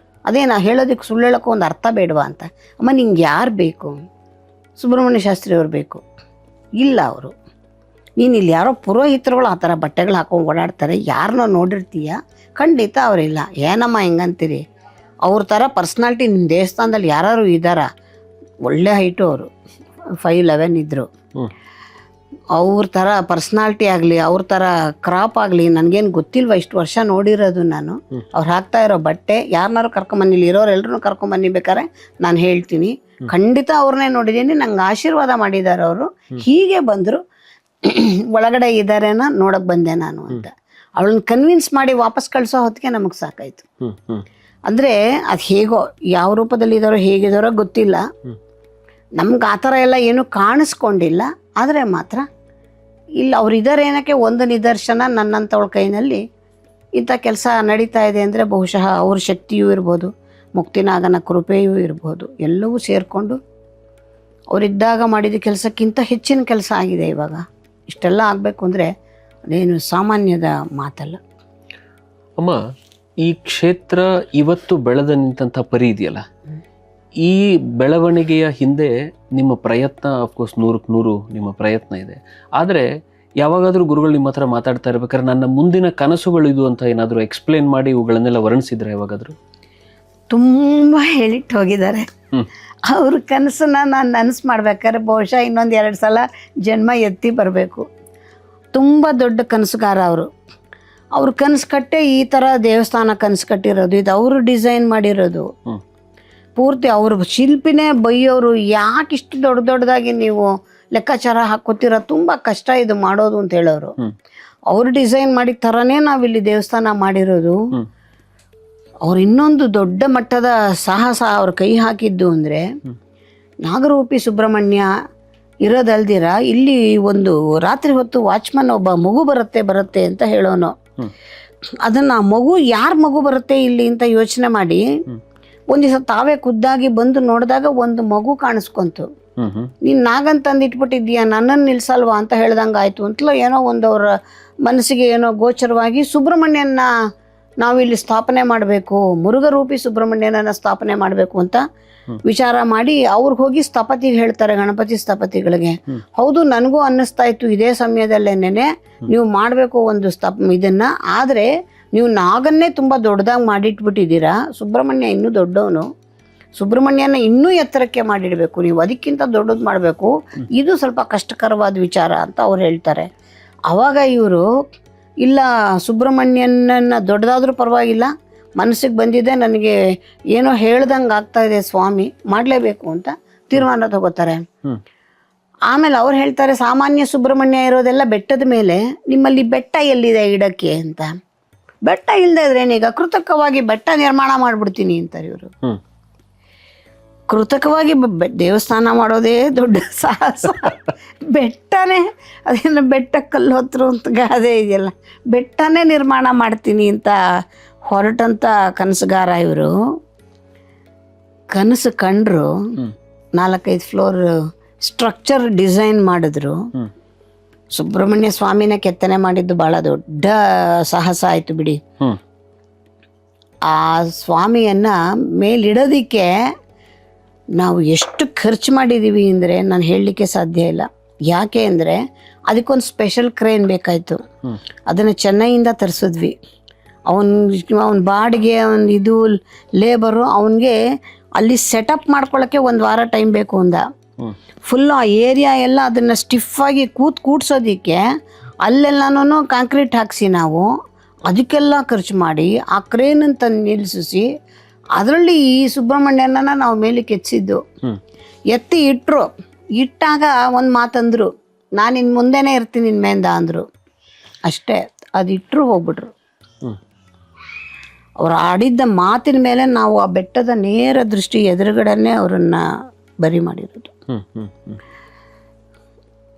ಅದೇ ನಾವು ಹೇಳೋದಕ್ಕೆ ಸುಳ್ಳು ಹೇಳೋಕ್ಕೂ ಒಂದು ಅರ್ಥ ಬೇಡವಾ ಅಂತ. ಅಮ್ಮ ನಿಂಗೆ ಯಾರು ಬೇಕು? ಸುಬ್ರಹ್ಮಣ್ಯ ಶಾಸ್ತ್ರಿ ಅವ್ರು ಬೇಕು. ಇಲ್ಲ ಅವರು, ನೀನು ಇಲ್ಲಿ ಯಾರೋ ಪುರೋಹಿತರುಗಳು ಆ ಥರ ಬಟ್ಟೆಗಳು ಹಾಕೊಂಡು ಓಡಾಡ್ತಾರೆ, ಯಾರನ್ನೋ ನೋಡಿರ್ತೀಯ? ಖಂಡಿತ ಅವರಿಲ್ಲ. ಏನಮ್ಮ ಹೆಂಗಂತೀರಿ? ಅವ್ರ ಥರ ಪರ್ಸ್ನಾಲಿಟಿ ನಿಮ್ಮ ದೇವಸ್ಥಾನದಲ್ಲಿ ಯಾರು ಇದ್ದಾರಾ? ಒಳ್ಳೆ ಹೈಟು ಅವರು, 5'11" ಇದ್ದರು. ಅವ್ರ ಥರ ಪರ್ಸ್ನಾಲಿಟಿ ಆಗಲಿ, ಅವ್ರ ಥರ ಕ್ರಾಪ್ ಆಗಲಿ ನನಗೇನು ಗೊತ್ತಿಲ್ವ, ಇಷ್ಟು ವರ್ಷ ನೋಡಿರೋದು ನಾನು. ಅವ್ರು ಹಾಕ್ತಾ ಇರೋ ಬಟ್ಟೆ, ಯಾರನ್ನಾರು ಕರ್ಕೊಂಬನ್ನಿ, ಇಲ್ಲಿ ಇರೋರು ಎಲ್ಲರೂ ಕರ್ಕೊಂಬನ್ನಿ ಬೇಕಾರೆ, ನಾನು ಹೇಳ್ತೀನಿ. ಖಂಡಿತ ಅವ್ರನ್ನೇ ನೋಡಿದ್ದೀನಿ, ನಂಗೆ ಆಶೀರ್ವಾದ ಮಾಡಿದ್ದಾರೆ ಅವರು. ಹೀಗೆ ಬಂದರು, ಒಳಗಡೆ ಇದ್ದಾರೇನ ನೋಡಕ್ಕೆ ಬಂದೆ ನಾನು ಅಂತ. ಅವಳನ್ನ ಕನ್ವಿನ್ಸ್ ಮಾಡಿ ವಾಪಸ್ ಕಳಿಸೋ ಹೊತ್ತಿಗೆ ನಮಗೆ ಸಾಕಾಯಿತು. ಅಂದರೆ ಅದು ಹೇಗೋ, ಯಾವ ರೂಪದಲ್ಲಿ ಇದ್ದಾರೋ ಹೇಗಿದ್ದಾರೋ ಗೊತ್ತಿಲ್ಲ, ನಮ್ಗೆ ಆ ಥರ ಎಲ್ಲ ಏನೂ ಕಾಣಿಸ್ಕೊಂಡಿಲ್ಲ. ಆದರೆ ಮಾತ್ರ ಇಲ್ಲಿ ಅವ್ರು ಇದ್ದಾರೆ ಏನಕ್ಕೆ ಒಂದು ನಿದರ್ಶನ, ನನ್ನಂಥವಳ ಕೈನಲ್ಲಿ ಇಂಥ ಕೆಲಸ ನಡೀತಾ ಇದೆ ಅಂದರೆ ಬಹುಶಃ ಅವ್ರ ಶಕ್ತಿಯೂ ಇರ್ಬೋದು, ಮುಕ್ತಿನಾಗನ ಕೃಪೆಯೂ ಇರ್ಬೋದು, ಎಲ್ಲವೂ ಸೇರಿಕೊಂಡು ಅವರಿದ್ದಾಗ ಮಾಡಿದ ಕೆಲಸಕ್ಕಿಂತ ಹೆಚ್ಚಿನ ಕೆಲಸ ಆಗಿದೆ ಇವಾಗ. ಇಷ್ಟೆಲ್ಲ ಆಗಬೇಕು ಅಂದರೆ ಅದೇನು ಸಾಮಾನ್ಯದ ಮಾತಲ್ಲ. ಅಮ್ಮ, ಈ ಕ್ಷೇತ್ರ ಇವತ್ತು ಬೆಳೆದ ನಿಂತಹ ಪರಿ ಇದೆಯಲ್ಲ, ಈ ಬೆಳವಣಿಗೆಯ ಹಿಂದೆ ನಿಮ್ಮ ಪ್ರಯತ್ನ ಅಫ್ಕೋರ್ಸ್ 100ಕ್ಕೆ 100 ನಿಮ್ಮ ಪ್ರಯತ್ನ ಇದೆ. ಆದರೆ ಯಾವಾಗಾದರೂ ಗುರುಗಳು ನಿಮ್ಮ ಹತ್ರ ಮಾತಾಡ್ತಾ ಇರ್ಬೇಕಾದ್ರೆ ನನ್ನ ಮುಂದಿನ ಕನಸುಗಳು ಇದು ಅಂತ ಏನಾದರೂ ಎಕ್ಸ್ಪ್ಲೇನ್ ಮಾಡಿ ಇವುಗಳನ್ನೆಲ್ಲ ವರ್ಣಿಸಿದ್ರೆ ಯಾವಾಗಾದರೂ? ತುಂಬ ಹೇಳಿಟ್ಟು ಹೋಗಿದ್ದಾರೆ. ಅವ್ರ ಕನಸನ್ನ ನಾನು ನನಸು ಮಾಡ್ಬೇಕಾದ್ರೆ ಬಹುಶಃ ಇನ್ನೊಂದು 2 ಸಲ ಜನ್ಮ ಎತ್ತಿ ಬರಬೇಕು. ತುಂಬ ದೊಡ್ಡ ಕನಸುಗಾರ ಅವರು. ಅವ್ರ ಕನಸು ಕಟ್ಟೆ ಈ ಥರ ದೇವಸ್ಥಾನ ಕನಸು ಕಟ್ಟಿರೋದು, ಇದು ಅವರು ಡಿಸೈನ್ ಮಾಡಿರೋದು ಪೂರ್ತಿ. ಅವರು ಶಿಲ್ಪಿನೇ ಬೈಯೋರು, ಯಾಕೆ ಇಷ್ಟು ದೊಡ್ಡದಾಗಿ ನೀವು ಲೆಕ್ಕಾಚಾರ ಹಾಕೋತೀರ, ತುಂಬ ಕಷ್ಟ ಇದು ಮಾಡೋದು ಅಂತ ಹೇಳೋರು. ಅವರು ಡಿಸೈನ್ ಮಾಡಿದ ಥರನೇ ನಾವಿಲ್ಲಿ ದೇವಸ್ಥಾನ ಮಾಡಿರೋದು. ಅವ್ರು ಇನ್ನೊಂದು ದೊಡ್ಡ ಮಟ್ಟದ ಸಾಹಸ ಅವ್ರ ಕೈ ಹಾಕಿದ್ದು ಅಂದರೆ, ನಾಗರೂಪಿ ಸುಬ್ರಹ್ಮಣ್ಯ ಇರೋದಲ್ದಿರ ಇಲ್ಲಿ ಒಂದು ರಾತ್ರಿ ಹೊತ್ತು ವಾಚ್ಮನ್ ಒಬ್ಬ ಮಗು ಬರುತ್ತೆ ಅಂತ ಹೇಳೋನು. ಅದನ್ನು ಮಗು ಯಾರ ಮಗು ಬರುತ್ತೆ ಇಲ್ಲಿ ಅಂತ ಯೋಚನೆ ಮಾಡಿ ಒಂದು ದಿವಸ ತಾವೇ ಖುದ್ದಾಗಿ ಬಂದು ನೋಡಿದಾಗ ಒಂದು ಮಗು ಕಾಣಿಸ್ಕೊಂತು. ನೀನು ನಾಗನ್ ತಂದು ಇಟ್ಬಿಟ್ಟಿದ್ದೀಯಾ, ನನ್ನನ್ನು ನಿಲ್ಸಲ್ವಾ ಅಂತ ಹೇಳ್ದಂಗೆ ಆಯಿತು ಅಂತಲೋ ಏನೋ ಒಂದು ಅವರ ಮನಸ್ಸಿಗೆ ಏನೋ ಗೋಚರವಾಗಿ ಸುಬ್ರಹ್ಮಣ್ಯನ ನಾವಿಲ್ಲಿ ಸ್ಥಾಪನೆ ಮಾಡಬೇಕು, ಮುರುಘರೂಪಿ ಸುಬ್ರಹ್ಮಣ್ಯನನ್ನು ಸ್ಥಾಪನೆ ಮಾಡಬೇಕು ಅಂತ ವಿಚಾರ ಮಾಡಿ ಅವ್ರಿಗೆ ಹೋಗಿ ಸ್ಥಪತಿಗೆ ಹೇಳ್ತಾರೆ, ಗಣಪತಿ ಸ್ಥಪತಿಗಳಿಗೆ. ಹೌದು, ನನಗೂ ಅನ್ನಿಸ್ತಾ ಇತ್ತು ಇದೇ ಸಮಯದಲ್ಲೇನೆ ನೀವು ಮಾಡಬೇಕು ಒಂದು ಇದನ್ನ. ಆದರೆ ನೀವು ನಾಗನ್ನೇ ತುಂಬ ದೊಡ್ಡದಾಗಿ ಮಾಡಿಟ್ಬಿಟ್ಟಿದ್ದೀರಾ, ಸುಬ್ರಹ್ಮಣ್ಯ ಇನ್ನೂ ದೊಡ್ಡವನು, ಸುಬ್ರಹ್ಮಣ್ಯನ ಇನ್ನೂ ಎತ್ತರಕ್ಕೆ ಮಾಡಿಡಬೇಕು, ನೀವು ಅದಕ್ಕಿಂತ ದೊಡ್ಡದು ಮಾಡಬೇಕು, ಇದು ಸ್ವಲ್ಪ ಕಷ್ಟಕರವಾದ ವಿಚಾರ ಅಂತ ಅವ್ರು ಹೇಳ್ತಾರೆ. ಆವಾಗ ಇವರು ಇಲ್ಲ, ಸುಬ್ರಹ್ಮಣ್ಯನನ್ನ ದೊಡ್ಡದಾದ್ರೂ ಪರವಾಗಿಲ್ಲ, ಮನಸ್ಸಿಗೆ ಬಂದಿದೆ, ನನಗೆ ಏನೋ ಹೇಳ್ದಂಗೆ ಆಗ್ತಾ ಇದೆ ಸ್ವಾಮಿ, ಮಾಡಲೇಬೇಕು ಅಂತ ತೀರ್ಮಾನ ತಗೋತಾರೆ. ಆಮೇಲೆ ಅವ್ರು ಹೇಳ್ತಾರೆ, ಸಾಮಾನ್ಯ ಸುಬ್ರಹ್ಮಣ್ಯ ಇರೋದೆಲ್ಲ ಬೆಟ್ಟದ ಮೇಲೆ, ನಿಮ್ಮಲ್ಲಿ ಬೆಟ್ಟ ಎಲ್ಲಿದೆ ಇಡಕ್ಕೆ ಅಂತ. ಬೆಟ್ಟ ಇಲ್ಲದೆ ಇದ್ರೇನೀಗ ಕೃತಕವಾಗಿ ಬೆಟ್ಟ ನಿರ್ಮಾಣ ಮಾಡಿಬಿಡ್ತೀನಿ ಅಂತಾರೆ ಇವರು. ಕೃತಕವಾಗಿ ದೇವಸ್ಥಾನ ಮಾಡೋದೇ ದೊಡ್ಡ ಸಾಹಸ. ಬೆಟ್ಟನೇ, ಅದೇನು ಬೆಟ್ಟ ಕಲ್ಲು ಹೊತ್ತರು ಅಂತ ಗಾದೆ ಇದೆಯಲ್ಲ, ಬೆಟ್ಟನೇ ನಿರ್ಮಾಣ ಮಾಡ್ತೀನಿ ಅಂತ ಹೊರಟಂಥ ಕನಸುಗಾರ ಇವರು. ಕನಸು ಕಂಡ್ರು, 4-5 ಫ್ಲೋರ್ ಸ್ಟ್ರಕ್ಚರ್ ಡಿಸೈನ್ ಮಾಡಿದ್ರು. ಸುಬ್ರಹ್ಮಣ್ಯ ಸ್ವಾಮಿನ ಕೆತ್ತನೆ ಮಾಡಿದ್ದು ಭಾಳ ದೊಡ್ಡ ಸಾಹಸ ಆಯಿತು ಬಿಡಿ. ಆ ಸ್ವಾಮಿಯನ್ನು ಮೇಲಿಡೋದಕ್ಕೆ ನಾವು ಎಷ್ಟು ಖರ್ಚು ಮಾಡಿದ್ದೀವಿ ಅಂದರೆ ನಾನು ಹೇಳಲಿಕ್ಕೆ ಸಾಧ್ಯ ಇಲ್ಲ. ಯಾಕೆ ಅಂದರೆ ಅದಕ್ಕೊಂದು ಸ್ಪೆಷಲ್ ಕ್ರೇನ್ ಬೇಕಾಯಿತು. ಅದನ್ನು ಚೆನ್ನೈಯಿಂದ ತರಿಸಿದ್ವಿ. ಅವನ ಬಾಡಿಗೆ ಅವನ ಇದು ಲೇಬರು ಅವನಿಗೆ ಅಲ್ಲಿ ಸೆಟಪ್ ಮಾಡ್ಕೊಳ್ಳೋಕ್ಕೆ 1 ವಾರ ಟೈಮ್ ಬೇಕು ಅಂದ. ಫುಲ್ಲು ಆ ಏರಿಯಾ ಎಲ್ಲ ಅದನ್ನು ಸ್ಟಿಫಾಗಿ ಕೂಡ್ಸೋದಕ್ಕೆ ಅಲ್ಲೆಲ್ಲನೂ ಕಾಂಕ್ರೀಟ್ ಹಾಕಿಸಿ ನಾವು ಅದಕ್ಕೆಲ್ಲ ಖರ್ಚು ಮಾಡಿ ಆ ಕ್ರೇನನ್ನು ತಂದು ನಿಲ್ಲಿಸಿ ಅದರಲ್ಲಿ ಈ ಸುಬ್ರಹ್ಮಣ್ಯನ ನಾವು ಮೇಲಕ್ಕೆ ಎತ್ತಿಸಿದ್ದು. ಎತ್ತಿ ಇಟ್ಟಾಗ ಒಂದು ಮಾತಂದರು, ನಾನು ಇನ್ನು ಮುಂದೆನೇ ಇರ್ತೀನಿ ನಿನ್ನ ಮೇಂದ ಅಂದರು. ಅಷ್ಟೇ, ಅದು ಇಟ್ಟರು ಹೋಗ್ಬಿಟ್ರು. ಅವ್ರು ಆಡಿದ್ದ ಮಾತಿನ ಮೇಲೆ ನಾವು ಆ ಬೆಟ್ಟದ ನೇರ ದೃಷ್ಟಿ ಎದುರುಗಡೆನೇ ಅವರನ್ನು ಬರಿ ಮಾಡಿರೋದು.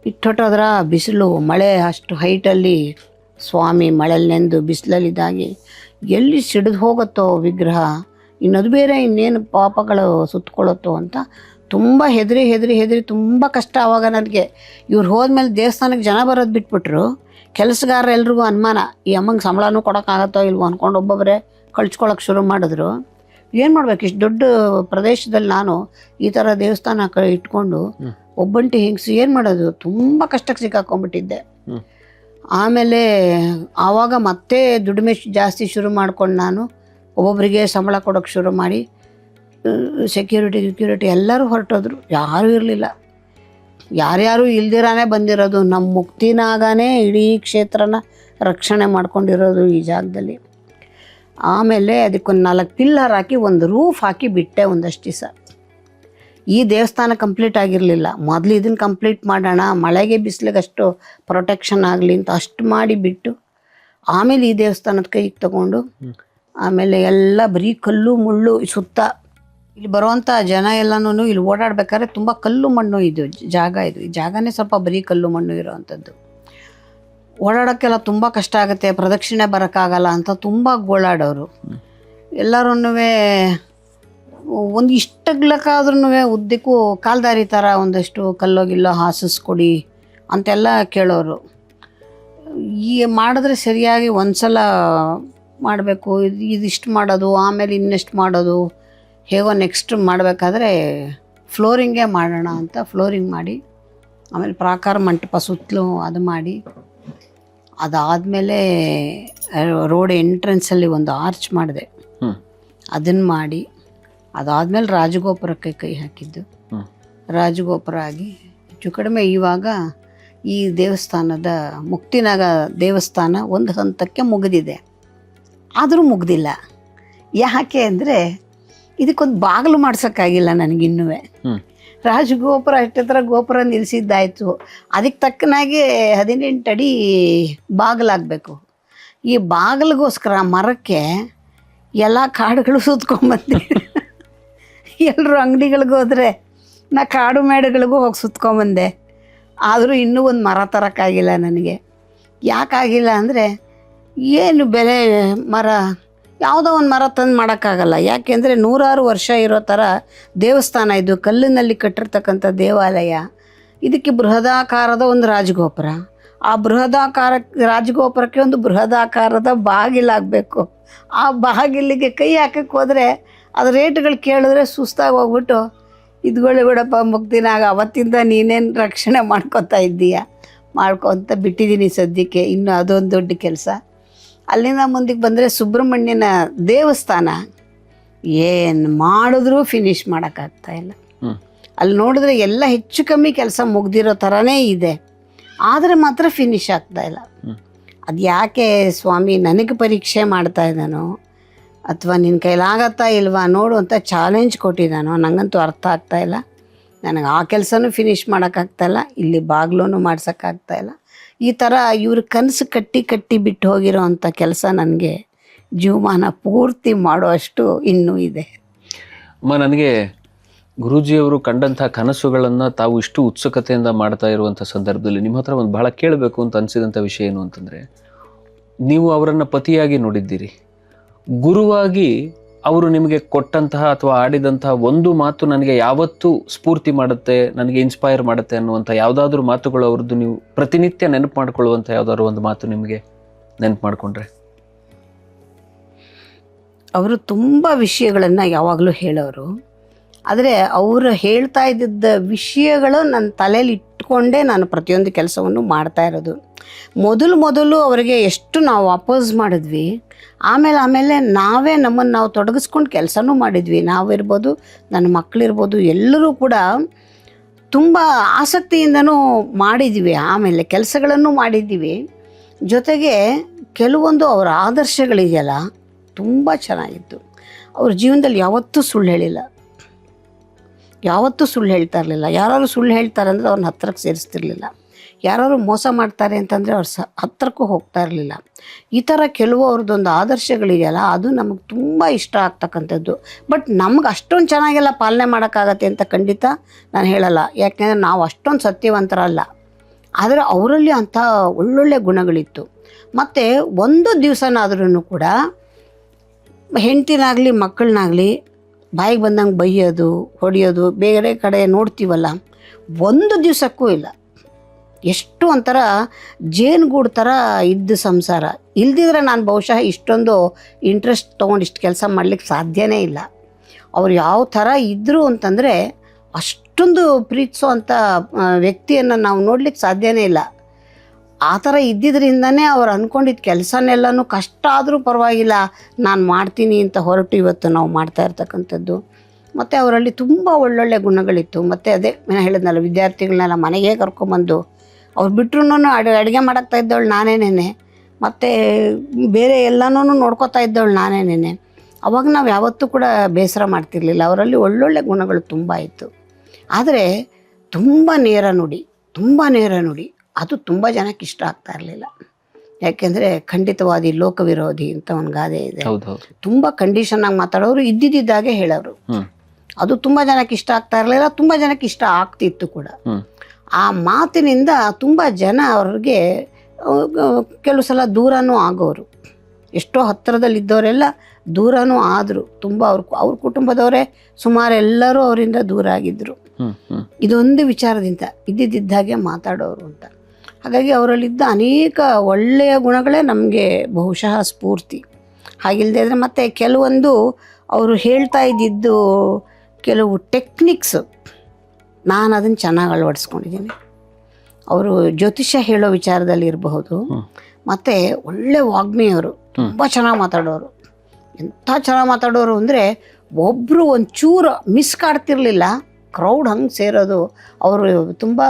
ಇಟ್ಟೊಟ್ಟೋದ್ರ ಬಿಸಿಲು ಮಳೆ ಅಷ್ಟು ಹೈಟಲ್ಲಿ ಸ್ವಾಮಿ ಮಳೆಯಲ್ಲಿ ನೆಂದು ಬಿಸಿಲಲ್ಲಿದ್ದಾಗಿ ಎಲ್ಲಿ ಸಿಡಿದು ಹೋಗುತ್ತೋ ವಿಗ್ರಹ, ಇನ್ನದು ಬೇರೆ ಇನ್ನೇನು ಪಾಪಗಳು ಸುತ್ತಕೊಳ್ಳುತ್ತೋ ಅಂತ ತುಂಬ ಹೆದರಿ ತುಂಬ ಕಷ್ಟ. ಆವಾಗ ನನಗೆ ಇವ್ರು ಹೋದ್ಮೇಲೆ ದೇವಸ್ಥಾನಕ್ಕೆ ಜನ ಬರೋದು ಬಿಟ್ಬಿಟ್ರು. ಕೆಲಸಗಾರ ಎಲ್ರಿಗೂ ಅನುಮಾನ, ಈ ಅಮ್ಮಂಗೆ ಸಂಬಳನೂ ಕೊಡೋಕ್ಕಾಗತ್ತೋ ಇಲ್ವೋ ಅಂದ್ಕೊಂಡು ಒಬ್ಬೊಬ್ಬರೇ ಕಳ್ಸ್ಕೊಳಕ್ಕೆ ಶುರು ಮಾಡಿದ್ರು. ಏನು ಮಾಡ್ಬೇಕು, ಇಷ್ಟು ದೊಡ್ಡ ಪ್ರದೇಶದಲ್ಲಿ ನಾನು ಈ ಥರ ದೇವಸ್ಥಾನ ಇಟ್ಕೊಂಡು ಒಬ್ಬಂಟಿ ಹೆಂಗಸು ಏನು ಮಾಡೋದು, ತುಂಬ ಕಷ್ಟಕ್ಕೆ ಸಿಕ್ಕಾಕೊಂಡ್ಬಿಟ್ಟಿದ್ದೆ. ಆಮೇಲೆ ಆವಾಗ ಮತ್ತೆ ದುಡಿಮೆ ಜಾಸ್ತಿ ಶುರು ಮಾಡ್ಕೊಂಡು ನಾನು ಒಬ್ಬೊಬ್ಬರಿಗೆ ಸಂಬಳ ಕೊಡೋಕ್ಕೆ ಶುರು ಮಾಡಿ ಸೆಕ್ಯೂರಿಟಿ ಎಲ್ಲರೂ ಹೊರಟೋದ್ರು, ಯಾರೂ ಇರಲಿಲ್ಲ. ಯಾರ್ಯಾರು ಇಲ್ದಿರಾನೇ ಬಂದಿರೋದು. ನಮ್ಮ ಮುಕ್ತಿನಾಗನೇ ಇಡೀ ಕ್ಷೇತ್ರನ ರಕ್ಷಣೆ ಮಾಡ್ಕೊಂಡಿರೋದು ಈ ಜಾಗದಲ್ಲಿ. ಆಮೇಲೆ ಅದಕ್ಕೊಂದು 4 ಪಿಲ್ಲರ್ ಹಾಕಿ ಒಂದು ರೂಫ್ ಹಾಕಿ ಬಿಟ್ಟೆ ಒಂದಷ್ಟು ದಿವಸ. ಈ ದೇವಸ್ಥಾನ ಕಂಪ್ಲೀಟ್ ಆಗಿರಲಿಲ್ಲ. ಮೊದಲು ಇದನ್ನು ಕಂಪ್ಲೀಟ್ ಮಾಡೋಣ, ಮಳೆಗೆ ಬಿಸಿಲಿಗೆ ಅಷ್ಟು ಪ್ರೊಟೆಕ್ಷನ್ ಆಗಲಿ ಅಂತ ಅಷ್ಟು ಮಾಡಿ ಬಿಟ್ಟು ಆಮೇಲೆ ಈ ದೇವಸ್ಥಾನದ ಕೈಗೆ ತಗೊಂಡು ಆಮೇಲೆ ಎಲ್ಲ ಬರೀ ಕಲ್ಲು ಮುಳ್ಳು ಸುತ್ತ. ಇಲ್ಲಿ ಬರುವಂಥ ಜನ ಎಲ್ಲನೂ ಇಲ್ಲಿ ಓಡಾಡ್ಬೇಕಾದ್ರೆ ತುಂಬ ಕಲ್ಲು ಮಣ್ಣು ಇದು ಜಾಗ. ಈ ಜಾಗನೇ ಸ್ವಲ್ಪ ಬರೀ ಕಲ್ಲು ಮಣ್ಣು ಇರೋವಂಥದ್ದು. ಓಡಾಡೋಕ್ಕೆಲ್ಲ ತುಂಬ ಕಷ್ಟ ಆಗುತ್ತೆ, ಪ್ರದಕ್ಷಿಣೆ ಬರೋಕ್ಕಾಗಲ್ಲ ಅಂತ ತುಂಬ ಗೋಳಾಡೋರು. ಎಲ್ಲರೂ ಒಂದು ಇಷ್ಟಗ್ಲಕ್ಕಾದ್ರೂ ಉದ್ದಕ್ಕೂ ಕಾಲ್ದಾರಿ ಥರ ಒಂದಷ್ಟು ಕಲ್ಲೋಗಿಲ್ಲೋ ಹಾಸಿಸ್ಕೊಡಿ ಅಂತೆಲ್ಲ ಕೇಳೋರು. ಈ ಮಾಡಿದ್ರೆ ಸರಿಯಾಗಿ ಒಂದ್ಸಲ ಮಾಡಬೇಕು, ಇದಿಷ್ಟು ಮಾಡೋದು ಆಮೇಲೆ ಇನ್ನೆಷ್ಟು ಮಾಡೋದು, ಹೇಗೋ ನೆಕ್ಸ್ಟ್ ಮಾಡಬೇಕಾದ್ರೆ ಫ್ಲೋರಿಂಗೇ ಮಾಡೋಣ ಅಂತ ಫ್ಲೋರಿಂಗ್ ಮಾಡಿ ಆಮೇಲೆ ಪ್ರಾಕಾರ ಮಂಟಪ ಸುತ್ತಲೂ ಅದು ಮಾಡಿ, ಅದಾದಮೇಲೆ ರೋಡ್ ಎಂಟ್ರೆನ್ಸಲ್ಲಿ ಒಂದು ಆರ್ಚ್ ಮಾಡಿದೆ, ಅದನ್ನು ಮಾಡಿ ಅದಾದಮೇಲೆ ರಾಜಗೋಪುರಕ್ಕೆ ಕೈ ಹಾಕಿದ್ದು. ರಾಜಗೋಪುರ ಆಗಿ ಹೆಚ್ಚು ಕಡಿಮೆ ಇವಾಗ ಈ ದೇವಸ್ಥಾನದ ಮುಕ್ತಿನಾಗ ದೇವಸ್ಥಾನ ಒಂದು ಹಂತಕ್ಕೆ ಮುಗಿದಿದೆ. ಆದರೂ ಮುಗ್ದಿಲ್ಲ. ಯಾಕೆ ಅಂದರೆ ಇದಕ್ಕೊಂದು ಬಾಗಿಲು ಮಾಡ್ಸೋಕ್ಕಾಗಿಲ್ಲ ನನಗಿನ್ನೂ. ರಾಜಗೋಪುರ ಅಷ್ಟೇ ಗೋಪುರ ನಿಲ್ಲಿಸಿದ್ದಾಯಿತು, ಅದಕ್ಕೆ ತಕ್ಕನಾಗಿ 18 ಅಡಿ ಬಾಗಿಲಾಗಬೇಕು. ಈ ಬಾಗಿಲಿಗೋಸ್ಕರ ಮರಕ್ಕೆ ಎಲ್ಲ ಕಾಡುಗಳು ಸುತ್ಕೊಂಬಂದೆ. ಎಲ್ಲರೂ ಅಂಗಡಿಗಳಿಗೆ ಹೋದರೆ ನಾ ಕಾಡು ಮೇಡುಗಳಿಗೂ ಹೋಗಿ ಸುತ್ಕೊಂಬಂದೆ. ಆದರೂ ಇನ್ನೂ ಒಂದು ಮರ ತರೋಕ್ಕಾಗಿಲ್ಲ ನನಗೆ. ಯಾಕಾಗಿಲ್ಲ ಅಂದರೆ ಏನು ಬೆಲೆ ಮರ, ಯಾವುದೋ ಒಂದು ಮರ ತಂದು ಮಾಡೋಕ್ಕಾಗಲ್ಲ. ಯಾಕೆಂದರೆ 100 ವರ್ಷ ಇರೋ ಥರ ದೇವಸ್ಥಾನ ಇದು, ಕಲ್ಲಿನಲ್ಲಿ ಕಟ್ಟಿರ್ತಕ್ಕಂಥ ದೇವಾಲಯ. ಇದಕ್ಕೆ ಬೃಹದಾಕಾರದ ಒಂದು ರಾಜಗೋಪುರ. ಆ ರಾಜಗೋಪುರಕ್ಕೆ ಒಂದು ಬೃಹದಾಕಾರದ ಬಾಗಿಲಾಗಬೇಕು. ಆ ಬಾಗಿಲಿಗೆ ಕೈ ಹಾಕಕ್ಕೆ ಹೋದರೆ ಅದು ರೇಟ್ಗಳು ಕೇಳಿದ್ರೆ ಸುಸ್ತಾಗಿ ಹೋಗ್ಬಿಟ್ಟು ಇದ್ಕೊಳ್ಳಿ ಬಿಡಪ್ಪ ಮುಗ್ದಿನಾಗ, ಅವತ್ತಿಂದ ನೀನೇನು ರಕ್ಷಣೆ ಮಾಡ್ಕೊತಾ ಇದ್ದೀಯ ಮಾಡ್ಕೊತ ಬಿಟ್ಟಿದ್ದೀನಿ ಸದ್ಯಕ್ಕೆ. ಇನ್ನು ಅದೊಂದು ದೊಡ್ಡ ಕೆಲಸ. ಅಲ್ಲಿಂದ ಮುಂದಕ್ಕೆ ಬಂದರೆ ಸುಬ್ರಹ್ಮಣ್ಯನ ದೇವಸ್ಥಾನ ಏನು ಮಾಡಿದ್ರೂ ಫಿನಿಷ್ ಮಾಡೋಕ್ಕಾಗ್ತಾಯಿಲ್ಲ. ಅಲ್ಲಿ ನೋಡಿದ್ರೆ ಎಲ್ಲ ಹೆಚ್ಚು ಕಮ್ಮಿ ಕೆಲಸ ಮುಗ್ದಿರೋ ಥರನೇ ಇದೆ, ಆದರೆ ಮಾತ್ರ ಫಿನಿಷ್ ಆಗ್ತಾಯಿಲ್ಲ. ಅದು ಯಾಕೆ ಸ್ವಾಮಿ ನನಗೆ ಪರೀಕ್ಷೆ ಮಾಡ್ತಾ ಇದ್ದಾನೋ ಅಥವಾ ನಿನ್ನ ಕೈಲಾಗತ್ತಾ ಇಲ್ವಾ ನೋಡು ಅಂತ ಚಾಲೆಂಜ್ ಕೊಟ್ಟಿದ್ದಾನೋ ನನಗಂತೂ ಅರ್ಥ ಆಗ್ತಾಯಿಲ್ಲ. ನನಗೆ ಆ ಕೆಲಸನೂ ಫಿನಿಷ್ ಮಾಡೋಕ್ಕಾಗ್ತಾಯಿಲ್ಲ, ಇಲ್ಲಿ ಬಾಗಿಲೂ ಮಾಡ್ಸೋಕ್ಕಾಗ್ತಾಯಿಲ್ಲ. ಈ ಥರ ಇವ್ರ ಕನಸು ಕಟ್ಟಿ ಬಿಟ್ಟು ಹೋಗಿರೋ ಅಂಥ ಕೆಲಸ ನನಗೆ ಜೀವಮಾನ ಪೂರ್ತಿ ಮಾಡೋ ಅಷ್ಟು ಇನ್ನೂ ಇದೆ. ಅಮ್ಮ, ನನಗೆ ಗುರೂಜಿಯವರು ಕಂಡಂಥ ಕನಸುಗಳನ್ನು ತಾವು ಇಷ್ಟು ಉತ್ಸುಕತೆಯಿಂದ ಮಾಡ್ತಾ ಇರುವಂಥ ಸಂದರ್ಭದಲ್ಲಿ ನಿಮ್ಮ ಹತ್ರ ಒಂದು ಬಹಳ ಕೇಳಬೇಕು ಅಂತ ಅನಿಸಿದಂಥ ವಿಷಯ ಏನು ಅಂತಂದರೆ, ನೀವು ಅವರನ್ನು ಪತಿಯಾಗಿ ನೋಡಿದ್ದೀರಿ, ಗುರುವಾಗಿ ಅವರು ನಿಮಗೆ ಕೊಟ್ಟಂತಹ ಅಥವಾ ಆಡಿದಂತಹ ಒಂದು ಮಾತು ನನಗೆ ಯಾವತ್ತೂ ಸ್ಫೂರ್ತಿ ಮಾಡುತ್ತೆ, ನನಗೆ ಇನ್ಸ್ಪೈರ್ ಮಾಡುತ್ತೆ ಅನ್ನುವಂಥ ಯಾವುದಾದ್ರೂ ಮಾತುಗಳು ಅವ್ರದ್ದು ನೀವು ಪ್ರತಿನಿತ್ಯ ನೆನಪು ಮಾಡ್ಕೊಳ್ಳುವಂಥ ಯಾವುದಾದ್ರು ಒಂದು ಮಾತು ನಿಮಗೆ ನೆನಪು ಮಾಡಿಕೊಂಡ್ರೆ? ಅವರು ತುಂಬ ವಿಷಯಗಳನ್ನು ಯಾವಾಗಲೂ ಹೇಳೋರು. ಆದರೆ ಅವರು ಹೇಳ್ತಾ ಇದ್ದಿದ್ದ ವಿಷಯಗಳು ನನ್ನ ತಲೆಯಲ್ಲಿ ಇಟ್ಕೊಂಡೇ ನಾನು ಪ್ರತಿಯೊಂದು ಕೆಲಸವನ್ನು ಮಾಡ್ತಾ ಇರೋದು. ಮೊದಲು ಅವರಿಗೆ ಎಷ್ಟು ನಾವು ಅಪೋಸ್ ಮಾಡಿದ್ವಿ, ಆಮೇಲೆ ನಾವೇ ನಮ್ಮನ್ನು ನಾವು ತೊಡಗಿಸ್ಕೊಂಡು ಕೆಲಸನೂ ಮಾಡಿದ್ವಿ. ನಾವಿರ್ಬೋದು, ನನ್ನ ಮಕ್ಕಳಿರ್ಬೋದು, ಎಲ್ಲರೂ ಕೂಡ ತುಂಬ ಆಸಕ್ತಿಯಿಂದನೂ ಮಾಡಿದ್ವಿ. ಆಮೇಲೆ ಕೆಲಸಗಳನ್ನು ಮಾಡಿದ್ದೀವಿ. ಜೊತೆಗೆ ಕೆಲವೊಂದು ಅವರ ಆದರ್ಶಗಳಿದೆಯಲ್ಲ ತುಂಬ ಚೆನ್ನಾಗಿತ್ತು. ಅವ್ರ ಜೀವನದಲ್ಲಿ ಯಾವತ್ತೂ ಸುಳ್ಳು ಹೇಳಿಲ್ಲ, ಯಾವತ್ತೂ ಸುಳ್ಳು ಹೇಳ್ತಾ ಇರಲಿಲ್ಲ. ಯಾರು ಸುಳ್ಳು ಹೇಳ್ತಾರೆ ಅಂದರೆ ಅವ್ರನ್ನ ಹತ್ತಿರಕ್ಕೆ ಸೇರಿಸ್ತಿರ್ಲಿಲ್ಲ. ಯಾರು ಮೋಸ ಮಾಡ್ತಾರೆ ಅಂತಂದರೆ ಅವ್ರ ಹತ್ತಿರಕ್ಕೂ ಹೋಗ್ತಾ ಇರಲಿಲ್ಲ. ಈ ಥರ ಕೆಲವು ಅವ್ರದ್ದೊಂದು ಆದರ್ಶಗಳಿದೆಯಲ್ಲ ಅದು ನಮಗೆ ತುಂಬ ಇಷ್ಟ ಆಗ್ತಕ್ಕಂಥದ್ದು. ಬಟ್ ನಮ್ಗೆ ಅಷ್ಟೊಂದು ಚೆನ್ನಾಗೆಲ್ಲ ಪಾಲನೆ ಮಾಡೋಕ್ಕಾಗತ್ತೆ ಅಂತ ಖಂಡಿತ ನಾನು ಹೇಳಲ್ಲ, ಯಾಕೆಂದರೆ ನಾವು ಅಷ್ಟೊಂದು ಸತ್ಯವಂತರಲ್ಲ. ಆದರೆ ಅವರಲ್ಲಿ ಅಂಥ ಒಳ್ಳೊಳ್ಳೆ ಗುಣಗಳಿತ್ತು. ಮತ್ತು ಒಂದು ದಿವಸನಾದ್ರೂ ಕೂಡ ಹೆಂಡತಿನಾಗಲಿ ಮಕ್ಕಳನ್ನಾಗಲಿ ಬಾಯಿಗೆ ಬಂದಂಗೆ ಬೈಯೋದು, ಹೊಡೆಯೋದು, ಬೇರೆ ಕಡೆ ನೋಡ್ತೀವಲ್ಲ, ಒಂದು ದಿವಸಕ್ಕೂ ಇಲ್ಲ. ಎಷ್ಟು ಒಂಥರ ಜೇನುಗೂಡು ಥರ ಇದ್ದ ಸಂಸಾರ. ಇಲ್ದಿದ್ರೆ ನಾನು ಬಹುಶಃ ಇಷ್ಟೊಂದು ಇಂಟ್ರೆಸ್ಟ್ ತೊಗೊಂಡು ಇಷ್ಟು ಕೆಲಸ ಮಾಡಲಿಕ್ಕೆ ಸಾಧ್ಯನೇ ಇಲ್ಲ. ಅವ್ರು ಯಾವ ಥರ ಇದ್ದರು ಅಂತಂದರೆ ಅಷ್ಟೊಂದು ಪ್ರೀತಿಸೋ ಅಂಥ ವ್ಯಕ್ತಿಯನ್ನು ನಾವು ನೋಡ್ಲಿಕ್ಕೆ ಸಾಧ್ಯನೇ ಇಲ್ಲ. ಆ ಥರ ಇದ್ದಿದ್ದರಿಂದನೇ ಅವ್ರು ಅಂದ್ಕೊಂಡಿದ್ದ ಕೆಲಸನೆಲ್ಲನೂ ಕಷ್ಟ ಆದರೂ ಪರವಾಗಿಲ್ಲ ನಾನು ಮಾಡ್ತೀನಿ ಅಂತ ಹೊರಟು ಇವತ್ತು ನಾವು ಮಾಡ್ತಾ ಇರ್ತಕ್ಕಂಥದ್ದು. ಮತ್ತು ಅವರಲ್ಲಿ ತುಂಬ ಒಳ್ಳೊಳ್ಳೆ ಗುಣಗಳಿತ್ತು. ಮತ್ತು ಅದೇ ನಾನು ಹೇಳಿದ್ನಲ್ಲ, ವಿದ್ಯಾರ್ಥಿಗಳನ್ನೆಲ್ಲ ಮನೆಗೆ ಕರ್ಕೊಂಬಂದು ಅವ್ರು ಬಿಟ್ರೂ ಅಡುಗೆ ಮಾಡೋಕ್ತಾ ಇದ್ದವಳು ನಾನೇನೇನೆ, ಮತ್ತು ಬೇರೆ ಎಲ್ಲನೂ ನೋಡ್ಕೋತಾ ಇದ್ದವಳು ನಾನೇನೇನೆ. ಅವಾಗ ನಾವು ಯಾವತ್ತೂ ಕೂಡ ಬೇಸರ ಮಾಡ್ತಿರ್ಲಿಲ್ಲ. ಅವರಲ್ಲಿ ಒಳ್ಳೊಳ್ಳೆ ಗುಣಗಳು ತುಂಬ ಇತ್ತು. ಆದರೆ ತುಂಬ ನೇರ ನುಡಿ ಅದು ತುಂಬ ಜನಕ್ಕೆ ಇಷ್ಟ ಆಗ್ತಾ ಇರಲಿಲ್ಲ. ಯಾಕೆಂದರೆ ಖಂಡಿತವಾದಿ ಲೋಕವಿರೋಧಿ ಅಂತ ಒಂದು ಗಾದೆ ಇದೆ. ತುಂಬ ಕಂಡೀಷನ್ನಾಗಿ ಮಾತಾಡೋರು, ಇದ್ದಿದ್ದಾಗೆ ಹೇಳೋರು. ಅದು ತುಂಬ ಜನಕ್ಕೆ ಇಷ್ಟ ಆಗ್ತಾ ಇರಲಿಲ್ಲ, ತುಂಬ ಜನಕ್ಕೆ ಇಷ್ಟ ಆಗ್ತಿತ್ತು ಕೂಡ. ಆ ಮಾತಿನಿಂದ ತುಂಬ ಜನ ಅವ್ರಿಗೆ ಕೆಲವು ಸಲ ದೂರನೂ ಆಗೋರು. ಎಷ್ಟೋ ಹತ್ತಿರದಲ್ಲಿದ್ದವರೆಲ್ಲ ದೂರನೂ ಆದರು. ತುಂಬ ಅವ್ರ ಕುಟುಂಬದವರೇ ಸುಮಾರು ಎಲ್ಲರೂ ಅವರಿಂದ ದೂರ ಆಗಿದ್ದರು. ಇದೊಂದು ವಿಚಾರದಿಂದ ಇದ್ದಿದ್ದಾಗೆ ಮಾತಾಡೋರು ಅಂತ. ಹಾಗಾಗಿ ಅವರಲ್ಲಿದ್ದ ಅನೇಕ ಒಳ್ಳೆಯ ಗುಣಗಳೇ ನಮಗೆ ಬಹುಶಃ ಸ್ಫೂರ್ತಿ. ಹಾಗಿಲ್ಲದೆ ಇದ್ದರೆ ಮತ್ತು ಕೆಲವೊಂದು ಅವರು ಹೇಳ್ತಾ ಇದ್ದಿದ್ದು ಕೆಲವು ಟೆಕ್ನಿಕ್ಸು ನಾನು ಅದನ್ನು ಚೆನ್ನಾಗಿ ಅಳವಡಿಸ್ಕೊಂಡಿದ್ದೀನಿ. ಅವರು ಜ್ಯೋತಿಷ್ಯ ಹೇಳೋ ವಿಚಾರದಲ್ಲಿ ಇರಬಹುದು, ಮತ್ತು ಒಳ್ಳೆ ವಾಗ್ಮಿಯವರು, ತುಂಬ ಚೆನ್ನಾಗಿ ಮಾತಾಡೋರು. ಎಂಥ ಚೆನ್ನಾಗಿ ಮಾತಾಡೋರು ಅಂದರೆ ಒಬ್ಬರು ಒಂಚೂರು ಮಿಸ್ ಕಾಡ್ತಿರ್ಲಿಲ್ಲ. ಕ್ರೌಡ್ ಹಂಗೆ ಸೇರೋದು. ಅವರು ತುಂಬ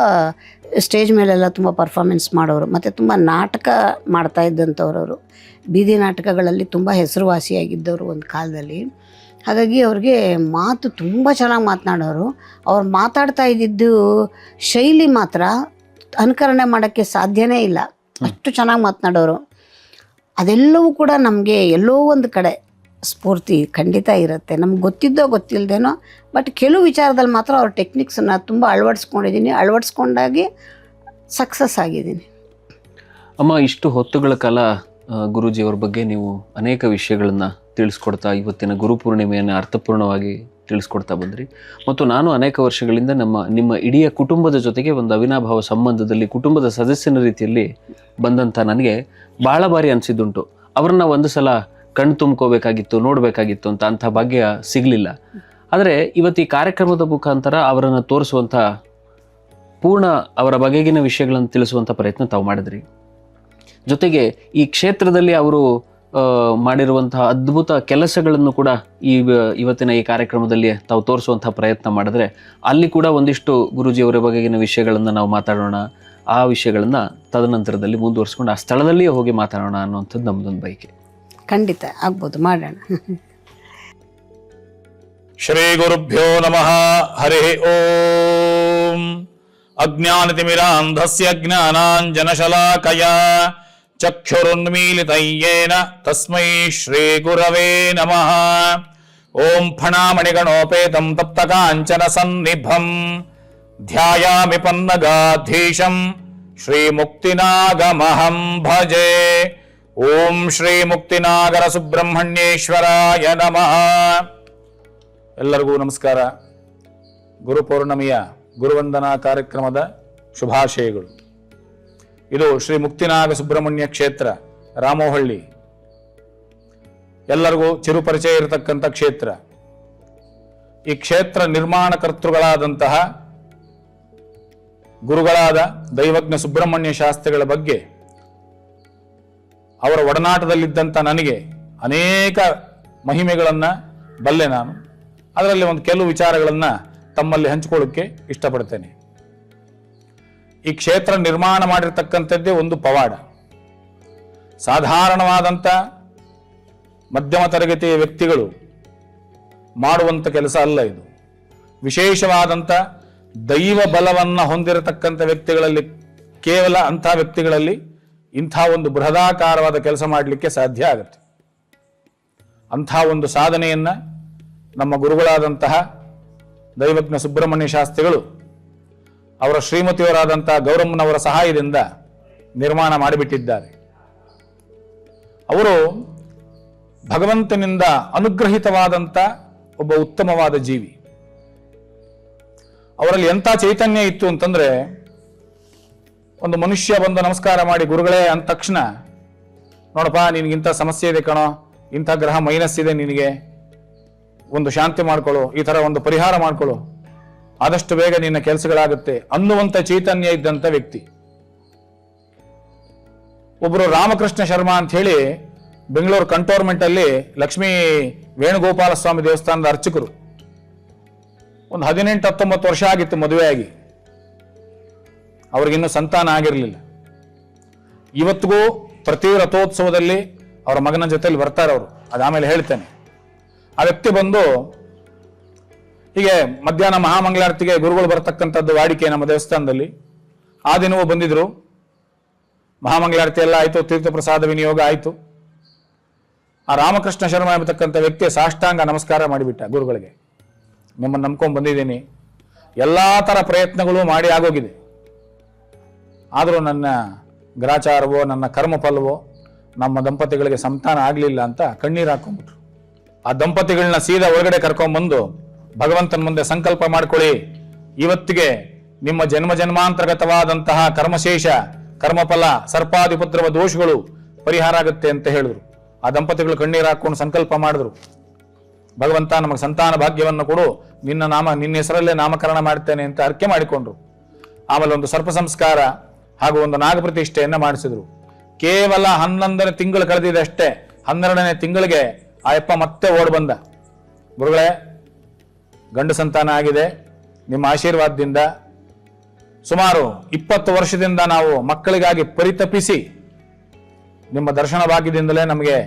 ಸ್ಟೇಜ್ ಮೇಲೆಲ್ಲ ತುಂಬ ಪರ್ಫಾರ್ಮೆನ್ಸ್ ಮಾಡೋರು. ಮತ್ತು ತುಂಬ ನಾಟಕ ಮಾಡ್ತಾ ಇದ್ದಂಥವ್ರವರು. ಬೀದಿ ನಾಟಕಗಳಲ್ಲಿ ತುಂಬ ಹೆಸರುವಾಸಿಯಾಗಿದ್ದವರು ಒಂದು ಕಾಲದಲ್ಲಿ. ಹಾಗಾಗಿ ಅವ್ರಿಗೆ ಮಾತು ತುಂಬ ಚೆನ್ನಾಗಿ ಮಾತನಾಡೋರು. ಅವ್ರು ಮಾತಾಡ್ತಾ ಇದ್ದಿದ್ದು ಶೈಲಿ ಮಾತ್ರ ಅನುಕರಣೆ ಮಾಡೋಕ್ಕೆ ಸಾಧ್ಯನೇ ಇಲ್ಲ, ಅಷ್ಟು ಚೆನ್ನಾಗಿ ಮಾತನಾಡೋರು. ಅದೆಲ್ಲವೂ ಕೂಡ ನಮಗೆ ಎಲ್ಲೋ ಒಂದು ಕಡೆ ಸ್ಫೂರ್ತಿ ಖಂಡಿತ ಇರುತ್ತೆ. ನಮ್ಗೆ ಗೊತ್ತಿದ್ದೋ ಗೊತ್ತಿಲ್ಲದೇನೋ, ಬಟ್ ಕೆಲವು ವಿಚಾರದಲ್ಲಿ ಮಾತ್ರ ಅವ್ರ ಟೆಕ್ನಿಕ್ಸನ್ನು ತುಂಬ ಅಳವಡಿಸ್ಕೊಂಡಾಗಿ ಸಕ್ಸಸ್ ಆಗಿದ್ದೀನಿ. ಅಮ್ಮ, ಇಷ್ಟು ಹೊತ್ತುಗಳ ಕಾಲ ಗುರೂಜಿಯವ್ರ ಬಗ್ಗೆ ನೀವು ಅನೇಕ ವಿಷಯಗಳನ್ನು ತಿಳಿಸ್ಕೊಡ್ತಾ ಇವತ್ತಿನ ಗುರುಪೂರ್ಣಿಮೆಯನ್ನು ಅರ್ಥಪೂರ್ಣವಾಗಿ ತಿಳಿಸ್ಕೊಡ್ತಾ ಬಂದ್ರಿ. ಮತ್ತು ನಾನು ಅನೇಕ ವರ್ಷಗಳಿಂದ ನಿಮ್ಮ ಇಡೀ ಕುಟುಂಬದ ಜೊತೆಗೆ ಒಂದು ಅವಿನಾಭಾವ ಸಂಬಂಧದಲ್ಲಿ ಕುಟುಂಬದ ಸದಸ್ಯನ ರೀತಿಯಲ್ಲಿ ಬಂದಂಥ ನನಗೆ ಭಾಳ ಬಾರಿ ಅನಿಸಿದ್ದುಂಟು, ಅವ್ರನ್ನ ಒಂದು ಸಲ ಕಣ್ಣು ತುಂಬ್ಕೋಬೇಕಾಗಿತ್ತು, ನೋಡಬೇಕಾಗಿತ್ತು ಅಂತ. ಅಂಥ ಭಾಗ್ಯ ಸಿಗಲಿಲ್ಲ. ಆದರೆ ಇವತ್ತು ಈ ಕಾರ್ಯಕ್ರಮದ ಮುಖಾಂತರ ಅವರನ್ನು ತೋರಿಸುವಂಥ ಪೂರ್ಣ ಅವರ ಬಗೆಗಿನ ವಿಷಯಗಳನ್ನು ತಿಳಿಸುವಂಥ ಪ್ರಯತ್ನ ತಾವು ಮಾಡಿದ್ರಿ. ಜೊತೆಗೆ ಈ ಕ್ಷೇತ್ರದಲ್ಲಿ ಅವರು ಮಾಡಿರುವಂತಹ ಅದ್ಭುತ ಕೆಲಸಗಳನ್ನು ಕೂಡ ಇವತ್ತಿನ ಈ ಕಾರ್ಯಕ್ರಮದಲ್ಲಿ ತಾವು ತೋರಿಸುವಂತಹ ಪ್ರಯತ್ನ ಮಾಡಿದ್ರೆ ಅಲ್ಲಿ ಕೂಡ ಒಂದಿಷ್ಟು ಗುರೂಜಿಯವರ ಬಗೆಗಿನ ವಿಷಯಗಳನ್ನು ನಾವು ಮಾತಾಡೋಣ. ಆ ವಿಷಯಗಳನ್ನು ತದನಂತರದಲ್ಲಿ ಮುಂದುವರಿಸ್ಕೊಂಡು ಆ ಸ್ಥಳದಲ್ಲಿಯೇ ಹೋಗಿ ಮಾತಾಡೋಣ ಅನ್ನುವಂಥದ್ದು ನಮ್ಮದೊಂದು ಬಯಕೆ. ಖಂಡಿತ ಆಗ್ಬೋದು, ಮಾಡೋಣ. ಶ್ರೀ ಗುರುಭ್ಯೋ ನಮಃ. ಹರಿ ಓಂ. ಅಜ್ಞಾನತಿಮಿರಾಂಧಸ್ಯ ಜ್ಞಾನಾಂಜನಶಲಾಕಯ ಚಕ್ಷುರುನ್ಮೀಲಿತಯ್ಯೇನ ತಸ್ಮೈ ಶ್ರೀ ಗುರವೇ ನಮಃ. ಓಂ ಫಣಾಮಣಿಗಣೋಪೇತಂ ತಪ್ತಕಾಂಚನ ಸನ್ನಿಭಂ ಧ್ಯಾಯಾಮಿ ಪನ್ನಗಾಧೀಶಂ ಶ್ರೀ ಮುಕ್ತಿನಾಗಮಹಂ ಭಜೆ. ಓಂ ಶ್ರೀ ಮುಕ್ತಿನಾಗರ ಸುಬ್ರಹ್ಮಣ್ಯೇಶ್ವರಾಯ ನಮಃ. ಎಲ್ಲರಿಗೂ ನಮಸ್ಕಾರ. ಗುರುಪೌರ್ಣಮಿಯ ಗುರುವಂದನಾ ಕಾರ್ಯಕ್ರಮದ ಶುಭಾಶಯಗಳು. ಇದು ಶ್ರೀ ಮುಕ್ತಿನಾಗ ಸುಬ್ರಹ್ಮಣ್ಯ ಕ್ಷೇತ್ರ, ರಾಮೋಹಳ್ಳಿ. ಎಲ್ಲರಿಗೂ ಚಿರುಪರಿಚಯ ಇರತಕ್ಕಂಥ ಕ್ಷೇತ್ರ. ಈ ಕ್ಷೇತ್ರ ನಿರ್ಮಾಣ ಕರ್ತೃಗಳಾದಂತಹ ಗುರುಗಳಾದ ದೈವಜ್ಞ ಸುಬ್ರಹ್ಮಣ್ಯ ಶಾಸ್ತ್ರಿಗಳ ಬಗ್ಗೆ ಅವರ ಒಡನಾಟದಲ್ಲಿದ್ದಂಥ ನನಗೆ ಅನೇಕ ಮಹಿಮೆಗಳನ್ನು ಬಲ್ಲೆ ನಾನು. ಅದರಲ್ಲಿ ಒಂದು ಕೆಲವು ವಿಚಾರಗಳನ್ನು ತಮ್ಮಲ್ಲಿ ಹಂಚಿಕೊಳ್ಳೋಕ್ಕೆ ಇಷ್ಟಪಡ್ತೇನೆ. ಈ ಕ್ಷೇತ್ರ ನಿರ್ಮಾಣ ಮಾಡಿರ್ತಕ್ಕಂಥದ್ದೇ ಒಂದು ಪವಾಡ. ಸಾಧಾರಣವಾದಂಥ ಮಧ್ಯಮ ತರಗತಿಯ ವ್ಯಕ್ತಿಗಳು ಮಾಡುವಂಥ ಕೆಲಸ ಅಲ್ಲ ಇದು. ವಿಶೇಷವಾದಂಥ ದೈವ ಬಲವನ್ನು ಹೊಂದಿರತಕ್ಕಂಥ ವ್ಯಕ್ತಿಗಳಲ್ಲಿ, ಕೇವಲ ಅಂಥ ವ್ಯಕ್ತಿಗಳಲ್ಲಿ ಇಂಥ ಒಂದು ಬೃಹದಾಕಾರವಾದ ಕೆಲಸ ಮಾಡಲಿಕ್ಕೆ ಸಾಧ್ಯ ಆಗುತ್ತೆ. ಅಂಥ ಒಂದು ಸಾಧನೆಯನ್ನು ನಮ್ಮ ಗುರುಗಳಾದಂತಹ ದೈವಜ್ಞ ಸುಬ್ರಹ್ಮಣ್ಯ ಶಾಸ್ತ್ರಿಗಳು ಅವರ ಶ್ರೀಮತಿಯವರಾದಂತಹ ಗೌರಮ್ಮನವರ ಸಹಾಯದಿಂದ ನಿರ್ಮಾಣ ಮಾಡಿಬಿಟ್ಟಿದ್ದಾರೆ. ಅವರು ಭಗವಂತನಿಂದ ಅನುಗ್ರಹಿತವಾದಂಥ ಒಬ್ಬ ಉತ್ತಮವಾದ ಜೀವಿ. ಅವರಲ್ಲಿ ಎಂಥ ಚೈತನ್ಯ ಇತ್ತು ಅಂತಂದ್ರೆ, ಒಂದು ಮನುಷ್ಯ ಬಂದು ನಮಸ್ಕಾರ ಮಾಡಿ ಗುರುಗಳೇ ಅಂದ ತಕ್ಷಣ, ನೋಡಪ್ಪ ನಿನಗಿಂಥ ಸಮಸ್ಯೆ ಇದೆ ಕಣೋ, ಇಂಥ ಗ್ರಹ ಮೈನಸ್ ಇದೆ, ನಿನಗೆ ಒಂದು ಶಾಂತಿ ಮಾಡ್ಕೊಳ್ಳೋ, ಈ ಥರ ಒಂದು ಪರಿಹಾರ ಮಾಡ್ಕೊಳ್ಳೋ, ಆದಷ್ಟು ಬೇಗ ನಿನ್ನ ಕೆಲಸಗಳಾಗುತ್ತೆ ಅನ್ನುವಂಥ ಚೈತನ್ಯ ಇದ್ದಂಥ ವ್ಯಕ್ತಿ. ಒಬ್ಬರು ರಾಮಕೃಷ್ಣ ಶರ್ಮಾ ಅಂತ ಹೇಳಿ ಬೆಂಗಳೂರು ಕಂಟೋನ್ಮೆಂಟ್ ಅಲ್ಲಿ ಲಕ್ಷ್ಮೀ ವೇಣುಗೋಪಾಲ ಸ್ವಾಮಿ ದೇವಸ್ಥಾನದ ಅರ್ಚಕರು. ಒಂದು 18-19 ವರ್ಷ ಆಗಿತ್ತು ಮದುವೆಯಾಗಿ, ಅವ್ರಿಗಿನ್ನೂ ಸಂತಾನ ಆಗಿರಲಿಲ್ಲ. ಇವತ್ತಿಗೂ ಪ್ರತಿ ರಥೋತ್ಸವದಲ್ಲಿ ಅವರ ಮಗನ ಜೊತೆಲಿ ಬರ್ತಾರೆ ಅವರು, ಅದಾಮೇಲೆ ಹೇಳ್ತೇನೆ. ಆ ವ್ಯಕ್ತಿ ಬಂದು ಹೀಗೆ ಮಧ್ಯಾಹ್ನ ಮಹಾಮಂಗಳಾರತಿಗೆ ಗುರುಗಳು ಬರ್ತಕ್ಕಂಥದ್ದು ವಾಡಿಕೆ ನಮ್ಮ ದೇವಸ್ಥಾನದಲ್ಲಿ. ಆ ದಿನವೂ ಬಂದಿದ್ರು. ಮಹಾಮಂಗಳಾರತಿ ಎಲ್ಲ ಆಯಿತು, ತೀರ್ಥ ಪ್ರಸಾದ ವಿನಿಯೋಗ ಆಯಿತು. ಆ ರಾಮಕೃಷ್ಣ ಶರ್ಮಾ ಎಂಬತಕ್ಕಂಥ ವ್ಯಕ್ತಿ ಸಾಷ್ಟಾಂಗ ನಮಸ್ಕಾರ ಮಾಡಿಬಿಟ್ಟ ಗುರುಗಳಿಗೆ. ನಿಮ್ಮನ್ನು ನಂಬ್ಕೊಂಡು ಬಂದಿದ್ದೀನಿ, ಎಲ್ಲ ಥರ ಪ್ರಯತ್ನಗಳು ಮಾಡಿ ಆಗೋಗಿದೆ, ಆದರೂ ನನ್ನ ಗ್ರಾಚಾರವೋ ನನ್ನ ಕರ್ಮಫಲವೋ ನಮ್ಮ ದಂಪತಿಗಳಿಗೆ ಸಂತಾನ ಆಗಲಿಲ್ಲ ಅಂತ ಕಣ್ಣೀರು ಹಾಕೊಂಡ್ಬಿಟ್ರು. ಆ ದಂಪತಿಗಳನ್ನ ಸೀದಾ ಒಳಗಡೆ ಕರ್ಕೊಂಡ್ಬಂದು ಭಗವಂತನ ಮುಂದೆ ಸಂಕಲ್ಪ ಮಾಡ್ಕೊಳ್ಳಿ, ಇವತ್ತಿಗೆ ನಿಮ್ಮ ಜನ್ಮ ಜನ್ಮಾಂತರ್ಗತವಾದಂತಹ ಕರ್ಮಶೇಷ, ಕರ್ಮಫಲ, ಸರ್ಪಾದಿಪದ್ರವ ದೋಷಗಳು ಪರಿಹಾರ ಆಗುತ್ತೆ ಅಂತ ಹೇಳಿದ್ರು. ಆ ದಂಪತಿಗಳು ಕಣ್ಣೀರು ಹಾಕೊಂಡು ಸಂಕಲ್ಪ ಮಾಡಿದ್ರು, ಭಗವಂತ ನಮಗೆ ಸಂತಾನ ಭಾಗ್ಯವನ್ನು ಕೊಡು, ನಿನ್ನ ಹೆಸರಲ್ಲೇ ನಾಮಕರಣ ಮಾಡ್ತೇನೆ ಅಂತ ಅರ್ಕೆ ಮಾಡಿಕೊಂಡ್ರು. ಆಮೇಲೆ ಒಂದು ಸರ್ಪ ಸಂಸ್ಕಾರ ಹಾಗೂ ಒಂದು ನಾಗಪ್ರತಿಷ್ಠೆಯನ್ನ ಮಾಡಿಸಿದ್ರು. ಕೇವಲ 11ನೇ ತಿಂಗಳು ಕಳೆದಿದೆ ಅಷ್ಟೇ. 12ನೇ ತಿಂಗಳಿಗೆ ಆಯಪ್ಪ ಮತ್ತೆ ಓಡ್ ಬಂದ, ಗುರುಗಳೇ ಗಂಡು ಸಂತಾನ ಆಗಿದೆ, ನಿಮ್ಮ ಆಶೀರ್ವಾದದಿಂದ ಸುಮಾರು 20 ವರ್ಷದಿಂದ ನಾವು ಮಕ್ಕಳಿಗಾಗಿ ಪರಿತಪಿಸಿ ನಿಮ್ಮ ದರ್ಶನ ಭಾಗ್ಯದಿಂದಲೇ ನಮಗೆ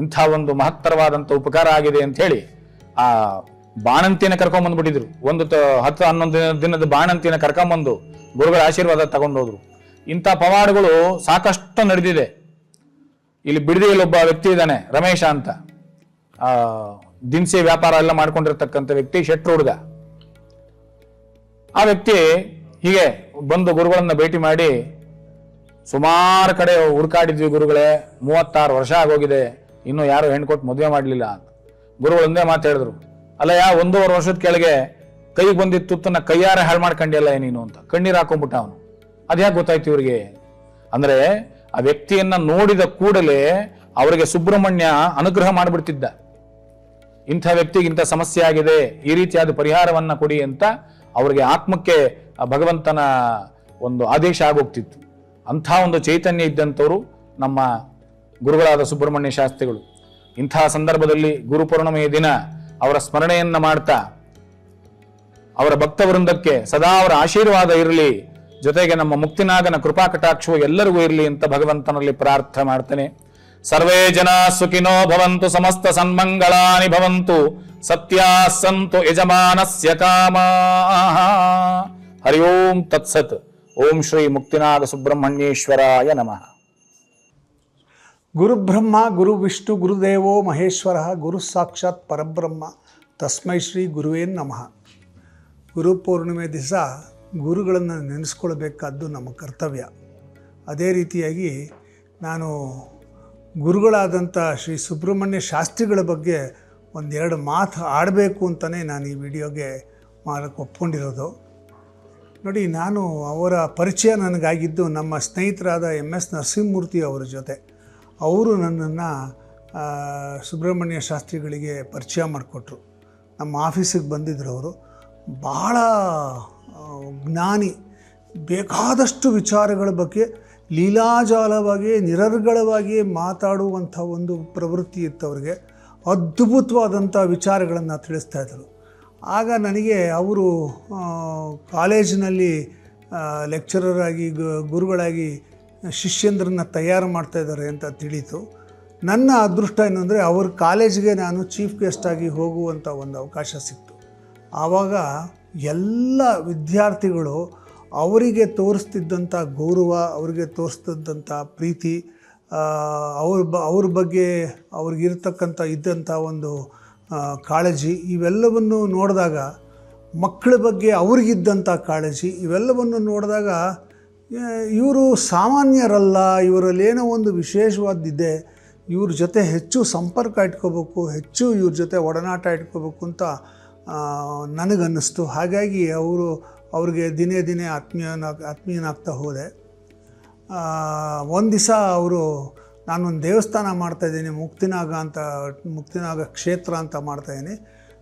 ಇಂಥ ಒಂದು ಮಹತ್ತರವಾದಂಥ ಉಪಕಾರ ಆಗಿದೆ ಅಂತ ಹೇಳಿ ಆ ಬಾಣಂತಿನ ಕರ್ಕೊಂಬಂದ್ಬಿಟ್ಟಿದ್ರು. 10-11 ದಿನದ ಬಾಣಂತಿನ ಕರ್ಕೊಂಬಂದು ಗುರುಗಳ ಆಶೀರ್ವಾದ ತಗೊಂಡೋದ್ರು. ಇಂಥ ಪವಾಡಗಳು ಸಾಕಷ್ಟು ನಡೆದಿದೆ. ಇಲ್ಲಿ ಬಿಡದಿಯಲ್ಲಿ ಒಬ್ಬ ವ್ಯಕ್ತಿ ಇದ್ದಾನೆ, ರಮೇಶ ಅಂತ, ದಿನಸಿ ವ್ಯಾಪಾರ ಎಲ್ಲ ಮಾಡ್ಕೊಂಡಿರ್ತಕ್ಕಂಥ ವ್ಯಕ್ತಿ, ಶೆಟ್ರು ಹುಡುಗ. ಆ ವ್ಯಕ್ತಿ ಹೀಗೆ ಬಂದು ಗುರುಗಳನ್ನ ಭೇಟಿ ಮಾಡಿ, ಸುಮಾರು ಕಡೆ ಹುಡುಕಾಡಿದ್ವಿ ಗುರುಗಳೇ, 36 ವರ್ಷ ಆಗೋಗಿದೆ, ಇನ್ನೂ ಯಾರು ಹೆಣ್ಣು ಕೊಟ್ಟು ಮದುವೆ ಮಾಡಲಿಲ್ಲ ಅಂತ. ಗುರುಗಳು ಒಂದೇ ಮಾತು ಹೇಳಿದ್ರು, ಅಲ್ಲಯ್ಯ 1.5 ವರ್ಷದ ಕೆಳಗೆ ಕೈಗೆ ಬಂದಿದ್ದ ತುತ್ತನ್ನ ಕೈಯಾರೆ ಹಾಳು ಮಾಡ್ಕೊಂಡಿಲ್ಲ ನೀನು ಅಂತ ಕಣ್ಣೀರು ಹಾಕೊಂಡ್ಬಿಟ್ಟ ಅವನು. ಅದ್ಯಾಕೆ ಗೊತ್ತಾಯ್ತು ಇವ್ರಿಗೆ ಅಂದ್ರೆ, ಆ ವ್ಯಕ್ತಿಯನ್ನ ನೋಡಿದ ಕೂಡಲೇ ಅವರಿಗೆ ಸುಬ್ರಹ್ಮಣ್ಯ ಅನುಗ್ರಹ ಮಾಡಿಬಿಡ್ತಿದ್ದ. ಇಂಥ ವ್ಯಕ್ತಿಗೆ ಇಂಥ ಸಮಸ್ಯೆ ಆಗಿದೆ, ಈ ರೀತಿಯಾದ ಪರಿಹಾರವನ್ನ ಕೊಡಿ ಅಂತ ಅವರಿಗೆ ಆತ್ಮಕ್ಕೆ ಭಗವಂತನ ಒಂದು ಆದೇಶ ಆಗೋಗ್ತಿತ್ತು. ಅಂಥ ಒಂದು ಚೈತನ್ಯ ಇದ್ದಂಥವ್ರು ನಮ್ಮ ಗುರುಗಳಾದ ಸುಬ್ರಹ್ಮಣ್ಯ ಶಾಸ್ತ್ರಿಗಳು. ಇಂಥ ಸಂದರ್ಭದಲ್ಲಿ ಗುರುಪೂರ್ಣಿಮೆಯ ದಿನ ಅವರ ಸ್ಮರಣೆಯನ್ನ ಮಾಡ್ತಾ ಅವರ ಭಕ್ತವೃಂದಕ್ಕೆ ಸದಾ ಅವರ ಆಶೀರ್ವಾದ ಇರಲಿ, ಜೊತೆಗೆ ನಮ್ಮ ಮುಕ್ತಿನಾಗನ ಕೃಪಾ ಕಟಾಕ್ಷವು ಎಲ್ಲರಿಗೂ ಇರಲಿ ಅಂತ ಭಗವಂತನಲ್ಲಿ ಪ್ರಾರ್ಥನೆ ಮಾಡ್ತೇನೆ. ಸರ್ವೇ ಜನ ಸುಖಿನೋ ಭವಂತು, ಸಮಸ್ತ ಸನ್ಮಂಗಳಾನಿ ಭವಂತು, ಸತ್ಯಾ ಸಂತು ಯಜಮಾನಸ್ಯ ಕಾಮಾಃ. ಹರಿ ಓಂ ತತ್ಸತ್. ಓಂ ಶ್ರೀ ಮುಕ್ತಿನಾಗ ಸುಬ್ರಹ್ಮಣ್ಯೇಶ್ವರಾಯ ನಮಃ. ಗುರುಬ್ರಹ್ಮ ಗುರು ವಿಷ್ಣು ಗುರುದೇವೋ ಮಹೇಶ್ವರ ಗುರು ಸಾಕ್ಷಾತ್ ಪರಬ್ರಹ್ಮ ತಸ್ಮೈ ಶ್ರೀ ಗುರುವೇ ನಮಃ. ಗುರುಪೌರ್ಣಿಮೆ ದಿವಸ ಗುರುಗಳನ್ನು ನೆನೆಸ್ಕೊಳ್ಬೇಕಾದ್ದು ನಮ್ಮ ಕರ್ತವ್ಯ. ಅದೇ ರೀತಿಯಾಗಿ ನಾನು ಗುರುಗಳಾದಂಥ ಶ್ರೀ ಸುಬ್ರಹ್ಮಣ್ಯ ಶಾಸ್ತ್ರಿಗಳ ಬಗ್ಗೆ ಒಂದೆರಡು ಮಾತು ಆಡಬೇಕು ಅಂತಲೇ ನಾನು ಈ ವಿಡಿಯೋಗೆ ಮಾಡೋಕ್ಕೆ ಒಪ್ಕೊಂಡಿರೋದು. ನೋಡಿ, ನಾನು ಅವರ ಪರಿಚಯ ನನಗಾಗಿದ್ದು ನಮ್ಮ ಸ್ನೇಹಿತರಾದ MS ನರಸಿಂಹಮೂರ್ತಿ ಅವರ ಜೊತೆ. ಅವರು ನನ್ನನ್ನು ಸುಬ್ರಹ್ಮಣ್ಯ ಶಾಸ್ತ್ರಿಗಳಿಗೆ ಪರಿಚಯ ಮಾಡಿಕೊಟ್ರು. ನಮ್ಮ ಆಫೀಸಿಗೆ ಬಂದಿದ್ದರು ಅವರು. ಬಹಳ ಜ್ಞಾನಿ, ಬೇಕಾದಷ್ಟು ವಿಚಾರಗಳ ಬಗ್ಗೆ ಲೀಲಾಜಾಲವಾಗಿ ನಿರರ್ಗಳವಾಗಿ ಮಾತಾಡುವಂಥ ಒಂದು ಪ್ರವೃತ್ತಿ ಇತ್ತು ಅವ್ರಿಗೆ. ಅದ್ಭುತವಾದಂಥ ವಿಚಾರಗಳನ್ನು ತಿಳಿಸ್ತಾಯಿದ್ರು. ಆಗ ನನಗೆ ಅವರು ಕಾಲೇಜಿನಲ್ಲಿ ಲೆಕ್ಚರರ್ ಆಗಿ ಗುರುಗಳಾಗಿ ಶಿಷ್ಯಂದ್ರನ್ನ ತಯಾರು ಮಾಡ್ತಾಯಿದ್ದಾರೆ ಅಂತ ತಿಳಿತು. ನನ್ನ ಅದೃಷ್ಟ ಏನಂದರೆ ಅವ್ರ ಕಾಲೇಜಿಗೆ ನಾನು ಚೀಫ್ ಗೆಸ್ಟಾಗಿ ಹೋಗುವಂಥ ಒಂದು ಅವಕಾಶ ಸಿಕ್ತು. ಆವಾಗ ಎಲ್ಲ ವಿದ್ಯಾರ್ಥಿಗಳು ಅವರಿಗೆ ತೋರಿಸ್ತಿದ್ದಂಥ ಗೌರವ, ಅವರಿಗೆ ತೋರಿಸ್ತಿದ್ದಂಥ ಪ್ರೀತಿ, ಅವ್ರ ಬಗ್ಗೆ ಅವ್ರಿಗಿರ್ತಕ್ಕಂಥ ಇದ್ದಂಥ ಒಂದು ಕಾಳಜಿ, ಇವೆಲ್ಲವನ್ನು ನೋಡಿದಾಗ, ಮಕ್ಕಳ ಬಗ್ಗೆ ಅವ್ರಿಗಿದ್ದಂಥ ಕಾಳಜಿ, ಇವೆಲ್ಲವನ್ನು ನೋಡಿದಾಗ ಇವರು ಸಾಮಾನ್ಯರಲ್ಲ, ಇವರಲ್ಲೇನೋ ಒಂದು ವಿಶೇಷವಾದಿದೆ, ಇವ್ರ ಜೊತೆ ಹೆಚ್ಚು ಸಂಪರ್ಕ ಇಟ್ಕೋಬೇಕು, ಹೆಚ್ಚು ಇವ್ರ ಜೊತೆ ಒಡನಾಟ ಇಟ್ಕೋಬೇಕು ಅಂತ ನನಗನ್ನಿಸ್ತು. ಹಾಗಾಗಿ ಅವ್ರಿಗೆ ದಿನೇ ದಿನೇ ಆತ್ಮೀಯನಾಗ್ತಾ ಹೋದೆ. ಒಂದು ದಿವಸ ಅವರು, ನಾನೊಂದು ದೇವಸ್ಥಾನ ಮಾಡ್ತಾಯಿದ್ದೀನಿ, ಮುಕ್ತಿನಾಗ ಕ್ಷೇತ್ರ ಅಂತ ಮಾಡ್ತಾಯಿದ್ದೀನಿ,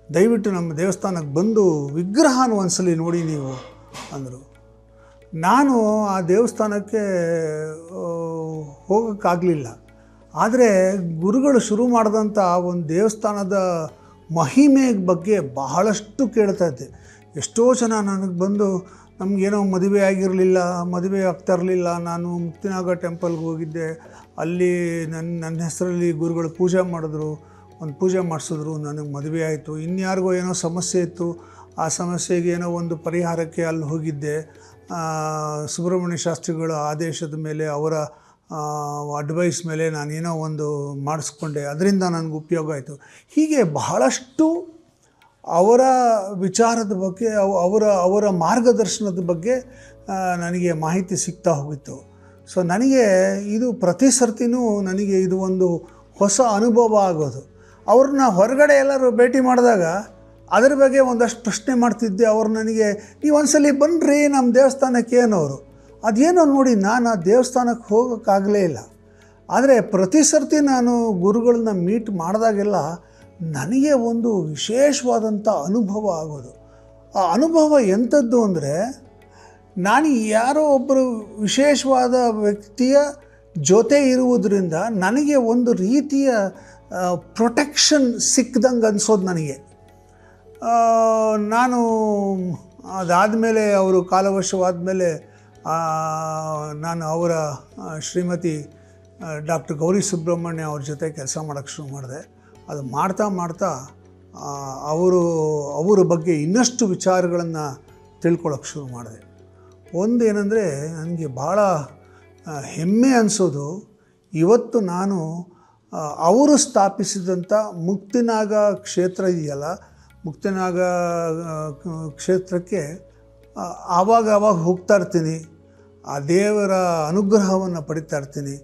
ದಯವಿಟ್ಟು ನಮ್ಮ ದೇವಸ್ಥಾನಕ್ಕೆ ಬಂದು ವಿಗ್ರಹನ ಒಂದ್ಸಲಿ ನೋಡಿ ನೀವು ಅಂದರು. ನಾನು ಆ ದೇವಸ್ಥಾನಕ್ಕೆ ಹೋಗೋಕ್ಕಾಗಲಿಲ್ಲ. ಆದರೆ ಗುರುಗಳು ಶುರು ಮಾಡಿದಂಥ ಒಂದು ದೇವಸ್ಥಾನದ ಮಹಿಮೆ ಬಗ್ಗೆ ಬಹಳಷ್ಟು ಕೇಳ್ತಾ ಇದ್ದೆ. ಎಷ್ಟೋ ಜನ ನನಗೆ ಬಂದು, ನಮಗೇನೋ ಮದುವೆ ಆಗಿರಲಿಲ್ಲ, ಮದುವೆ ಆಗ್ತಾ ಇರಲಿಲ್ಲ, ನಾನು ಮುಕ್ತಿನಾಗ ಟೆಂಪಲ್ಗೆ ಹೋಗಿದ್ದೆ, ಅಲ್ಲಿ ನನ್ನ ಹೆಸರಲ್ಲಿ ಗುರುಗಳು ಪೂಜೆ ಮಾಡಿದ್ರು, ಒಂದು ಪೂಜೆ ಮಾಡಿಸಿದ್ರು, ನನಗೆ ಮದುವೆ ಆಯಿತು. ಇನ್ಯಾರಿಗೋ ಏನೋ ಸಮಸ್ಯೆ ಇತ್ತು, ಆ ಸಮಸ್ಯೆಗೆ ಏನೋ ಒಂದು ಪರಿಹಾರಕ್ಕೆ ಅಲ್ಲಿ ಹೋಗಿದ್ದೆ, ಸುಬ್ರಹ್ಮಣ್ಯ ಶಾಸ್ತ್ರಿಗಳ ಆದೇಶದ ಮೇಲೆ, ಅವರ ಅಡ್ವೈಸ್ ಮೇಲೆ ನಾನೇನೋ ಒಂದು ಮಾಡಿಸ್ಕೊಂಡೆ, ಅದರಿಂದ ನನಗೆ ಉಪಯೋಗ ಆಯಿತು. ಹೀಗೆ ಬಹಳಷ್ಟು ಅವರ ವಿಚಾರದ ಬಗ್ಗೆ, ಅವರ ಮಾರ್ಗದರ್ಶನದ ಬಗ್ಗೆ ನನಗೆ ಮಾಹಿತಿ ಸಿಗ್ತಾ ಹೋಗಿತ್ತು. ಸೊ ನನಗೆ ಇದು ಪ್ರತಿ ಸರ್ತಿನೂ ನನಗೆ ಇದು ಒಂದು ಹೊಸ ಅನುಭವ ಆಗೋದು. ಅವ್ರನ್ನ ಹೊರಗಡೆ ಎಲ್ಲರೂ ಭೇಟಿ ಮಾಡಿದಾಗ ಅದರ ಬಗ್ಗೆ ಒಂದಷ್ಟು ಪ್ರಶ್ನೆ ಮಾಡ್ತಿದ್ದೆ. ಅವ್ರು ನನಗೆ, ನೀವು ಒಂದ್ಸಲಿ ಬನ್ನಿರಿ ನಮ್ಮ ದೇವಸ್ಥಾನಕ್ಕೆ ಏನವರು, ಅದೇನೋ ನೋಡಿ, ನಾನು ಆ ದೇವಸ್ಥಾನಕ್ಕೆ ಹೋಗೋಕ್ಕಾಗಲೇ ಇಲ್ಲ. ಆದರೆ ಪ್ರತಿ ಸರ್ತಿ ನಾನು ಗುರುಗಳನ್ನ ಮೀಟ್ ಮಾಡಿದಾಗೆಲ್ಲ ನನಗೆ ಒಂದು ವಿಶೇಷವಾದಂಥ ಅನುಭವ ಆಗೋದು. ಆ ಅನುಭವ ಎಂಥದ್ದು ಅಂದರೆ, ನಾನು ಯಾರೋ ಒಬ್ಬರು ವಿಶೇಷವಾದ ವ್ಯಕ್ತಿಯ ಜೊತೆ ಇರುವುದರಿಂದ ನನಗೆ ಒಂದು ರೀತಿಯ ಪ್ರೊಟೆಕ್ಷನ್ ಸಿಕ್ದಂಗೆ ಅನಿಸೋದು ನನಗೆ. ನಾನು ಅದಾದಮೇಲೆ ಅವರು ಕಾಲವಶವಾದ ಮೇಲೆ ನಾನು ಅವರ ಶ್ರೀಮತಿ ಡಾಕ್ಟರ್ ಗೌರಿ ಸುಬ್ರಹ್ಮಣ್ಯ ಅವ್ರ ಜೊತೆ ಕೆಲಸ ಮಾಡೋಕ್ಕೆ ಶುರು ಮಾಡಿದೆ. ಅದು ಮಾಡ್ತಾ ಮಾಡ್ತಾ ಅವರ ಬಗ್ಗೆ ಇನ್ನಷ್ಟು ವಿಚಾರಗಳನ್ನು ತಿಳ್ಕೊಳ್ಳೋಕ್ಕೆ ಶುರು ಮಾಡಿದೆ. ಒಂದು ಏನಂದರೆ, ನನಗೆ ಭಾಳ ಹೆಮ್ಮೆ ಅನಿಸೋದು, ಇವತ್ತು ನಾನು ಅವರು ಸ್ಥಾಪಿಸಿದಂಥ ಮುಕ್ತಿನಾಗ ಕ್ಷೇತ್ರ ಇದೆಯಲ್ಲ, ಮುಕ್ತಿನಾಗ ಕ್ಷೇತ್ರಕ್ಕೆ ಆವಾಗ ಹೋಗ್ತಾ ಇರ್ತೀನಿ, ಆ ದೇವರ ಅನುಗ್ರಹವನ್ನು ಪಡಿತಾ ಇರ್ತೀನಿ.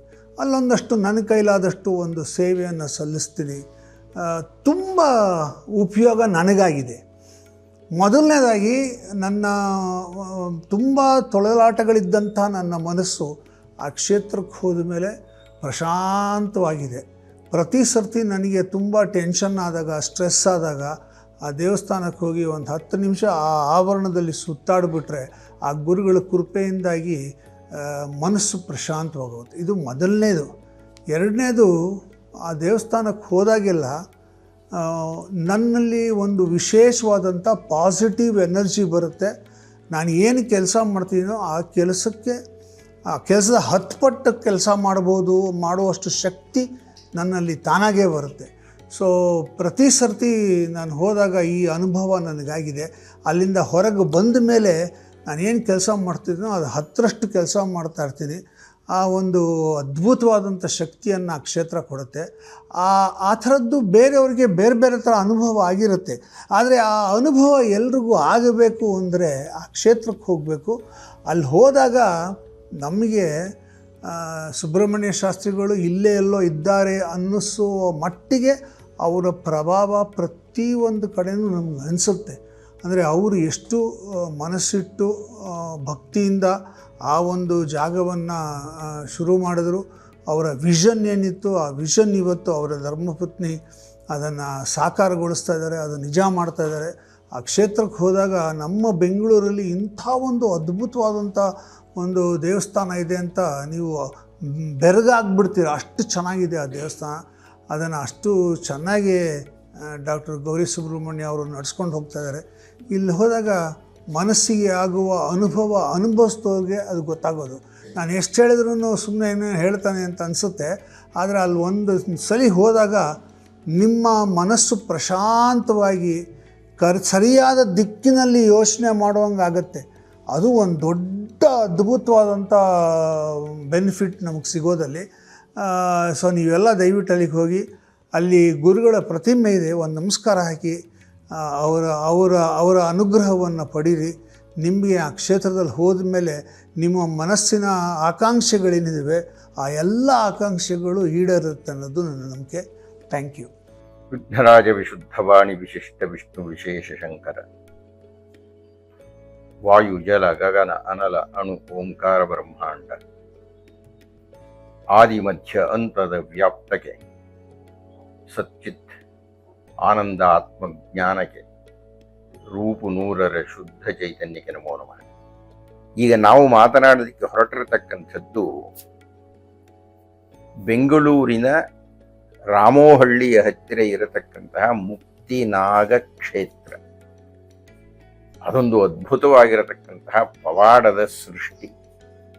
ಅಲ್ಲೊಂದಷ್ಟು ನನ್ನ ಕೈಲಾದಷ್ಟು ಒಂದು ಸೇವೆಯನ್ನು ಸಲ್ಲಿಸ್ತೀನಿ. ತುಂಬ ಉಪಯೋಗ ನನಗಾಗಿದೆ. ಮೊದಲನೇದಾಗಿ, ನನ್ನ ತುಂಬ ತೊಳಲಾಟಗಳಿದ್ದಂಥ ನನ್ನ ಮನಸ್ಸು ಆ ಕ್ಷೇತ್ರಕ್ಕೆ ಹೋದ ಮೇಲೆ ಪ್ರಶಾಂತವಾಗಿದೆ. ಪ್ರತಿ ಸರ್ತಿ ನನಗೆ ತುಂಬ ಟೆನ್ಷನ್ ಆದಾಗ, ಸ್ಟ್ರೆಸ್ ಆದಾಗ, ಆ ದೇವಸ್ಥಾನಕ್ಕೆ ಹೋಗಿ ಒಂದು 10 ನಿಮಿಷ ಆ ಆವರಣದಲ್ಲಿ ಸುತ್ತಾಡಿಬಿಟ್ರೆ ಆ ಗುರುಗಳ ಕೃಪೆಯಿಂದಾಗಿ ಮನಸ್ಸು ಪ್ರಶಾಂತವಾಗುತ್ತೆ. ಇದು ಮೊದಲನೇದು. ಎರಡನೇದು, ಆ ದೇವಸ್ಥಾನಕ್ಕೆ ಹೋದಾಗೆಲ್ಲ ನನ್ನಲ್ಲಿ ಒಂದು ವಿಶೇಷವಾದಂಥ ಪಾಸಿಟಿವ್ ಎನರ್ಜಿ ಬರುತ್ತೆ. ನಾನು ಏನು ಕೆಲಸ ಮಾಡ್ತೀನೋ ಆ ಕೆಲಸದ 10 ಪಟ್ಟು ಕೆಲಸ ಮಾಡುವಷ್ಟು ಶಕ್ತಿ ನನ್ನಲ್ಲಿ ತಾನಾಗೇ ಬರುತ್ತೆ. ಸೊ ಪ್ರತಿ ಸರ್ತಿ ನಾನು ಹೋದಾಗ ಈ ಅನುಭವ ನನಗಾಗಿದೆ. ಅಲ್ಲಿಂದ ಹೊರಗೆ ಬಂದ ಮೇಲೆ ನಾನೇನು ಕೆಲಸ ಮಾಡ್ತಿದ್ದೀನೋ ಅದು 10ರಷ್ಟು ಕೆಲಸ ಮಾಡ್ತಾಯಿರ್ತೀನಿ. ಆ ಒಂದು ಅದ್ಭುತವಾದಂಥ ಶಕ್ತಿಯನ್ನು ಆ ಕ್ಷೇತ್ರ ಕೊಡುತ್ತೆ. ಆ ಥರದ್ದು ಬೇರೆಯವ್ರಿಗೆ ಬೇರೆ ಬೇರೆ ಥರ ಅನುಭವ ಆಗಿರುತ್ತೆ. ಆದರೆ ಆ ಅನುಭವ ಎಲ್ರಿಗೂ ಆಗಬೇಕು ಅಂದರೆ ಆ ಕ್ಷೇತ್ರಕ್ಕೆ ಹೋಗಬೇಕು. ಅಲ್ಲಿ ಹೋದಾಗ ನಮಗೆ ಸುಬ್ರಹ್ಮಣ್ಯ ಶಾಸ್ತ್ರಿಗಳು ಇಲ್ಲೇ ಎಲ್ಲೋ ಇದ್ದಾರೆ ಅನ್ನಿಸುವ ಮಟ್ಟಿಗೆ ಅವರ ಪ್ರಭಾವ ಪ್ರತಿಯೊಂದು ಕಡೆಯೂ ನಮ್ಗೆ ಅನಿಸುತ್ತೆ. ಅಂದರೆ ಅವರು ಎಷ್ಟು ಮನಸ್ಸಿಟ್ಟು ಭಕ್ತಿಯಿಂದ ಆ ಒಂದು ಜಾಗವನ್ನು ಶುರು ಮಾಡಿದ್ರು. ಅವರ ವಿಷನ್ ಏನಿತ್ತು, ಆ ವಿಷನ್ ಇವತ್ತು ಅವರ ಧರ್ಮಪತ್ನಿ ಅದನ್ನು ಸಾಕಾರಗೊಳಿಸ್ತಾ ಇದ್ದಾರೆ, ಅದು ನಿಜ ಮಾಡ್ತಾ ಇದ್ದಾರೆ. ಆ ಕ್ಷೇತ್ರಕ್ಕೆ ಹೋದಾಗ ನಮ್ಮ ಬೆಂಗಳೂರಲ್ಲಿ ಇಂಥ ಒಂದು ಅದ್ಭುತವಾದಂಥ ಒಂದು ದೇವಸ್ಥಾನ ಇದೆ ಅಂತ ನೀವು ಬೆರಗಾಗ್ಬಿಡ್ತೀರ, ಅಷ್ಟು ಚೆನ್ನಾಗಿದೆ ಆ ದೇವಸ್ಥಾನ. ಅದನ್ನು ಅಷ್ಟು ಚೆನ್ನಾಗಿ ಡಾಕ್ಟರ್ ಗೌರಿ ಸುಬ್ರಹ್ಮಣ್ಯ ಅವರು ನಡೆಸ್ಕೊಂಡು ಹೋಗ್ತಾ ಇದ್ದಾರೆ. ಇಲ್ಲಿ ಹೋದಾಗ ಮನಸ್ಸಿಗೆ ಆಗುವ ಅನುಭವಿಸ್ತೋರಿಗೆ ಅದು ಗೊತ್ತಾಗೋದು. ನಾನು ಎಷ್ಟು ಹೇಳಿದ್ರೂ ಸುಮ್ಮನೆ ಏನೋ ಹೇಳ್ತಾನೆ ಅಂತ ಅನಿಸುತ್ತೆ, ಆದರೆ ಅಲ್ಲಿ ಒಂದು ಸಲ ಹೋದಾಗ ನಿಮ್ಮ ಮನಸ್ಸು ಪ್ರಶಾಂತವಾಗಿ ಸರಿಯಾದ ದಿಕ್ಕಿನಲ್ಲಿ ಯೋಚನೆ ಮಾಡುವಂಗೆ ಆಗುತ್ತೆ. ಅದು ಒಂದು ದೊಡ್ಡ ಅದ್ಭುತವಾದಂಥ ಬೆನಿಫಿಟ್ ನಮಗೆ ಸಿಗೋದಲ್ಲಿ. ಸೊ ನೀವೆಲ್ಲ ದಯವಿಟ್ಟು ಅಲ್ಲಿಗೆ ಹೋಗಿ, ಅಲ್ಲಿ ಗುರುಗಳ ಪ್ರತಿಮೆ ಇದೆ, ಒಂದು ನಮಸ್ಕಾರ ಹಾಕಿ ಅವರ ಅನುಗ್ರಹವನ್ನು ಪಡೀರಿ. ನಿಮಗೆ ಆ ಕ್ಷೇತ್ರದಲ್ಲಿ ಹೋದ ಮೇಲೆ ನಿಮ್ಮ ಮನಸ್ಸಿನ ಆಕಾಂಕ್ಷೆಗಳೇನಿವೆ ಆ ಎಲ್ಲ ಆಕಾಂಕ್ಷೆಗಳು ಈಡೇರುತ್ತೆ ಅನ್ನೋದು ನನ್ನ ನಂಬಿಕೆ. Thank you. ವಿಘ್ನರಾಜ ವಿಶುದ್ಧವಾಣಿ ವಿಶಿಷ್ಟ ವಿಷ್ಣು ವಿಶೇಷ ಶಂಕರ. ವಾಯು ಜಲ ಗಗನ ಅನಲ ಅಣು ಓಂಕಾರ ಬ್ರಹ್ಮಾಂಡ ಆದಿ ಮಧ್ಯ ಅಂತದ ವ್ಯಾಪ್ತಕ್ಕೆ ಸಚ್ಚಿತ್ ಆನಂದ ಆತ್ಮಜ್ಞಾನಕ್ಕೆ ರೂಪು ನೂರರ ಶುದ್ಧ ಚೈತನ್ಯಕ್ಕೆ ನಮೋ ನಮಃ. ಈಗ ನಾವು ಮಾತನಾಡೋದಕ್ಕೆ ಹೊರಟಿರತಕ್ಕಂಥದ್ದು ಬೆಂಗಳೂರಿನ ರಾಮೋಹಳ್ಳಿಯ ಹತ್ತಿರ ಇರತಕ್ಕಂತಹ ಮುಕ್ತಿನಾಗ ಕ್ಷೇತ್ರ. ಅದೊಂದು ಅದ್ಭುತವಾಗಿರತಕ್ಕಂತಹ ಪವಾಡದ ಸೃಷ್ಟಿ.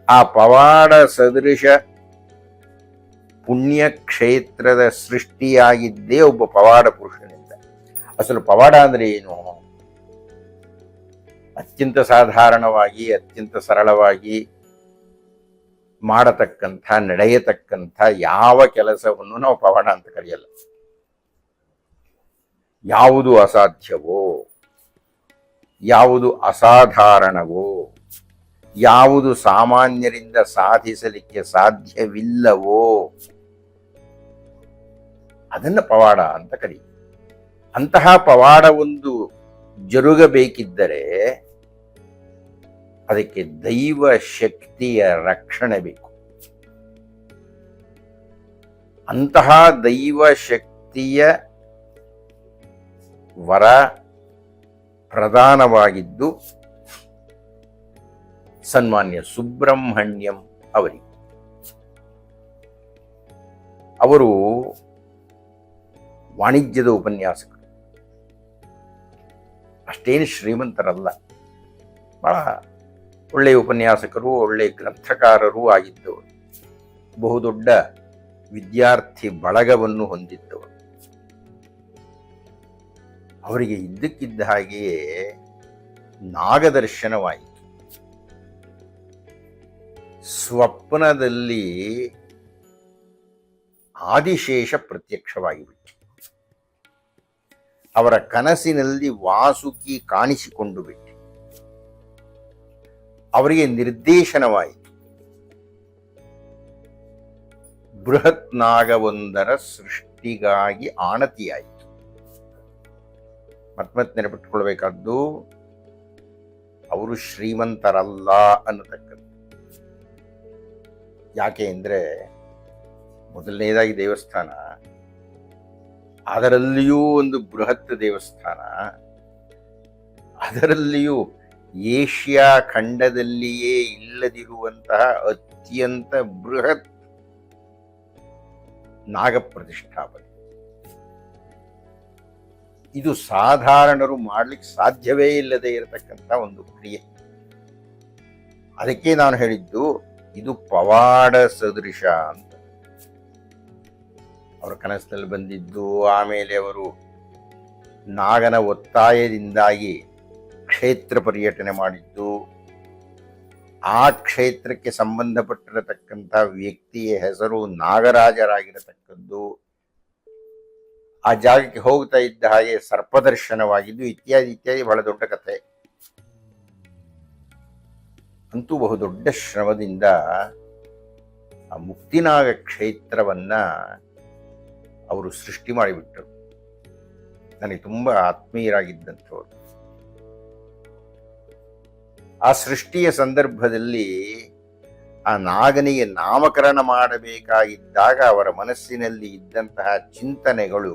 ಆ ಪವಾಡ ಸದೃಶ ಪುಣ್ಯ ಕ್ಷೇತ್ರದ ಸೃಷ್ಟಿಯಾಗಿದ್ದೇ ಒಬ್ಬ ಪವಾಡ ಪುರುಷನಿಂದ. ಅಸಲು ಪವಾಡ ಅಂದ್ರೆ ಏನು? ಅತ್ಯಂತ ಸಾಧಾರಣವಾಗಿ ಅತ್ಯಂತ ಸರಳವಾಗಿ ಮಾಡತಕ್ಕಂಥ ನಡೆಯತಕ್ಕಂಥ ಯಾವ ಕೆಲಸವನ್ನು ನಾವು ಪವಾಡ ಅಂತ ಕರೆಯಲ್ಲ. ಯಾವುದು ಅಸಾಧ್ಯವೋ, ಯಾವುದು ಅಸಾಧಾರಣವೋ, ಯಾವುದು ಸಾಮಾನ್ಯರಿಂದ ಸಾಧಿಸಲಿಕ್ಕೆ ಸಾಧ್ಯವಿಲ್ಲವೋ ಅದನ್ನು ಪವಾಡ ಅಂತ ಕರೀತೀವಿ. ಅಂತಹ ಪವಾಡ ಒಂದು ಜರುಗಬೇಕಿದ್ದರೆ ಅದಕ್ಕೆ ದೈವ ಶಕ್ತಿಯ ರಕ್ಷಣೆ ಬೇಕು. ಅಂತಹ ದೈವ ಶಕ್ತಿಯ ವರ ಪ್ರಧಾನವಾಗಿದ್ದು ಸನ್ಮಾನ್ಯ ಸುಬ್ರಹ್ಮಣ್ಯಂ ಅವರಿಗೆ. ಅವರು ವಾಣಿಜ್ಯದ ಉಪನ್ಯಾಸಕರು, ಅಷ್ಟೇನು ಶ್ರೀಮಂತರಲ್ಲ, ಬಹಳ ಒಳ್ಳೆಯ ಉಪನ್ಯಾಸಕರು, ಒಳ್ಳೆಯ ಗ್ರಂಥಕಾರರೂ ಆಗಿದ್ದವರು, ಬಹುದೊಡ್ಡ ವಿದ್ಯಾರ್ಥಿ ಬಳಗವನ್ನು ಹೊಂದಿದ್ದವರು. ಅವರಿಗೆ ಇದ್ದಕ್ಕಿದ್ದ ಹಾಗೆಯೇ ನಾಗದರ್ಶನವಾಯಿತು. ಸ್ವಪ್ನದಲ್ಲಿ ಆದಿಶೇಷ ಪ್ರತ್ಯಕ್ಷವಾಗಿಬಿಟ್ಟು ಅವರ ಕನಸಿನಲ್ಲಿ ವಾಸುಕಿ ಕಾಣಿಸಿಕೊಂಡು ಬಿಟ್ಟು ಅವರಿಗೆ ನಿರ್ದೇಶನವಾಯಿತು. ಬೃಹತ್ ನಾಗವೊಂದರ ಸೃಷ್ಟಿಗಾಗಿ ಆಣತಿಯಾಯಿತು. ಮತ್ತೆ ನೆನಪಿಟ್ಟುಕೊಳ್ಬೇಕಾದ್ದು ಅವರು ಶ್ರೀಮಂತರಲ್ಲ ಅನ್ನತಕ್ಕದ್ದು. ಯಾಕೆ ಅಂದರೆ ಮೊದಲನೇದಾಗಿ ದೇವಸ್ಥಾನ, ಅದರಲ್ಲಿಯೂ ಒಂದು ಬೃಹತ್ ದೇವಸ್ಥಾನ, ಅದರಲ್ಲಿಯೂ ಏಷ್ಯಾ ಖಂಡದಲ್ಲಿಯೇ ಇಲ್ಲದಿರುವಂತಹ ಅತ್ಯಂತ ಬೃಹತ್ ನಾಗ ಪ್ರತಿಷ್ಠಾಪನೆ. ಇದು ಸಾಧಾರಣರು ಮಾಡ್ಲಿಕ್ಕೆ ಸಾಧ್ಯವೇ ಇಲ್ಲದೆ ಇರತಕ್ಕಂಥ ಒಂದು ಕ್ರಿಯೆ. ಅದಕ್ಕೆ ನಾನು ಹೇಳಿದ್ದು ಇದು ಪವಾಡ ಸದೃಶ ಅಂತ. ಅವರ ಕನಸಿನಲ್ಲಿ ಬಂದಿದ್ದು, ಆಮೇಲೆ ಅವರು ನಾಗನ ಒತ್ತಾಯದಿಂದಾಗಿ ಕ್ಷೇತ್ರ ಪರ್ಯಟನೆ ಮಾಡಿದ್ದು, ಆ ಕ್ಷೇತ್ರಕ್ಕೆ ಸಂಬಂಧಪಟ್ಟಿರತಕ್ಕಂಥ ವ್ಯಕ್ತಿಯ ಹೆಸರು ನಾಗರಾಜರಾಗಿರತಕ್ಕದ್ದು, ಆ ಜಾಗಕ್ಕೆ ಹೋಗ್ತಾ ಇದ್ದ ಹಾಗೆ ಸರ್ಪದರ್ಶನವಾಗಿದ್ದು, ಇತ್ಯಾದಿ ಇತ್ಯಾದಿ ಬಹಳ ದೊಡ್ಡ ಕಥೆ. ಅಂತೂ ಬಹುದೊಡ್ಡ ಶ್ರಮದಿಂದ ಆ ಮುಕ್ತಿನಾಗ ಕ್ಷೇತ್ರವನ್ನ ಅವರು ಸೃಷ್ಟಿ ಮಾಡಿಬಿಟ್ರು. ನನಗೆ ತುಂಬಾ ಆತ್ಮೀಯರಾಗಿದ್ದಂಥವ್ರು. ಆ ಸೃಷ್ಟಿಯ ಸಂದರ್ಭದಲ್ಲಿ ಆ ನಾಗನಿಗೆ ನಾಮಕರಣ ಮಾಡಬೇಕಾಗಿದ್ದಾಗ ಅವರ ಮನಸ್ಸಿನಲ್ಲಿ ಇದ್ದಂತಹ ಚಿಂತನೆಗಳು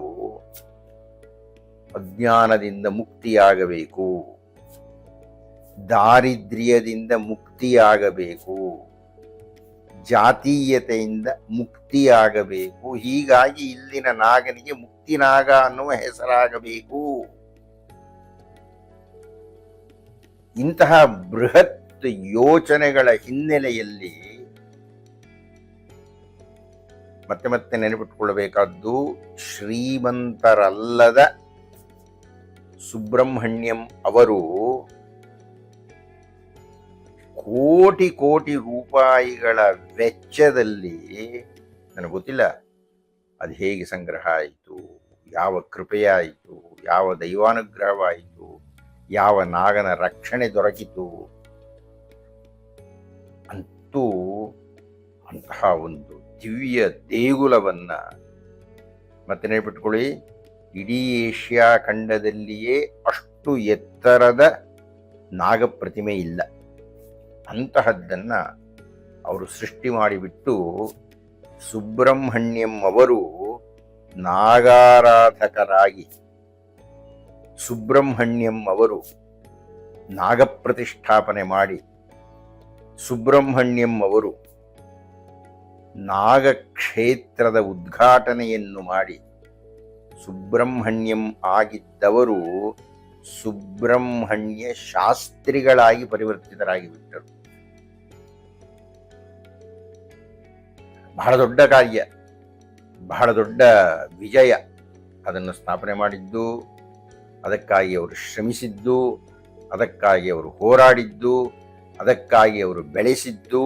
ಅಜ್ಞಾನದಿಂದ ಮುಕ್ತಿಯಾಗಬೇಕು, ದಾರಿದ್ರ್ಯದಿಂದ ಮುಕ್ತಿಯಾಗಬೇಕು, ಜಾತೀಯತೆಯಿಂದ ಮುಕ್ತಿಯಾಗಬೇಕು. ಹೀಗಾಗಿ ಇಲ್ಲಿನ ನಾಗನಿಗೆ ಮುಕ್ತಿನಾಗ ಅನ್ನುವ ಹೆಸರಾಗಬೇಕು. ಇಂತಹ ಬೃಹತ್ ಯೋಚನೆಗಳ ಹಿನ್ನೆಲೆಯಲ್ಲಿ ಮತ್ತೆ ಮತ್ತೆ ನೆನಪಿಟ್ಟುಕೊಳ್ಳಬೇಕಾದ್ದು, ಶ್ರೀಮಂತರಲ್ಲದ ಸುಬ್ರಹ್ಮಣ್ಯಂ ಅವರು ಕೋಟಿ ಕೋಟಿ ರೂಪಾಯಿಗಳ ವೆಚ್ಚದಲ್ಲಿ, ನನಗೆ ಗೊತ್ತಿಲ್ಲ ಅದು ಹೇಗೆ ಸಂಗ್ರಹ ಆಯಿತು, ಯಾವ ಕೃಪೆಯಾಯಿತು, ಯಾವ ದೈವಾನುಗ್ರಹವಾಯಿತು, ಯಾವ ನಾಗನ ರಕ್ಷಣೆ ದೊರಕಿತು, ಅಂತೂ ಅಂತಹ ಒಂದು ದಿವ್ಯ ದೇಗುಲವನ್ನ, ಮತ್ತೆ ನೆನಪಿಟ್ಕೊಳ್ಳಿ, ಇಡೀ ಏಷ್ಯಾ ಖಂಡದಲ್ಲಿಯೇ ಅಷ್ಟು ಎತ್ತರದ ನಾಗಪ್ರತಿಮೆ ಇಲ್ಲ. ಅಂತಹದ್ದನ್ನ ಅವರು ಸೃಷ್ಟಿ ಮಾಡಿಬಿಟ್ಟು ಸುಬ್ರಹ್ಮಣ್ಯಂ ಅವರು ನಾಗಾರಾಧಕರಾಗಿ, ಸುಬ್ರಹ್ಮಣ್ಯಂ ಅವರು ನಾಗಪ್ರತಿಷ್ಠಾಪನೆ ಮಾಡಿ, ಸುಬ್ರಹ್ಮಣ್ಯಂ ಅವರು ನಾಗಕ್ಷೇತ್ರದ ಉದ್ಘಾಟನೆಯನ್ನು ಮಾಡಿ, ಸುಬ್ರಹ್ಮಣ್ಯಂ ಆಗಿದ್ದವರು ಸುಬ್ರಹ್ಮಣ್ಯ ಶಾಸ್ತ್ರಿಗಳಾಗಿ ಪರಿವರ್ತಿತರಾಗಿ ಬಿಟ್ಟರು. ಬಹಳ ದೊಡ್ಡ ಕಾರ್ಯ, ಬಹಳ ದೊಡ್ಡ ವಿಜಯ. ಅದನ್ನು ಸ್ಥಾಪನೆ ಮಾಡಿದ್ದು, ಅದಕ್ಕಾಗಿ ಅವರು ಶ್ರಮಿಸಿದ್ದು, ಅದಕ್ಕಾಗಿ ಅವರು ಹೋರಾಡಿದ್ದು, ಅದಕ್ಕಾಗಿ ಅವರು ಬೆಳೆಸಿದ್ದು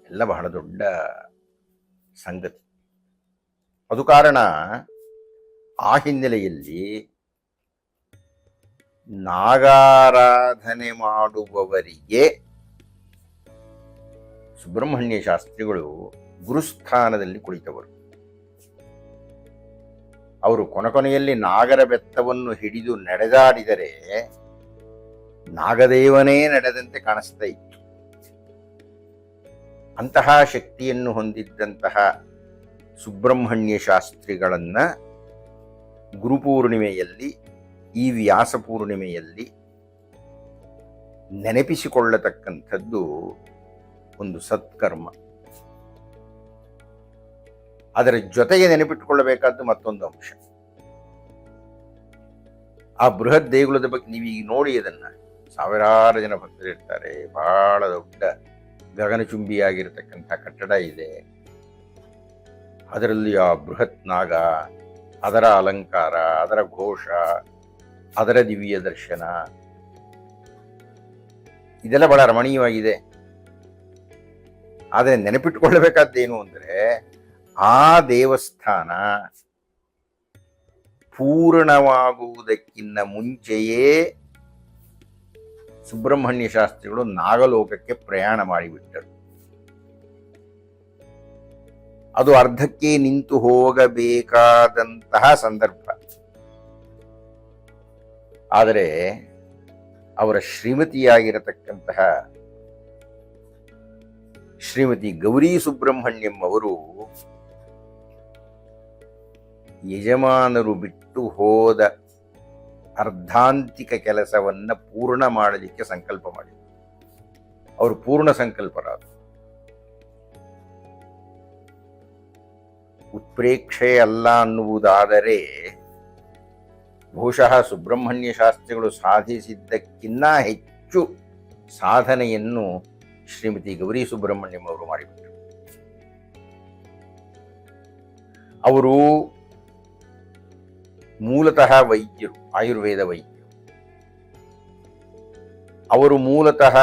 ಎಲ್ಲ ಬಹಳ ದೊಡ್ಡ ಸಂಗತಿ. ಅದು ಕಾರಣ ಆ ಹಿನ್ನೆಲೆಯಲ್ಲಿ ನಾಗಾರಾಧನೆ ಮಾಡುವವರಿಗೆ ಸುಬ್ರಹ್ಮಣ್ಯ ಶಾಸ್ತ್ರಿಗಳು ಗುರುಸ್ಥಾನದಲ್ಲಿ ಕುಳಿತವರು. ಅವರು ಕೊನೆಯಲ್ಲಿ ನಾಗರ ಬೆತ್ತವನ್ನು ಹಿಡಿದು ನಡೆದಾಡಿದರೆ ನಾಗದೇವನೇ ನಡೆದಂತೆ ಕಾಣಿಸ್ತಾ ಇತ್ತು. ಅಂತಹ ಶಕ್ತಿಯನ್ನು ಹೊಂದಿದ್ದಂತಹ ಸುಬ್ರಹ್ಮಣ್ಯ ಶಾಸ್ತ್ರಿಗಳನ್ನ ಗುರುಪೂರ್ಣಿಮೆಯಲ್ಲಿ, ಈ ವ್ಯಾಸ ಪೂರ್ಣಿಮೆಯಲ್ಲಿ ನೆನಪಿಸಿಕೊಳ್ಳತಕ್ಕಂಥದ್ದು ಒಂದು ಸತ್ಕರ್ಮ. ಅದರ ಜೊತೆಗೆ ನೆನಪಿಟ್ಟುಕೊಳ್ಳಬೇಕಾದ್ದು ಮತ್ತೊಂದು ಅಂಶ. ಆ ಬೃಹತ್ ದೇಗುಲದ ಬಗ್ಗೆ ನೀವೀಗ ನೋಡಿ, ಅದನ್ನ ಸಾವಿರಾರು ಜನ ಭಕ್ತರಿರ್ತಾರೆ. ಬಹಳ ದೊಡ್ಡ ಗಗನಚುಂಬಿಯಾಗಿರತಕ್ಕಂಥ ಕಟ್ಟಡ ಇದೆ. ಅದರಲ್ಲಿ ಆ ಬೃಹತ್ ನಾಗ, ಅದರ ಅಲಂಕಾರ, ಅದರ ಘೋಷ, ಅದರ ದಿವ್ಯ ದರ್ಶನ, ಇದೆಲ್ಲ ಬಹಳ ರಮಣೀಯವಾಗಿದೆ. ಆದರೆ ನೆನಪಿಟ್ಟುಕೊಳ್ಳಬೇಕಾದ್ದೇನು ಅಂದರೆ, ಆ ದೇವಸ್ಥಾನ ಪೂರ್ಣವಾಗುವುದಕ್ಕಿಂತ ಮುಂಚೆಯೇ ಸುಬ್ರಹ್ಮಣ್ಯ ಶಾಸ್ತ್ರಿಗಳು ನಾಗಲೋಕಕ್ಕೆ ಪ್ರಯಾಣ ಮಾಡಿಬಿಟ್ಟರು. ಅದು ಅರ್ಧಕ್ಕೆ ನಿಂತು ಹೋಗಬೇಕಾದಂತಹ ಸಂದರ್ಭ. ಆದರೆ ಅವರ ಶ್ರೀಮತಿಯಾಗಿರತಕ್ಕಂತಹ ಶ್ರೀಮತಿ ಗೌರಿ ಸುಬ್ರಹ್ಮಣ್ಯಂ ಅವರು ಯಜಮಾನರು ಬಿಟ್ಟು ಹೋದ ಅರ್ಧಾಂತಿಕ ಕೆಲಸವನ್ನ ಪೂರ್ಣ ಮಾಡಲಿಕ್ಕೆ ಸಂಕಲ್ಪ ಮಾಡಿದರು. ಅವರು ಪೂರ್ಣ ಸಂಕಲ್ಪರಾದರು. ಉತ್ಪ್ರೇಕ್ಷೆ ಅಲ್ಲ ಅನ್ನುವುದಾದರೆ ಬಹುಶಃ ಸುಬ್ರಹ್ಮಣ್ಯ ಶಾಸ್ತ್ರಿಗಳು ಸಾಧಿಸಿದ್ದಕ್ಕಿಂತ ಹೆಚ್ಚು ಸಾಧನೆಯನ್ನು ಶ್ರೀಮತಿ ಗೌರಿ ಸುಬ್ರಹ್ಮಣ್ಯಂ ಅವರು ಮಾಡಿಬಿಟ್ಟರು. ಅವರು ಮೂಲತಃ ವೈದ್ಯರು, ಆಯುರ್ವೇದ ವೈದ್ಯರು. ಅವರು ಮೂಲತಃ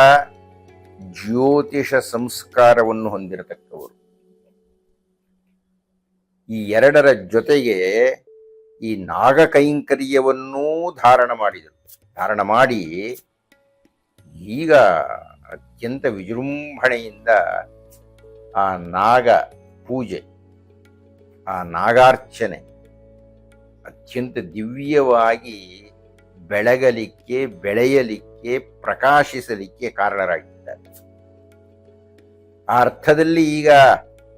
ಜ್ಯೋತಿಷ ಸಂಸ್ಕಾರವನ್ನು ಹೊಂದಿರತಕ್ಕವರು. ಈ ಎರಡರ ಜೊತೆಗೆ ಈ ನಾಗಕೈಂಕರ್ಯವನ್ನೂ ಧಾರಣ ಮಾಡಿದರು. ಧಾರಣ ಮಾಡಿ ಈಗ ಅತ್ಯಂತ ವಿಜೃಂಭಣೆಯಿಂದ ಆ ನಾಗ ಪೂಜೆ, ಆ ನಾಗಾರ್ಚನೆ ಅತ್ಯಂತ ದಿವ್ಯವಾಗಿ ಬೆಳಗಲಿಕ್ಕೆ, ಬೆಳೆಯಲಿಕ್ಕೆ, ಪ್ರಕಾಶಿಸಲಿಕ್ಕೆ ಕಾರಣರಾಗಿದ್ದಾರೆ. ಆ ಅರ್ಥದಲ್ಲಿ ಈಗ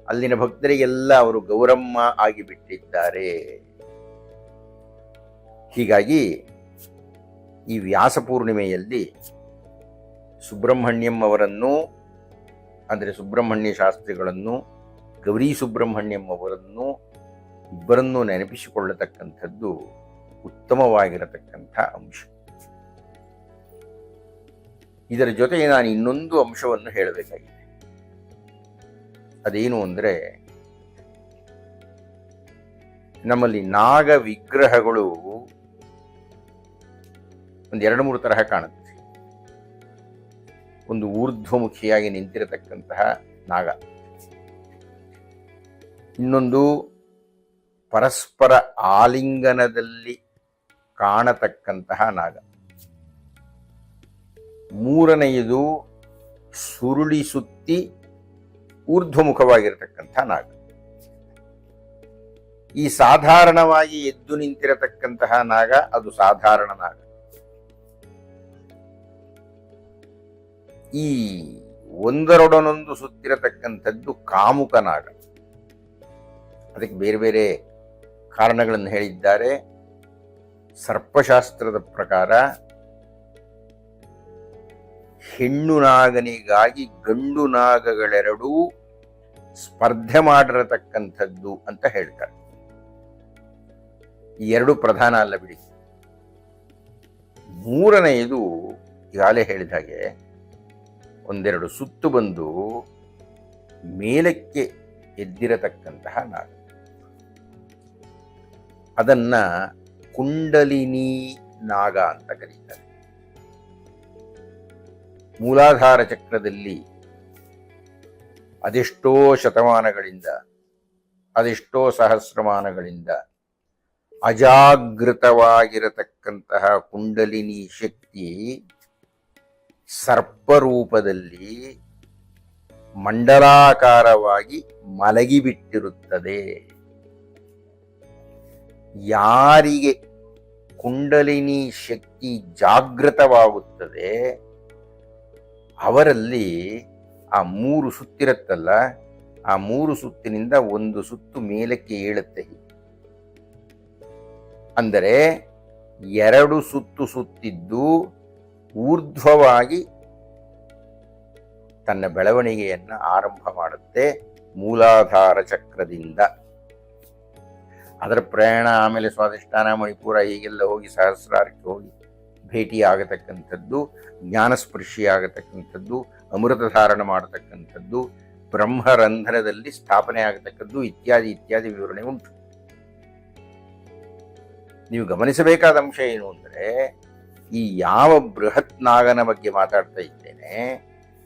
ಅಲ್ಲಿನ ಭಕ್ತರಿಗೆಲ್ಲ ಅವರು ಗೌರಮ್ಮ ಆಗಿಬಿಟ್ಟಿದ್ದಾರೆ. ಹೀಗಾಗಿ ಈ ವ್ಯಾಸ ಪೂರ್ಣಿಮೆಯಲ್ಲಿ ಸುಬ್ರಹ್ಮಣ್ಯಂ ಅವರನ್ನು, ಅಂದರೆ ಸುಬ್ರಹ್ಮಣ್ಯ ಶಾಸ್ತ್ರಿಗಳನ್ನು, ಗೌರಿ ಸುಬ್ರಹ್ಮಣ್ಯಂ ಅವರನ್ನು ಇಬ್ಬರನ್ನೂ ನೆನಪಿಸಿಕೊಳ್ಳತಕ್ಕಂಥದ್ದು ಉತ್ತಮವಾಗಿರತಕ್ಕಂಥ ಅಂಶ. ಇದರ ಜೊತೆಗೆ ನಾನು ಇನ್ನೊಂದು ಅಂಶವನ್ನು ಹೇಳಬೇಕಾಗಿದೆ. ಅದೇನು ಅಂದರೆ, ನಮ್ಮಲ್ಲಿ ನಾಗ ವಿಗ್ರಹಗಳು ಒಂದು 2-3 ತರಹ ಕಾಣುತ್ತೆ. ಒಂದು ಊರ್ಧ್ವಮುಖಿಯಾಗಿ ನಿಂತಿರತಕ್ಕಂತಹ ನಾಗ, ಇನ್ನೊಂದು ಪರಸ್ಪರ ಆಲಿಂಗನದಲ್ಲಿ ಕಾಣತಕ್ಕಂತಹ ನಾಗ, ಮೂರನೆಯದು ಸುರುಳಿ ಸುತ್ತಿ ಊರ್ಧ್ವಮುಖವಾಗಿರತಕ್ಕಂಥ ನಾಗ. ಈ ಸಾಧಾರಣವಾಗಿ ಎದ್ದು ನಿಂತಿರತಕ್ಕಂತಹ ನಾಗ ಅದು ಸಾಧಾರಣ ನಾಗ. ಈ ಒಂದರೊಡನೊಂದು ಸುತ್ತಿರತಕ್ಕಂಥದ್ದು ಕಾಮುಕ ನಾಗ. ಅದಕ್ಕೆ ಬೇರೆ ಬೇರೆ ಕಾರಣಗಳನ್ನು ಹೇಳಿದ್ದಾರೆ. ಸರ್ಪಶಾಸ್ತ್ರದ ಪ್ರಕಾರ ಹೆಣ್ಣು ನಾಗನಿಗಾಗಿ ಗಂಡು ನಾಗಗಳೆರಡೂ ಸ್ಪರ್ಧೆ ಮಾಡಿರತಕ್ಕಂಥದ್ದು ಅಂತ ಹೇಳ್ತಾರೆ. ಈ ಎರಡು ಪ್ರಧಾನ ಅಲ್ಲ ಬಿಡಿ. ಮೂರನೆಯದು ಈಗಾಗಲೇ ಹೇಳಿದ ಹಾಗೆ ಒಂದೆರಡು ಸುತ್ತು ಬಂದು ಮೇಲಕ್ಕೆ ಎದ್ದಿರತಕ್ಕಂತಹ ನಾಗ, ಅದನ್ನ ಕುಂಡಲಿನಿ ನಾಗ ಅಂತ ಕರೀತಾರೆ. ಮೂಲಾಧಾರ ಚಕ್ರದಲ್ಲಿ ಅದೆಷ್ಟೋ ಶತಮಾನಗಳಿಂದ, ಅದೆಷ್ಟೋ ಸಹಸ್ರಮಾನಗಳಿಂದ ಅಜಾಗೃತವಾಗಿರತಕ್ಕಂತಹ ಕುಂಡಲಿನಿ ಶಕ್ತಿ ಸರ್ಪರೂಪದಲ್ಲಿ ಮಂಡಲಾಕಾರವಾಗಿ ಮಲಗಿಬಿಟ್ಟಿರುತ್ತದೆ. ಯಾರಿಗೆ ಕುಂಡಲಿನಿ ಶಕ್ತಿ ಜಾಗೃತವಾಗುತ್ತದೆ ಅವರಲ್ಲಿ ಆ 3 ಸುತ್ತಿರುತ್ತಲ್ಲ, ಆ 3 ಸುತ್ತಿನಿಂದ ಒಂದು ಸುತ್ತು ಮೇಲಕ್ಕೆ ಏಳುತ್ತೆ. ಅಂದರೆ 2 ಸುತ್ತು ಸುತ್ತಿದ್ದು ಊರ್ಧ್ವವಾಗಿ ತನ್ನ ಬೆಳವಣಿಗೆಯನ್ನು ಆರಂಭ ಮಾಡುತ್ತೆ ಮೂಲಾಧಾರ ಚಕ್ರದಿಂದ. ಅದರ ಪ್ರಯಾಣ ಆಮೇಲೆ ಸ್ವಾಧಿಷ್ಠಾನ, ಮಣಿಪುರ ಹೀಗೆಲ್ಲ ಹೋಗಿ ಸಹಸ್ರಾರಕ್ಕೆ ಹೋಗಿ ಭೇಟಿಯಾಗತಕ್ಕಂಥದ್ದು, ಜ್ಞಾನಸ್ಪರ್ಶಿಯಾಗತಕ್ಕಂಥದ್ದು, ಅಮೃತ ಧಾರಣ ಮಾಡತಕ್ಕಂಥದ್ದು, ಬ್ರಹ್ಮರಂಧ್ರದಲ್ಲಿ ಸ್ಥಾಪನೆ ಆಗತಕ್ಕದ್ದು ಇತ್ಯಾದಿ ಇತ್ಯಾದಿ ವಿವರಣೆ ಉಂಟು. ನೀವು ಗಮನಿಸಬೇಕಾದ ಅಂಶ ಏನು ಅಂದರೆ, ಈ ಯಾವ ಬೃಹತ್ ನಾಗನ ಬಗ್ಗೆ ಮಾತಾಡ್ತಾ ಇದ್ದೇನೆ,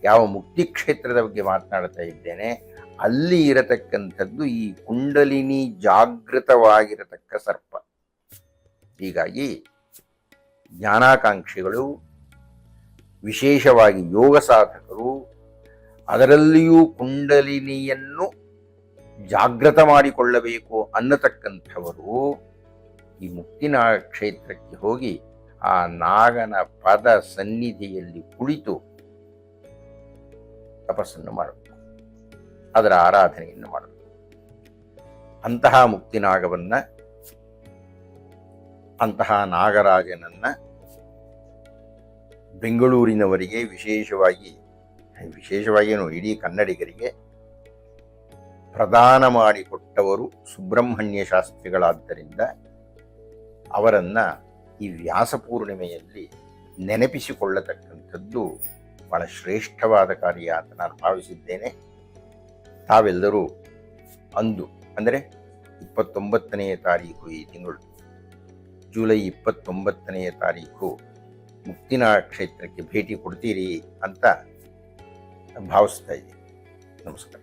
ಯಾವ ಮುಕ್ತಿ ಕ್ಷೇತ್ರದ ಬಗ್ಗೆ ಮಾತನಾಡ್ತಾ ಇದ್ದೇನೆ, ಅಲ್ಲಿ ಇರತಕ್ಕಂಥದ್ದು ಈ ಕುಂಡಲಿನಿ ಜಾಗೃತವಾಗಿರತಕ್ಕ ಸರ್ಪ. ಹೀಗಾಗಿ ಜ್ಞಾನಾಕಾಂಕ್ಷಿಗಳು, ವಿಶೇಷವಾಗಿ ಯೋಗ ಸಾಧಕರು, ಅದರಲ್ಲಿಯೂ ಕುಂಡಲಿನಿಯನ್ನು ಜಾಗೃತ ಮಾಡಿಕೊಳ್ಳಬೇಕು ಅನ್ನತಕ್ಕಂಥವರು ಈ ಮುಕ್ತಿನಾಗ ಕ್ಷೇತ್ರಕ್ಕೆ ಹೋಗಿ ಆ ನಾಗನ ಪದ ಸನ್ನಿಧಿಯಲ್ಲಿ ಕುಳಿತು ತಪಸ್ಸನ್ನು ಮಾಡಬೇಕು, ಅದರ ಆರಾಧನೆಯನ್ನು ಮಾಡಬೇಕು. ಅಂತಹ ಮುಕ್ತಿನಾಗವನ್ನ, ಅಂತಹ ನಾಗರಾಜನನ್ನ ಬೆಂಗಳೂರಿನವರಿಗೆ ವಿಶೇಷವಾಗಿಯೂ ಇಡೀ ಕನ್ನಡಿಗರಿಗೆ ಪ್ರದಾನ ಮಾಡಿಕೊಟ್ಟವರು ಸುಬ್ರಹ್ಮಣ್ಯ ಶಾಸ್ತ್ರಿಗಳಾದ್ದರಿಂದ ಅವರನ್ನ ಈ ವ್ಯಾಸ ಪೂರ್ಣಿಮೆಯಲ್ಲಿ ನೆನಪಿಸಿಕೊಳ್ಳತಕ್ಕಂಥದ್ದು ಬಹಳ ಶ್ರೇಷ್ಠವಾದ ಕಾರ್ಯ ಅಂತ ನಾನು ಭಾವಿಸಿದ್ದೇನೆ. ತಾವೆಲ್ಲರೂ ಅಂದು, ಅಂದರೆ 29ನೇ ತಾರೀಕು, ಈ ತಿಂಗಳು ಜುಲೈ 29ನೇ ತಾರೀಕು ಮುಕ್ತಿನಾಗ ಕ್ಷೇತ್ರಕ್ಕೆ ಭೇಟಿ ಕೊಡ್ತೀರಿ ಅಂತ ಭಾವಿಸ್ತಾ ಇದ್ದೀನಿ. ನಮಸ್ಕಾರ.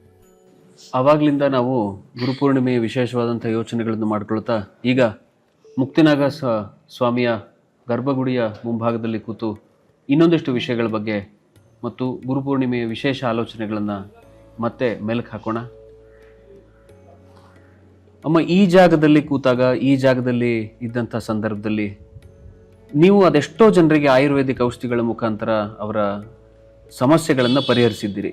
ಆವಾಗಲಿಂದ ನಾವು ಗುರುಪೂರ್ಣಿಮೆಯ ವಿಶೇಷವಾದಂಥ ಯೋಚನೆಗಳನ್ನು ಮಾಡ್ಕೊಳ್ತಾ ಈಗ ಮುಕ್ತಿನಾಗ ಸ್ವಾಮಿಯ ಗರ್ಭಗುಡಿಯ ಮುಂಭಾಗದಲ್ಲಿ ಕೂತು ಇನ್ನೊಂದಿಷ್ಟು ವಿಷಯಗಳ ಬಗ್ಗೆ ಮತ್ತು ಗುರುಪೂರ್ಣಿಮೆಯ ವಿಶೇಷ ಆಲೋಚನೆಗಳನ್ನು ಮತ್ತೆ ಮೆಲುಕು ಹಾಕೋಣ. ಅಮ್ಮ, ಈ ಜಾಗದಲ್ಲಿ ಕೂತಾಗ, ಈ ಜಾಗದಲ್ಲಿ ಇದ್ದಂಥ ಸಂದರ್ಭದಲ್ಲಿ ನೀವು ಅದೆಷ್ಟೋ ಜನರಿಗೆ ಆಯುರ್ವೇದಿಕ್ ಔಷಧಿಗಳ ಮುಖಾಂತರ ಅವರ ಸಮಸ್ಯೆಗಳನ್ನು ಪರಿಹರಿಸಿದ್ದೀರಿ.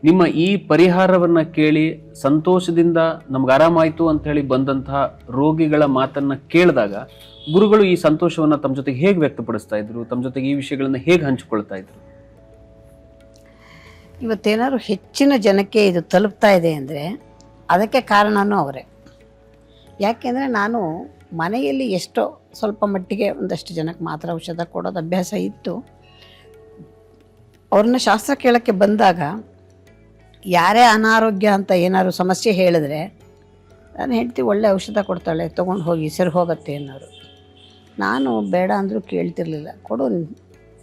ನಿಮ್ಮ ಈ ಪರಿಹಾರವನ್ನ ಕೇಳಿ ಸಂತೋಷದಿಂದ ನಮ್ಗೆ ಆರಾಮಾಯ್ತು ಅಂತ ಹೇಳಿ ಬಂದಂತಹ ರೋಗಿಗಳ ಮಾತನ್ನ ಕೇಳಿದಾಗ ಗುರುಗಳು ಈ ಸಂತೋಷವನ್ನ ತಮ್ಮ ಜೊತೆಗೆ ಹೇಗೆ ವ್ಯಕ್ತಪಡಿಸ್ತಾ ಇದ್ರು, ತಮ್ಮ ಜೊತೆಗೆ ಈ ವಿಷಯಗಳನ್ನ ಹೇಗೆ ಹಂಚಿಕೊಳ್ತಾ ಇದ್ರು? ಇವತ್ತೇನಾದ್ರು ಹೆಚ್ಚಿನ ಜನಕ್ಕೆ ಇದು ತಲುಪ್ತಾ ಇದೆ ಅಂದರೆ ಅದಕ್ಕೆ ಕಾರಣನೂ ಅವರೇ. ಯಾಕೆಂದರೆ ನಾನು ಮನೆಯಲ್ಲಿ ಎಷ್ಟೋ ಸ್ವಲ್ಪ ಮಟ್ಟಿಗೆ ಒಂದಷ್ಟು ಜನಕ್ಕೆ ಮಾತ್ರ ಔಷಧ ಕೊಡೋದು ಅಭ್ಯಾಸ ಇತ್ತು. ಅವ್ರನ್ನ ಶಾಸ್ತ್ರ ಕೇಳೋಕ್ಕೆ ಬಂದಾಗ ಯಾರೇ ಅನಾರೋಗ್ಯ ಅಂತ ಏನಾದ್ರು ಸಮಸ್ಯೆ ಹೇಳಿದ್ರೆ ನಾನು ಹೆಂಡ್ತಿ ಒಳ್ಳೆ ಔಷಧ ಕೊಡ್ತಾಳೆ, ತೊಗೊಂಡು ಹೋಗಿ ಸರಿ ಹೋಗುತ್ತೆ ಅನ್ನೋರು. ನಾನು ಬೇಡ ಅಂದರೂ ಕೇಳ್ತಿರ್ಲಿಲ್ಲ. ಕೊಡು,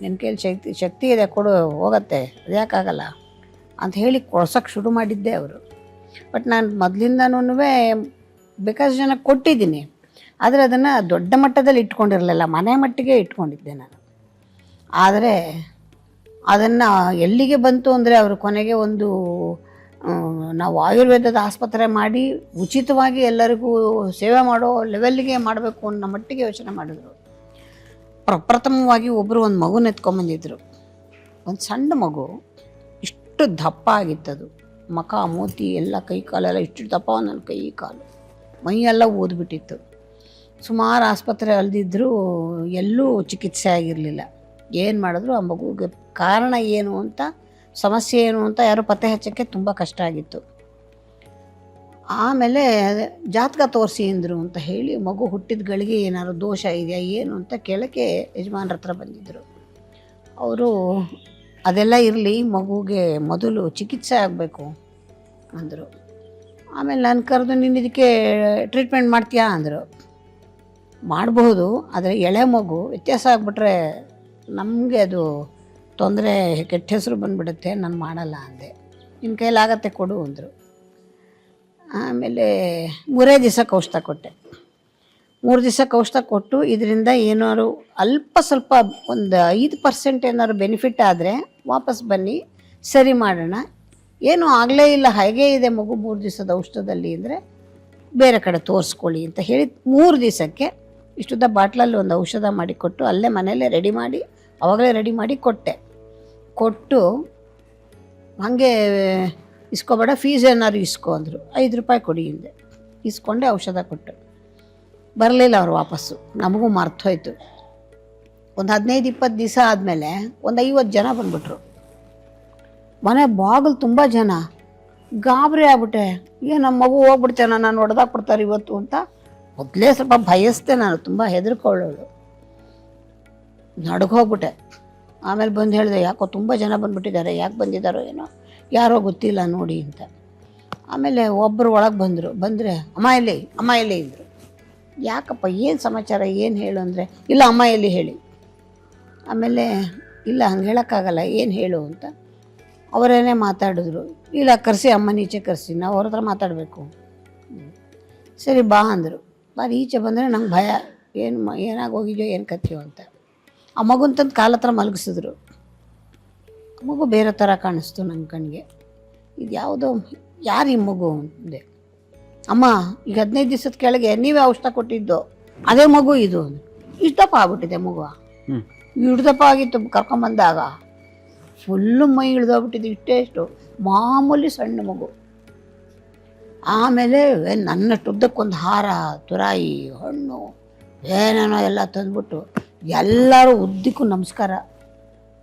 ನಿನ್ನ ಕೈಯಲ್ಲಿ ಶಕ್ತಿ ಇದೆ, ಕೊಡು, ಹೋಗತ್ತೆ, ಅದ್ಯಾಕಾಗಲ್ಲ ಅಂತ ಹೇಳಿ ಕೊಡ್ಸೋಕ್ಕೆ ಶುರು ಮಾಡಿದ್ದೆ ಅವರು. ಬಟ್ ನಾನು ಮೊದಲಿಂದನೂ ಬೇಕಾದಷ್ಟು ಜನಕ್ಕೆ ಕೊಟ್ಟಿದ್ದೀನಿ, ಆದರೆ ಅದನ್ನು ದೊಡ್ಡ ಮಟ್ಟದಲ್ಲಿ ಇಟ್ಕೊಂಡಿರಲಿಲ್ಲ, ಮನೆ ಮಟ್ಟಿಗೆ ಇಟ್ಕೊಂಡಿದ್ದೆ ನಾನು. ಆದರೆ ಅದನ್ನು ಎಲ್ಲಿಗೆ ಬಂತು ಅಂದರೆ ಅವರು ಕೊನೆಗೆ ಒಂದು ನಾವು ಆಯುರ್ವೇದದ ಆಸ್ಪತ್ರೆ ಮಾಡಿ ಉಚಿತವಾಗಿ ಎಲ್ಲರಿಗೂ ಸೇವೆ ಮಾಡೋ ಲೆವೆಲ್ಗೆ ಮಾಡಬೇಕು ಅನ್ನೋ ಮಟ್ಟಿಗೆ ಯೋಚನೆ ಮಾಡಿದ್ರು. ಪ್ರಪ್ರಥಮವಾಗಿ ಒಬ್ಬರು ಒಂದು ಮಗುನ ಎತ್ಕೊಂಬಂದಿದ್ರು. ಒಂದು ಸಣ್ಣ ಮಗು, ಇಷ್ಟು ದಪ್ಪ ಆಗಿತ್ತದು, ಮುಖ ಮೂತಿ ಎಲ್ಲ ಕೈ ಕಾಲೆಲ್ಲ ಇಷ್ಟು ದಪ್ಪ, ನನ್ನ ಕೈ ಕಾಲು ಮೈಯೆಲ್ಲ ಊದ್ಬಿಟ್ಟಿತ್ತು. ಸುಮಾರು ಆಸ್ಪತ್ರೆ ಅಲ್ದಿದ್ರು, ಎಲ್ಲೂ ಚಿಕಿತ್ಸೆ ಆಗಿರಲಿಲ್ಲ. ಏನು ಮಾಡಿದ್ರು ಆ ಮಗುಗೆ ಕಾರಣ ಏನು ಅಂತ, ಸಮಸ್ಯೆ ಏನು ಅಂತ ಯಾರು ಪತ್ತೆ ಹಚ್ಚೋಕ್ಕೆ ತುಂಬ ಕಷ್ಟ ಆಗಿತ್ತು. ಆಮೇಲೆ ಜಾತಕ ತೋರಿಸಿ ಅಂದರು ಅಂತ ಹೇಳಿ ಮಗು ಹುಟ್ಟಿದ ಗಳಿಗೆ ಏನಾದ್ರು ದೋಷ ಇದೆಯಾ ಏನು ಅಂತ ಕೇಳೋಕ್ಕೆ ಯಜಮಾನ್ರ ಹತ್ರ ಬಂದಿದ್ದರು. ಅವರು ಅದೆಲ್ಲ ಇರಲಿ, ಮಗುಗೆ ಮೊದಲು ಚಿಕಿತ್ಸೆ ಆಗಬೇಕು ಅಂದರು. ಆಮೇಲೆ ನಾನು ಕರೆದು ನೀನು ಇದಕ್ಕೆ ಟ್ರೀಟ್ಮೆಂಟ್ ಮಾಡ್ತೀಯಾ ಅಂದರು. ಮಾಡಬಹುದು, ಆದರೆ ಎಳೆ ಮಗು ವ್ಯತ್ಯಾಸ ಆಗಿಬಿಟ್ರೆ ನಮಗೆ ಅದು ತೊಂದರೆ, ಕೆಟ್ಟ ಹೆಸರು ಬಂದುಬಿಡುತ್ತೆ, ನಾನು ಮಾಡಲ್ಲ ಅಂದೆ. ನಿನ್ನ ಕೈಲಾಗತ್ತೆ ಕೊಡು ಅಂದರು. ಆಮೇಲೆ 3 ದಿವಸಕ್ಕೆ ಔಷಧ ಕೊಟ್ಟೆ. 3 ದಿವಸಕ್ಕೆ ಔಷಧ ಕೊಟ್ಟು ಇದರಿಂದ ಏನಾದ್ರು ಅಲ್ಪ ಸ್ವಲ್ಪ ಒಂದು 5% ಏನಾದ್ರು ಬೆನಿಫಿಟ್ ಆದರೆ ವಾಪಸ್ ಬನ್ನಿ, ಸರಿ ಮಾಡೋಣ. ಏನೂ ಆಗಲೇ ಇಲ್ಲ, ಹಾಗೇ ಇದೆ ಮಗು 3 ದಿವಸದ ಔಷಧದಲ್ಲಿ ಅಂದರೆ ಬೇರೆ ಕಡೆ ತೋರಿಸ್ಕೊಳ್ಳಿ ಅಂತ ಹೇಳಿ 3 ದಿವಸಕ್ಕೆ ಇಷ್ಟುದ್ದ ಬಾಟ್ಲಲ್ಲಿ ಒಂದು ಔಷಧ ಮಾಡಿಕೊಟ್ಟು ಅಲ್ಲೇ ಮನೆಯಲ್ಲೇ ರೆಡಿ ಮಾಡಿ, ಆವಾಗಲೇ ರೆಡಿ ಮಾಡಿ ಕೊಟ್ಟು ಹಾಗೆ ಇಸ್ಕೊಬೇಡ, ಫೀಸ್ ಏನಾದ್ರು ಇಸ್ಕೊ ಅಂದರು. 5 ರೂಪಾಯಿ ಕೊಡಿ ಹಿಂದೆ ಇಸ್ಕೊಂಡೆ ಔಷಧ ಕೊಟ್ಟು. ಬರಲಿಲ್ಲ ಅವರು ವಾಪಸ್ಸು, ನಮಗೂ ಮರ್ತೋಯ್ತು. ಒಂದು 15-20 ದಿವಸ ಆದಮೇಲೆ ಒಂದು 50 ಜನ ಬಂದ್ಬಿಟ್ರು. ಮನೆ ಬಾಗಿಲು ತುಂಬ ಜನ. ಗಾಬರಿ ಆಗ್ಬಿಟ್ಟೆ, ಏನು ನಮ್ಮ ಮಗು ಹೋಗ್ಬಿಡ್ತೇನೆ, ನಾನು ಹೊಡೆದಾಕ್ಬಿಡ್ತಾರೆ ಇವತ್ತು ಅಂತ. ಮೊದಲೇ ಸ್ವಲ್ಪ ಭಯಸ್ತೆ, ನಾನು ತುಂಬ ಹೆದರ್ಕೊಳ್ಳೋಳು, ನಡ್ಗೋಗ್ಬಿಟ್ಟೆ. ಆಮೇಲೆ ಬಂದು ಹೇಳಿದೆ, ಯಾಕೋ ತುಂಬ ಜನ ಬಂದುಬಿಟ್ಟಿದ್ದಾರೆ, ಯಾಕೆ ಬಂದಿದ್ದಾರೋ ಏನೋ, ಯಾರೋ ಗೊತ್ತಿಲ್ಲ ನೋಡಿ ಅಂತ. ಆಮೇಲೆ ಒಬ್ಬರು ಒಳಗೆ ಬಂದರೆ ಅಮ್ಮ ಎಲ್ಲಿ ಇದ್ದರು. ಯಾಕಪ್ಪ, ಏನು ಸಮಾಚಾರ, ಏನು ಹೇಳು ಅಂದರೆ, ಇಲ್ಲ ಅಮ್ಮ ಎಲ್ಲಿ ಹೇಳಿ. ಆಮೇಲೆ ಇಲ್ಲ ಹಂಗೆ ಹೇಳೋಕ್ಕಾಗಲ್ಲ, ಏನು ಹೇಳು ಅಂತ ಅವರೇನೇ ಮಾತಾಡಿದ್ರು. ಇಲ್ಲ ಕರೆಸಿ, ಅಮ್ಮ ನೀಚೆ ಕರೆಸಿ, ನಾವು ಅವ್ರ ಹತ್ರ ಮಾತಾಡಬೇಕು. ಸರಿ ಬಾ ಅಂದರು. ಬಾರಿ ಈಚೆ ಬಂದರೆ ನಂಗೆ ಭಯ, ಏನಾಗೋಗಿದೆಯೋ ಏನು ಕಥೆಯೋ ಅಂತ. ಆ ಮಗುನ ತಂದು ಕಾಲ ಹತ್ರ ಮಲಗಿಸಿದ್ರು. ಮಗು ಬೇರೆ ಥರ ಕಾಣಿಸ್ತು ನನ್ನ ಕಣ್ಣಿಗೆ. ಇದು ಯಾವುದೋ, ಯಾರು ಈ ಮಗು ಅಂದೆ. ಅಮ್ಮ ಈಗ 15 ದಿವಸದ ಕೆಳಗೆ ನೀವೇ ಔಷಧ ಕೊಟ್ಟಿದ್ದು, ಅದೇ ಮಗು ಇದು. ಇಷ್ಟಪ್ಪ ಆಗ್ಬಿಟ್ಟಿದೆ ಮಗು, ಹಿಡ್ದಪ್ಪ ಆಗಿತ್ತು ಕರ್ಕೊಂಬಂದಾಗ. ಫುಲ್ಲು ಮೈ ಹಿಡ್ದೋಗ್ಬಿಟ್ಟಿದ್ದು, ಇಷ್ಟು ಮಾಮೂಲಿ ಸಣ್ಣ ಮಗು. ಆಮೇಲೆ ನನ್ನಷ್ಟುದ್ದಕ್ಕೊಂದು ಹಾರ, ತುರಾಯಿ, ಹಣ್ಣು, ಏನೇನೋ ಎಲ್ಲ ತಂದ್ಬಿಟ್ಟು ಎಲ್ಲರೂ ಉದ್ದಕ್ಕೂ ನಮಸ್ಕಾರ.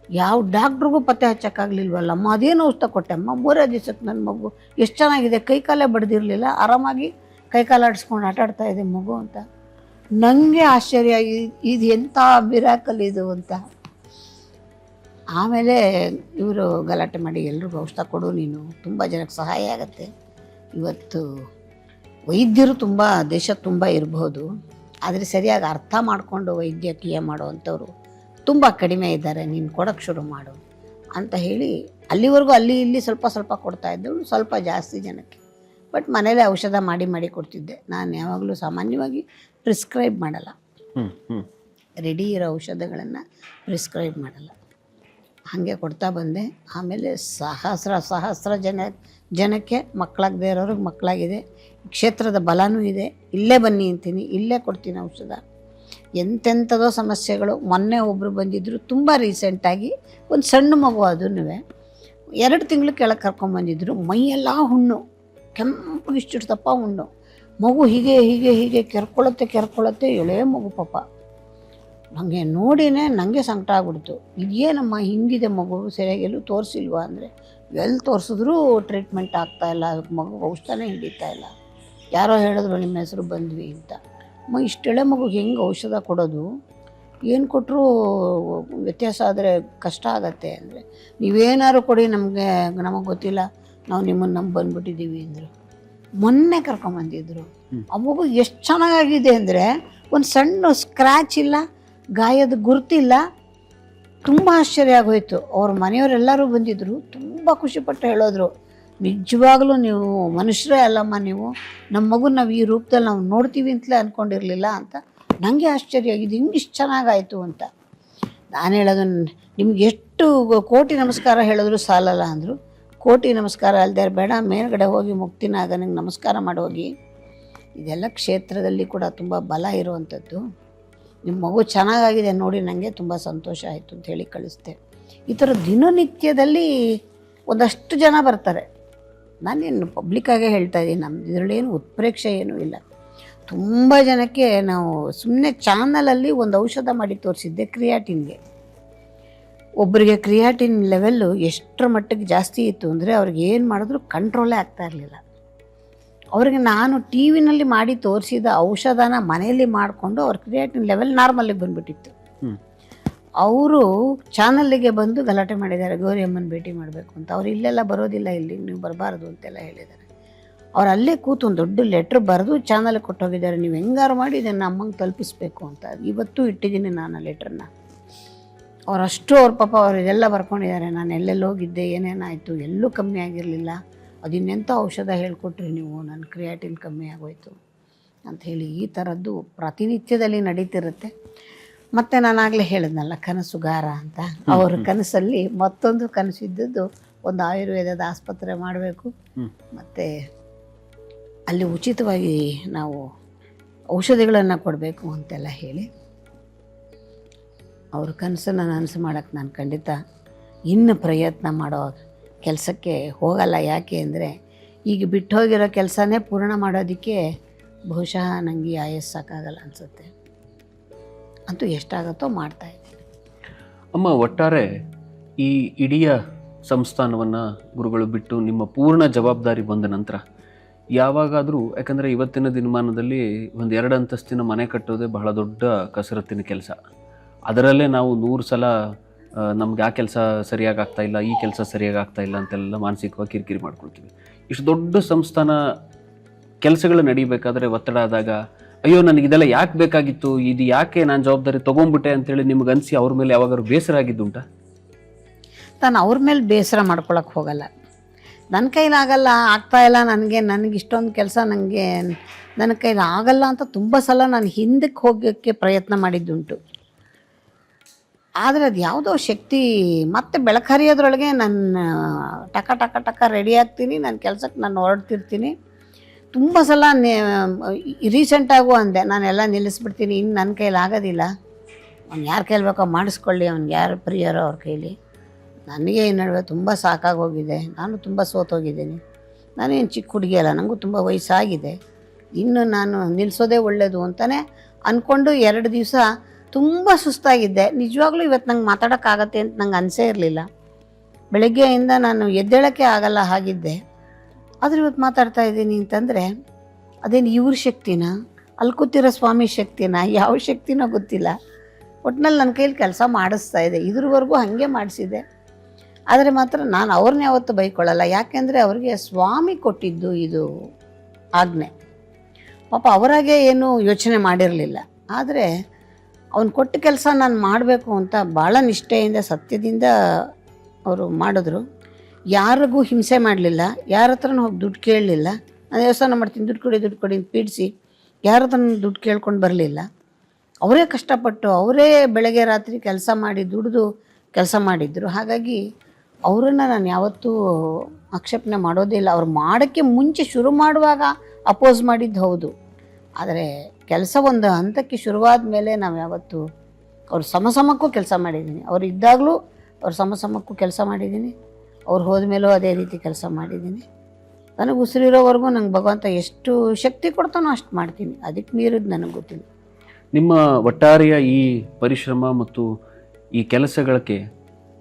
ಯಾವ ಡಾಕ್ಟ್ರಿಗೂ ಪತ್ತೆ ಹಚ್ಚೋಕ್ಕಾಗಲಿಲ್ವಲ್ಲ. ಅಮ್ಮ ಅದೇನು ಔಷಧ ಕೊಟ್ಟೆ ಅಮ್ಮ, 3 ದಿವಸಕ್ಕೆ ನನ್ನ ಮಗು ಎಷ್ಟು ಚೆನ್ನಾಗಿದೆ, ಕೈಕಾಲೇ ಬಡ್ದಿರಲಿಲ್ಲ, ಆರಾಮಾಗಿ ಕೈಕಾಲು ಆಡಿಸ್ಕೊಂಡು ಆಟಾಡ್ತಾ ಇದೆ ಮಗು ಅಂತ. ನನಗೆ ಆಶ್ಚರ್ಯ, ಇದು ಎಂಥ ಮಿರಾಕಲ್ ಇದು ಅಂತ. ಆಮೇಲೆ ಇವರು ಗಲಾಟೆ ಮಾಡಿ ಎಲ್ರಿಗೂ ಔಷಧ ಕೊಡು ನೀನು, ತುಂಬ ಜನಕ್ಕೆ ಸಹಾಯ ಆಗುತ್ತೆ. ಇವತ್ತು ವೈದ್ಯರು ತುಂಬ ದೇಶ ತುಂಬ ಇರಬಹುದು, ಆದರೆ ಸರಿಯಾಗಿ ಅರ್ಥ ಮಾಡಿಕೊಂಡು ವೈದ್ಯಕೀಯ ಮಾಡುವಂಥವ್ರು ತುಂಬ ಕಡಿಮೆ ಇದ್ದಾರೆ. ನೀನು ಕೊಡೋಕ್ಕೆ ಶುರು ಮಾಡು ಅಂತ ಹೇಳಿ ಅಲ್ಲಿವರೆಗೂ ಅಲ್ಲಿ ಇಲ್ಲಿ ಸ್ವಲ್ಪ ಸ್ವಲ್ಪ ಕೊಡ್ತಾಯಿದ್ದಳು, ಸ್ವಲ್ಪ ಜಾಸ್ತಿ ಜನಕ್ಕೆ. ಬಟ್ ಮನೇಲೇ ಔಷಧ ಮಾಡಿ ಕೊಡ್ತಿದ್ದೆ. ನಾನು ಯಾವಾಗಲೂ ಸಾಮಾನ್ಯವಾಗಿ ಪ್ರಿಸ್ಕ್ರೈಬ್ ಮಾಡಲ್ಲ, ರೆಡಿ ಇರೋ ಔಷಧಗಳನ್ನು ಪ್ರಿಸ್ಕ್ರೈಬ್ ಮಾಡಲ್ಲ, ಹಾಗೆ ಕೊಡ್ತಾ ಬಂದೆ. ಆಮೇಲೆ ಸಹಸ್ರ ಜನಕ್ಕೆ ಮಕ್ಕಳಾಗದೇ ಇರೋರಿಗೆ ಮಕ್ಕಳಾಗಿದೆ. ಕ್ಷೇತ್ರದ ಬಲನೂ ಇದೆ. ಇಲ್ಲೇ ಬನ್ನಿ ಅಂತೀನಿ, ಇಲ್ಲೇ ಕೊಡ್ತೀನಿ ಔಷಧ. ಎಂತೆಂಥದೋ ಸಮಸ್ಯೆಗಳು. ಮೊನ್ನೆ ಒಬ್ಬರು ಬಂದಿದ್ದರು ತುಂಬ ರೀಸೆಂಟಾಗಿ, ಒಂದು ಸಣ್ಣ ಮಗು, ಅದೂ 2 ತಿಂಗಳು ಕೆಳಗೆ ಕರ್ಕೊಂಬಂದಿದ್ರು. ಮೈಯೆಲ್ಲ ಹುಣ್ಣು, ಕೆಂಪಗೆ ಇಷ್ಟಿಡ್ತಪ್ಪ ಹುಣ್ಣು. ಮಗು ಹೀಗೆ ಹೀಗೆ ಹೀಗೆ ಕೆರ್ಕೊಳ್ಳುತ್ತೆ. ಎಳೆ ಮಗು ಪಾಪ. ನನಗೆ ನೋಡಿನೇ ನನಗೆ ಸಂಕಟ ಆಗ್ಬಿಡ್ತು. ಇದೇನಮ್ಮ ಹಿಂಗಿದೆ ಮಗು, ಸರಿಯಾಗಿ ಎಲ್ಲೂ ತೋರಿಸಿಲ್ವಾ ಅಂದರೆ, ಎಲ್ಲಿ ತೋರಿಸಿದ್ರೂ ಟ್ರೀಟ್ಮೆಂಟ್ ಆಗ್ತಾಯಿಲ್ಲ, ಮಗು ಔಷಧನೇ ಹಿಡಿತಾ ಇಲ್ಲ. ಯಾರೋ ಹೇಳಿದ್ರು ನಿಮ್ಮ ಹೆಸರು ಬಂದ್ವಿ ಅಂತ. ಇಷ್ಟೆಳೆ ಮಗುಗೆ ಹೆಂಗೆ ಔಷಧ ಕೊಡೋದು, ಏನು ಕೊಟ್ಟರೂ ವ್ಯತ್ಯಾಸ ಆದರೆ ಕಷ್ಟ ಆಗತ್ತೆ ಅಂದರೆ, ನೀವೇನಾದ್ರು ಕೊಡಿ, ನಮಗೆ ಗೊತ್ತಿಲ್ಲ, ನಾವು ನಿಮ್ಮನ್ನು ನಂಬಿ ಬಂದುಬಿಟ್ಟಿದ್ದೀವಿ ಅಂದರು. ಮೊನ್ನೆ ಕರ್ಕೊಂಬಂದಿದ್ರು. ಆ ಮಗು ಎಷ್ಟು ಚೆನ್ನಾಗಿದೆ ಅಂದರೆ, ಒಂದು ಸಣ್ಣ ಸ್ಕ್ರ್ಯಾಚ್ ಇಲ್ಲ, ಗಾಯದ ಗುರುತಿಲ್ಲ. ತುಂಬ ಆಶ್ಚರ್ಯ ಆಗೋಯ್ತು. ಅವ್ರ ಮನೆಯವರೆಲ್ಲರೂ ಬಂದಿದ್ದರು, ತುಂಬ ಖುಷಿಪಟ್ಟು ಹೇಳೋದ್ರು, ನಿಜವಾಗ್ಲೂ ನೀವು ಮನುಷ್ಯರೇ ಅಲ್ಲಮ್ಮ, ನೀವು ನಮ್ಮ ಮಗು ನಾವು ಈ ರೂಪದಲ್ಲಿ ನಾವು ನೋಡ್ತೀವಿ ಅಂತಲೇ ಅಂದ್ಕೊಂಡಿರಲಿಲ್ಲ ಅಂತ. ನನಗೆ ಆಶ್ಚರ್ಯ ಆಗಿದೆ, ಹಿಂಗೆ ಇಷ್ಟು ಚೆನ್ನಾಗಾಯಿತು ಅಂತ. ನಾನು ಹೇಳೋದು, ನಿಮ್ಗೆ ಎಷ್ಟು ಕೋಟಿ ನಮಸ್ಕಾರ ಹೇಳಿದ್ರು ಸಾಲಲ್ಲ ಅಂದರು. ಕೋಟಿ ನಮಸ್ಕಾರ ಅಲ್ಲದೆ ಬೇಡ, ಮೇಲ್ಗಡೆ ಹೋಗಿ ಮುಕ್ತಿನಾಗ ನಂಗೆ ನಮಸ್ಕಾರ ಮಾಡೋಗಿ. ಇದೆಲ್ಲ ಕ್ಷೇತ್ರದಲ್ಲಿ ಕೂಡ ತುಂಬ ಬಲ ಇರುವಂಥದ್ದು. ನಿಮ್ಮ ಮಗು ಚೆನ್ನಾಗಾಗಿದೆ ನೋಡಿ, ನನಗೆ ತುಂಬ ಸಂತೋಷ ಆಯಿತು ಅಂತ ಹೇಳಿ ಕಳಿಸ್ದೆ. ಈ ಥರ ದಿನನಿತ್ಯದಲ್ಲಿ ಒಂದಷ್ಟು ಜನ ಬರ್ತಾರೆ. ನಾನೇನು ಪಬ್ಲಿಕ್ಕಾಗೇ ಹೇಳ್ತಾ ಇದ್ದೀನಿ, ನಮ್ಮ ಇದರಲ್ಲೇನು ಉತ್ಪ್ರೇಕ್ಷೆ ಏನೂ ಇಲ್ಲ. ತುಂಬ ಜನಕ್ಕೆ ನಾವು ಸುಮ್ಮನೆ ಚಾನಲಲ್ಲಿ ಒಂದು ಔಷಧ ಮಾಡಿ ತೋರಿಸಿದ್ದೆ ಕ್ರಿಯಾಟಿನ್ಗೆ. ಒಬ್ಬರಿಗೆ ಕ್ರಿಯಾಟಿನ್ ಲೆವೆಲ್ಲು ಎಷ್ಟರ ಮಟ್ಟಿಗೆ ಜಾಸ್ತಿ ಇತ್ತು ಅಂದರೆ, ಅವ್ರಿಗೆ ಏನು ಮಾಡಿದ್ರು ಕಂಟ್ರೋಲೇ ಆಗ್ತಾ ಇರಲಿಲ್ಲ. ಅವ್ರಿಗೆ ನಾನು ಟಿ ವಿನಲ್ಲಿ ಮಾಡಿ ತೋರಿಸಿದ ಔಷಧನ ಮನೆಯಲ್ಲಿ ಮಾಡಿಕೊಂಡು ಅವ್ರ ಕ್ರಿಯಾಟಿನ್ ಲೆವೆಲ್ ನಾರ್ಮಲ್ಲಿಗೆ ಬಂದುಬಿಟ್ಟಿತ್ತು. ಅವರು ಚಾನಲ್ಲಿಗೆ ಬಂದು ಗಲಾಟೆ ಮಾಡಿದ್ದಾರೆ, ಗೌರಿ ಅಮ್ಮನ ಭೇಟಿ ಮಾಡಬೇಕು ಅಂತ. ಅವ್ರು ಇಲ್ಲೆಲ್ಲ ಬರೋದಿಲ್ಲ, ಇಲ್ಲಿ ನೀವು ಬರಬಾರ್ದು ಅಂತೆಲ್ಲ ಹೇಳಿದ್ದಾರೆ. ಅವ್ರು ಅಲ್ಲೇ ಕೂತು ಒಂದು ದೊಡ್ಡ ಲೆಟ್ರ್ ಬರೆದು ಚಾನಲ್ಗೆ ಕೊಟ್ಟೋಗಿದ್ದಾರೆ, ನೀವು ಹೆಂಗಾರು ಮಾಡಿ ಇದನ್ನು ಅಮ್ಮಂಗೆ ತಲುಪಿಸ್ಬೇಕು ಅಂತ. ಇವತ್ತು ಇಟ್ಟಿದ್ದೀನಿ ನಾನು ಆ ಲೆಟ್ರನ್ನ. ಅವರಷ್ಟು ಅವ್ರ ಪಾಪ ಅವ್ರು ಇದೆಲ್ಲ ಬರ್ಕೊಂಡಿದ್ದಾರೆ, ನಾನು ಎಲ್ಲೆಲ್ಲಿ ಹೋಗಿದ್ದೆ, ಏನೇನಾಯಿತು, ಎಲ್ಲೂ ಕಮ್ಮಿ ಆಗಿರಲಿಲ್ಲ, ಅದಿನ್ನೆಂಥ ಔಷಧ ಹೇಳ್ಕೊಟ್ರಿ ನೀವು, ನನ್ನ ಕ್ರಿಯಾಟಿನ್ ಕಮ್ಮಿ ಆಗೋಯ್ತು ಅಂಥೇಳಿ. ಈ ಥರದ್ದು ಪ್ರತಿನಿತ್ಯದಲ್ಲಿ ನಡೀತಿರುತ್ತೆ. ಮತ್ತು ನಾನಾಗಲೇ ಹೇಳಿದ್ನಲ್ಲ ಕನಸುಗಾರ ಅಂತ, ಅವ್ರ ಕನಸಲ್ಲಿ ಮತ್ತೊಂದು ಕನಸಿದ್ದದ್ದು ಒಂದು ಆಯುರ್ವೇದದ ಆಸ್ಪತ್ರೆ ಮಾಡಬೇಕು, ಮತ್ತು ಅಲ್ಲಿ ಉಚಿತವಾಗಿ ನಾವು ಔಷಧಿಗಳನ್ನು ಕೊಡಬೇಕು ಅಂತೆಲ್ಲ ಹೇಳಿ. ಅವ್ರ ಕನಸನ್ನು ನನಸು ಮಾಡೋಕ್ಕೆ ನಾನು ಖಂಡಿತ ಇನ್ನು ಪ್ರಯತ್ನ ಮಾಡೋ ಕೆಲಸಕ್ಕೆ ಹೋಗಲ್ಲ. ಯಾಕೆ ಅಂದರೆ, ಈಗ ಬಿಟ್ಟು ಹೋಗಿರೋ ಕೆಲಸನೇ ಪೂರ್ಣ ಮಾಡೋದಕ್ಕೆ ಬಹುಶಃ ನನಗೆ ಆಯಸ್ಸು ಸಾಕಾಗಲ್ಲ ಅನಿಸುತ್ತೆ. ಅಂತೂ ಎಷ್ಟಾಗುತ್ತೋ ಮಾಡ್ತಾಯಿದ್ದೀನಿ. ಅಮ್ಮ, ಒಟ್ಟಾರೆ ಈ ಇಡೀ ಸಂಸ್ಥಾನವನ್ನು ಗುರುಗಳು ಬಿಟ್ಟು ನಿಮ್ಮ ಪೂರ್ಣ ಜವಾಬ್ದಾರಿ ಬಂದ ನಂತರ ಯಾವಾಗಾದರೂ, ಯಾಕಂದರೆ ಇವತ್ತಿನ ದಿನಮಾನದಲ್ಲಿ ಒಂದು 2 ಅಂತಸ್ತಿನ ಮನೆ ಕಟ್ಟೋದೇ ಬಹಳ ದೊಡ್ಡ ಕಸರತ್ತಿನ ಕೆಲಸ. ಅದರಲ್ಲೇ ನಾವು 100 ಸಲ ನಮ್ಗೆ ಆ ಕೆಲಸ ಸರಿಯಾಗಿ ಆಗ್ತಾಯಿಲ್ಲ, ಈ ಕೆಲಸ ಸರಿಯಾಗಿ ಆಗ್ತಾಯಿಲ್ಲ ಅಂತೆಲ್ಲ ಮಾನಸಿಕವಾಗಿ ಕಿರಿಕಿರಿ ಮಾಡ್ಕೊಳ್ತೀವಿ. ಇಷ್ಟು ದೊಡ್ಡ ಸಂಸ್ಥಾನ ಕೆಲಸಗಳು ನಡೀಬೇಕಾದ್ರೆ ಒತ್ತಡ ಆದಾಗ, ಅಯ್ಯೋ ನನಗಿದೆಲ್ಲ ಯಾಕೆ ಬೇಕಾಗಿತ್ತು, ಇದು ಯಾಕೆ ನಾನು ಜವಾಬ್ದಾರಿ ತೊಗೊಂಡ್ಬಿಟ್ಟೆ ಅಂತೇಳಿ ನಿಮ್ಗೆ ಅನಿಸಿ ಅವ್ರ ಮೇಲೆ ಯಾವಾಗಾದ್ರು ಬೇಸರ ಆಗಿದ್ದುಂಟಾ? ನಾನು ಅವ್ರ ಮೇಲೆ ಬೇಸರ ಮಾಡ್ಕೊಳಕ್ಕೆ ಹೋಗಲ್ಲ. ನನ್ನ ಕೈಲಾಗಲ್ಲ, ಆಗ್ತಾಯಿಲ್ಲ, ನನಗೆ ಇಷ್ಟೊಂದು ಕೆಲಸ ನನ್ನ ಕೈಲಿ ಆಗಲ್ಲ ಅಂತ ತುಂಬ ಸಲ ನಾನು ಹಿಂದಕ್ಕೆ ಹೋಗೋಕ್ಕೆ ಪ್ರಯತ್ನ ಮಾಡಿದ್ದುಂಟು. ಆದರೆ ಅದು ಯಾವುದೋ ಶಕ್ತಿ ಮತ್ತೆ ಬೆಳಕರಿಯೋದ್ರೊಳಗೆ ನನ್ನ ಟಕ ಟಕ ಟಕ ರೆಡಿ ಆಗ್ತೀನಿ, ನನ್ನ ಕೆಲಸಕ್ಕೆ ನಾನು ಹೊರಡ್ತಿರ್ತೀನಿ. ತುಂಬ ಸಲ ರೀಸೆಂಟಾಗೂ ಅಂದೆ, ನಾನೆಲ್ಲ ನಿಲ್ಲಿಸ್ಬಿಡ್ತೀನಿ, ಇನ್ನು ನನ್ನ ಕೈಲಿ ಆಗೋದಿಲ್ಲ, ಅವ್ನು ಯಾರ ಕೈಲಿ ಬೇಕೋ ಮಾಡಿಸ್ಕೊಳ್ಳಿ, ಅವ್ನಿಗೆ ಯಾರು ಪ್ರಿಯರೋ ಅವ್ರ ಕೈಲಿ. ನನಗೆ ಈ ನಡುವೆ ತುಂಬ ಸಾಕಾಗೋಗಿದೆ, ನಾನು ತುಂಬ ಸೋತೋಗಿದ್ದೀನಿ. ನಾನೇನು ಚಿಕ್ಕ ಹುಡುಗಿ ಅಲ್ಲ, ನನಗೂ ತುಂಬ ವಯಸ್ಸಾಗಿದೆ, ಇನ್ನು ನಾನು ನಿಲ್ಲಿಸೋದೇ ಒಳ್ಳೆಯದು ಅಂತಲೇ ಅಂದ್ಕೊಂಡು 2 ದಿವಸ ತುಂಬ ಸುಸ್ತಾಗಿದ್ದೆ. ನಿಜವಾಗ್ಲೂ ಇವತ್ತು ನಂಗೆ ಮಾತಾಡೋಕ್ಕಾಗತ್ತೆ ಅಂತ ನಂಗೆ ಅನಿಸೇ ಇರಲಿಲ್ಲ. ಬೆಳಗ್ಗೆಯಿಂದ ನಾನು ಎದ್ದೇಳೋಕ್ಕೆ ಆಗಲ್ಲ ಹಾಗಿದ್ದೆ. ಆದರೆ ಇವತ್ತು ಮಾತಾಡ್ತಾ ಇದ್ದೀನಿ ಅಂತಂದರೆ ಅದೇನು ಇವ್ರ ಶಕ್ತಿನ, ಅಲ್ಲಿ ಕೂತಿರೋ ಸ್ವಾಮಿ ಶಕ್ತಿನ, ಯಾವ ಶಕ್ತಿನೋ ಗೊತ್ತಿಲ್ಲ, ಒಟ್ಟಿನಲ್ಲಿ ನನ್ನ ಕೈಲಿ ಕೆಲಸ ಮಾಡಿಸ್ತಾ ಇದೆ. ಇದ್ರವರೆಗೂ ಹಾಗೆ ಮಾಡಿಸಿದೆ. ಆದರೆ ಮಾತ್ರ ನಾನು ಅವ್ರನ್ನ ಯಾವತ್ತೂ ಬೈಕೊಳ್ಳಲ್ಲ. ಯಾಕೆಂದರೆ ಅವ್ರಿಗೆ ಸ್ವಾಮಿ ಕೊಟ್ಟಿದ್ದು ಇದು ಆಜ್ಞೆ. ಪಾಪ ಅವರಾಗೆ ಏನೂ ಯೋಚನೆ ಮಾಡಿರಲಿಲ್ಲ. ಆದರೆ ಅವ್ನು ಕೊಟ್ಟ ಕೆಲಸ ನಾನು ಮಾಡಬೇಕು ಅಂತ ಭಾಳ ನಿಷ್ಠೆಯಿಂದ ಸತ್ಯದಿಂದ ಅವರು ಮಾಡಿದ್ರು. ಯಾರಿಗೂ ಹಿಂಸೆ ಮಾಡಲಿಲ್ಲ, ಯಾರ ಹತ್ರನೂ ಹೋಗಿ ದುಡ್ಡು ಕೇಳಲಿಲ್ಲ. ನಾನು ದೇವಸ್ಥಾನ ಮಾಡ್ತೀನಿ, ದುಡ್ಡು ಕೊಡಿ ಅಂತ ಪೀಡಿಸಿ ಯಾರ ಹತ್ರನೂ ದುಡ್ಡು ಕೇಳ್ಕೊಂಡು ಬರಲಿಲ್ಲ. ಅವರೇ ಕಷ್ಟಪಟ್ಟು ಅವರೇ ಬೆಳಗ್ಗೆ ರಾತ್ರಿ ಕೆಲಸ ಮಾಡಿ ದುಡಿದು ಕೆಲಸ ಮಾಡಿದ್ರು. ಹಾಗಾಗಿ ಅವರನ್ನು ನಾನು ಯಾವತ್ತೂ ಆಕ್ಷೇಪಣೆ ಮಾಡೋದೇ ಇಲ್ಲ. ಅವ್ರು ಮಾಡೋಕ್ಕೆ ಮುಂಚೆ ಶುರು ಮಾಡುವಾಗ ಅಪೋಸ್ ಮಾಡಿದ್ದು ಹೌದು, ಆದರೆ ಕೆಲಸ ಒಂದು ಹಂತಕ್ಕೆ ಶುರುವಾದ ಮೇಲೆ ನಾವು ಯಾವತ್ತೂ ಅವ್ರ ಸಮಸಮಕ್ಕೂ ಕೆಲಸ ಮಾಡಿದ್ದೀನಿ. ಅವ್ರು ಇದ್ದಾಗಲೂ ಅವ್ರ ಸಮಸಮಕ್ಕೂ ಕೆಲಸ ಮಾಡಿದ್ದೀನಿ, ಅವ್ರು ಹೋದ್ಮೇಲೂ ಅದೇ ರೀತಿ ಕೆಲಸ ಮಾಡಿದ್ದೀನಿ. ನನಗೆ ಉಸಿರಿರೋವರೆಗೂ ನಂಗೆ ಭಗವಂತ ಎಷ್ಟು ಶಕ್ತಿ ಕೊಡ್ತಾನೋ ಅಷ್ಟು ಮಾಡ್ತೀನಿ, ಅದಕ್ಕೆ ಮೀರಿದ್ದು ನನಗೆ ಗೊತ್ತಿಲ್ಲ. ನಿಮ್ಮ ಒಟ್ಟಾರೆಯ ಈ ಪರಿಶ್ರಮ ಮತ್ತು ಈ ಕೆಲಸಗಳಿಗೆ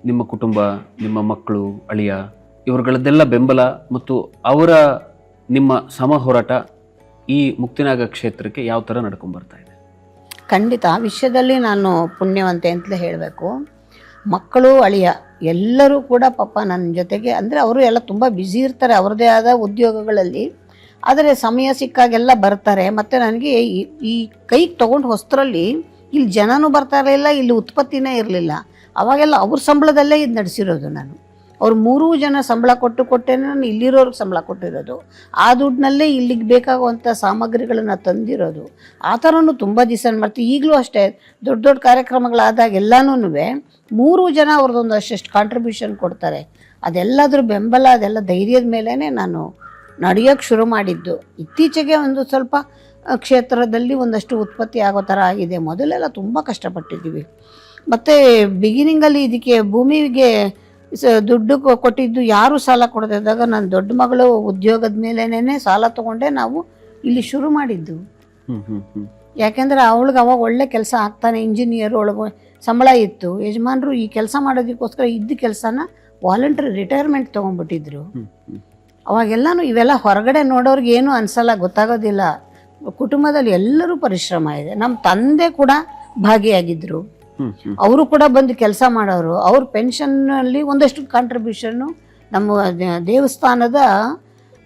ನಿಮ್ಮ ಕುಟುಂಬ, ನಿಮ್ಮ ಮಕ್ಕಳು, ಅಳಿಯ ಇವರುಗಳದ್ದೆಲ್ಲ ಬೆಂಬಲ ಮತ್ತು ಅವರ ನಿಮ್ಮ ಸಮ ಹೋರಾಟ ಈ ಮುಕ್ತಿನಾಗ ಕ್ಷೇತ್ರಕ್ಕೆ ಯಾವ ಥರ ನಡ್ಕೊಂಡ್ಬರ್ತಾ ಇದೆ? ಖಂಡಿತ ಆ ವಿಷಯದಲ್ಲಿ ನಾನು ಪುಣ್ಯವಂತೆ ಅಂತಲೇ ಹೇಳಬೇಕು. ಮಕ್ಕಳು, ಅಳಿಯ ಎಲ್ಲರೂ ಕೂಡ ಪಾಪ ನನ್ನ ಜೊತೆಗೆ, ಅಂದರೆ ಅವರು ಎಲ್ಲ ತುಂಬ ಬ್ಯುಸಿ ಇರ್ತಾರೆ ಅವ್ರದ್ದೇ ಆದ ಉದ್ಯೋಗಗಳಲ್ಲಿ, ಆದರೆ ಸಮಯ ಸಿಕ್ಕಾಗೆಲ್ಲ ಬರ್ತಾರೆ. ಮತ್ತು ನನಗೆ ಈ ಕೈಗೆ ತೊಗೊಂಡು ಹೊಸ್ತರಲ್ಲಿ ಇಲ್ಲಿ ಜನನೂ ಬರ್ತಾ ಇರಲಿಲ್ಲ, ಇಲ್ಲಿ ಉತ್ಪತ್ತಿನೇ ಇರಲಿಲ್ಲ. ಅವಾಗೆಲ್ಲ ಅವ್ರ ಸಂಬಳದಲ್ಲೇ ಇದು ನಡೆಸಿರೋದು ನಾನು. ಅವ್ರು 3 ಜನ ಸಂಬಳ ಕೊಟ್ಟೇ ನಾನು ಇಲ್ಲಿರೋರ್ಗೆ ಸಂಬಳ ಕೊಟ್ಟಿರೋದು. ಆ ದುಡ್ಡಿನಲ್ಲೇ ಇಲ್ಲಿಗೆ ಬೇಕಾಗುವಂಥ ಸಾಮಗ್ರಿಗಳನ್ನು ತಂದಿರೋದು. ಆ ಥರನೂ ತುಂಬ ದಿವಸ ಮಾಡ್ತೀವಿ. ಈಗಲೂ ಅಷ್ಟೇ ದೊಡ್ಡ ದೊಡ್ಡ ಕಾರ್ಯಕ್ರಮಗಳಾದಾಗ ಎಲ್ಲನೂ 3 ಜನ ಅವ್ರದ್ದೊಂದು ಅಷ್ಟು ಕಾಂಟ್ರಿಬ್ಯೂಷನ್ ಕೊಡ್ತಾರೆ. ಅದೆಲ್ಲದ್ರ ಬೆಂಬಲ, ಅದೆಲ್ಲ ಧೈರ್ಯದ ಮೇಲೇ ನಾನು ನಡೆಯೋಕ್ಕೆ ಶುರು ಮಾಡಿದ್ದು. ಇತ್ತೀಚೆಗೆ ಒಂದು ಸ್ವಲ್ಪ ಕ್ಷೇತ್ರದಲ್ಲಿ ಒಂದಷ್ಟು ಉತ್ಪತ್ತಿ ಆಗೋ ಥರ ಆಗಿದೆ. ಮೊದಲೆಲ್ಲ ತುಂಬ ಕಷ್ಟಪಟ್ಟಿದ್ದೀವಿ. ಮತ್ತು ಬಿಗಿನಿಂಗಲ್ಲಿ ಇದಕ್ಕೆ ಭೂಮಿಗೆ ದುಡ್ಡು ಕೊಟ್ಟಿದ್ದು ಯಾರೂ ಸಾಲ ಕೊಡದಿದ್ದಾಗ ನನ್ನ ದೊಡ್ಡ ಮಗಳು ಉದ್ಯೋಗದ ಮೇಲೇನೆ ಸಾಲ ತೊಗೊಂಡೆ ನಾವು ಇಲ್ಲಿ ಶುರು ಮಾಡಿದ್ದು. ಯಾಕೆಂದರೆ ಅವಳಿಗೆ ಅವಾಗ ಒಳ್ಳೆ ಕೆಲಸ ಆಗ್ತಾನೆ, ಇಂಜಿನಿಯರ್, ಒಳಗೆ ಸಂಬಳ ಇತ್ತು. ಯಜಮಾನರು ಈ ಕೆಲಸ ಮಾಡೋದಕ್ಕೋಸ್ಕರ ಇದ್ದ ಕೆಲಸನ ವಾಲಂಟ್ರಿ ರಿಟೈರ್ಮೆಂಟ್ ತೊಗೊಂಡ್ಬಿಟ್ಟಿದ್ರು. ಅವಾಗೆಲ್ಲನೂ ಇವೆಲ್ಲ ಹೊರಗಡೆ ನೋಡೋರ್ಗೆ ಏನೂ ಅನಿಸಲ್ಲ, ಗೊತ್ತಾಗೋದಿಲ್ಲ. ಕುಟುಂಬದಲ್ಲಿ ಎಲ್ಲರೂ ಪರಿಶ್ರಮ ಇದೆ. ನಮ್ಮ ತಂದೆ ಕೂಡ ಭಾಗಿಯಾಗಿದ್ದರು, ಅವರು ಕೂಡ ಬಂದು ಕೆಲಸ ಮಾಡೋರು. ಅವ್ರ ಪೆನ್ಷನ್ನಲ್ಲಿ ಒಂದಷ್ಟು ಕಾಂಟ್ರಿಬ್ಯೂಷನ್ನು ನಮ್ಮ ದೇವಸ್ಥಾನದ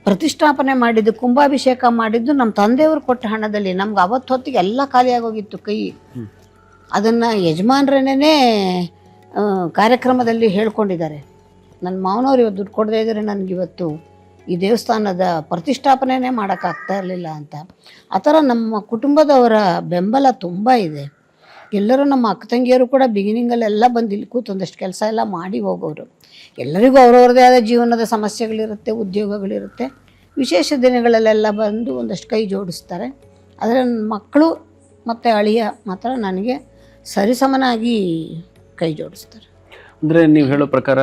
ಪ್ರತಿಷ್ಠಾಪನೆ ಮಾಡಿದ್ದು, ಕುಂಭಾಭಿಷೇಕ ಮಾಡಿದ್ದು ನಮ್ಮ ತಂದೆಯವರು ಕೊಟ್ಟ ಹಣದಲ್ಲಿ. ನಮ್ಗೆ ಅವತ್ತು ಹೊತ್ತಿಗೆ ಎಲ್ಲ ಖಾಲಿಯಾಗೋಗಿತ್ತು ಕೈ. ಅದನ್ನು ಯಜಮಾನ್ರೇನೇ ಕಾರ್ಯಕ್ರಮದಲ್ಲಿ ಹೇಳ್ಕೊಂಡಿದ್ದಾರೆ. ನನ್ನ ಮಾವನವ್ರು ಇವತ್ತು ದುಡ್ಡು ಕೊಡದೇ ಇದ್ದರೆ ನನಗಿವತ್ತು ಈ ದೇವಸ್ಥಾನದ ಪ್ರತಿಷ್ಠಾಪನೆಯೇ ಮಾಡೋಕ್ಕಾಗ್ತಾ ಇರಲಿಲ್ಲ ಅಂತ. ಆ ಥರ ನಮ್ಮ ಕುಟುಂಬದವರ ಬೆಂಬಲ ತುಂಬ ಇದೆ. ಎಲ್ಲರೂ ನಮ್ಮ ಅಕ್ಕ ತಂಗಿಯರು ಕೂಡ ಬಿಗಿನಿಂಗಲ್ಲೆಲ್ಲ ಬಂದು ಇಲ್ಲಿ ಕೂತು ಒಂದಷ್ಟು ಕೆಲಸ ಎಲ್ಲ ಮಾಡಿ ಹೋಗೋರು. ಎಲ್ಲರಿಗೂ ಅವ್ರವ್ರದ್ದೇ ಆದ ಜೀವನದ ಸಮಸ್ಯೆಗಳಿರುತ್ತೆ, ಉದ್ಯೋಗಗಳಿರುತ್ತೆ. ವಿಶೇಷ ದಿನಗಳಲ್ಲೆಲ್ಲ ಬಂದು ಒಂದಷ್ಟು ಕೈ ಜೋಡಿಸ್ತಾರೆ. ಆದರೆ ನನ್ನ ಮಕ್ಕಳು ಮತ್ತು ಅಳಿಯ ಮಾತ್ರ ನನಗೆ ಸರಿಸಮನಾಗಿ ಕೈ ಜೋಡಿಸ್ತಾರೆ. ಅಂದರೆ ನೀವು ಹೇಳೋ ಪ್ರಕಾರ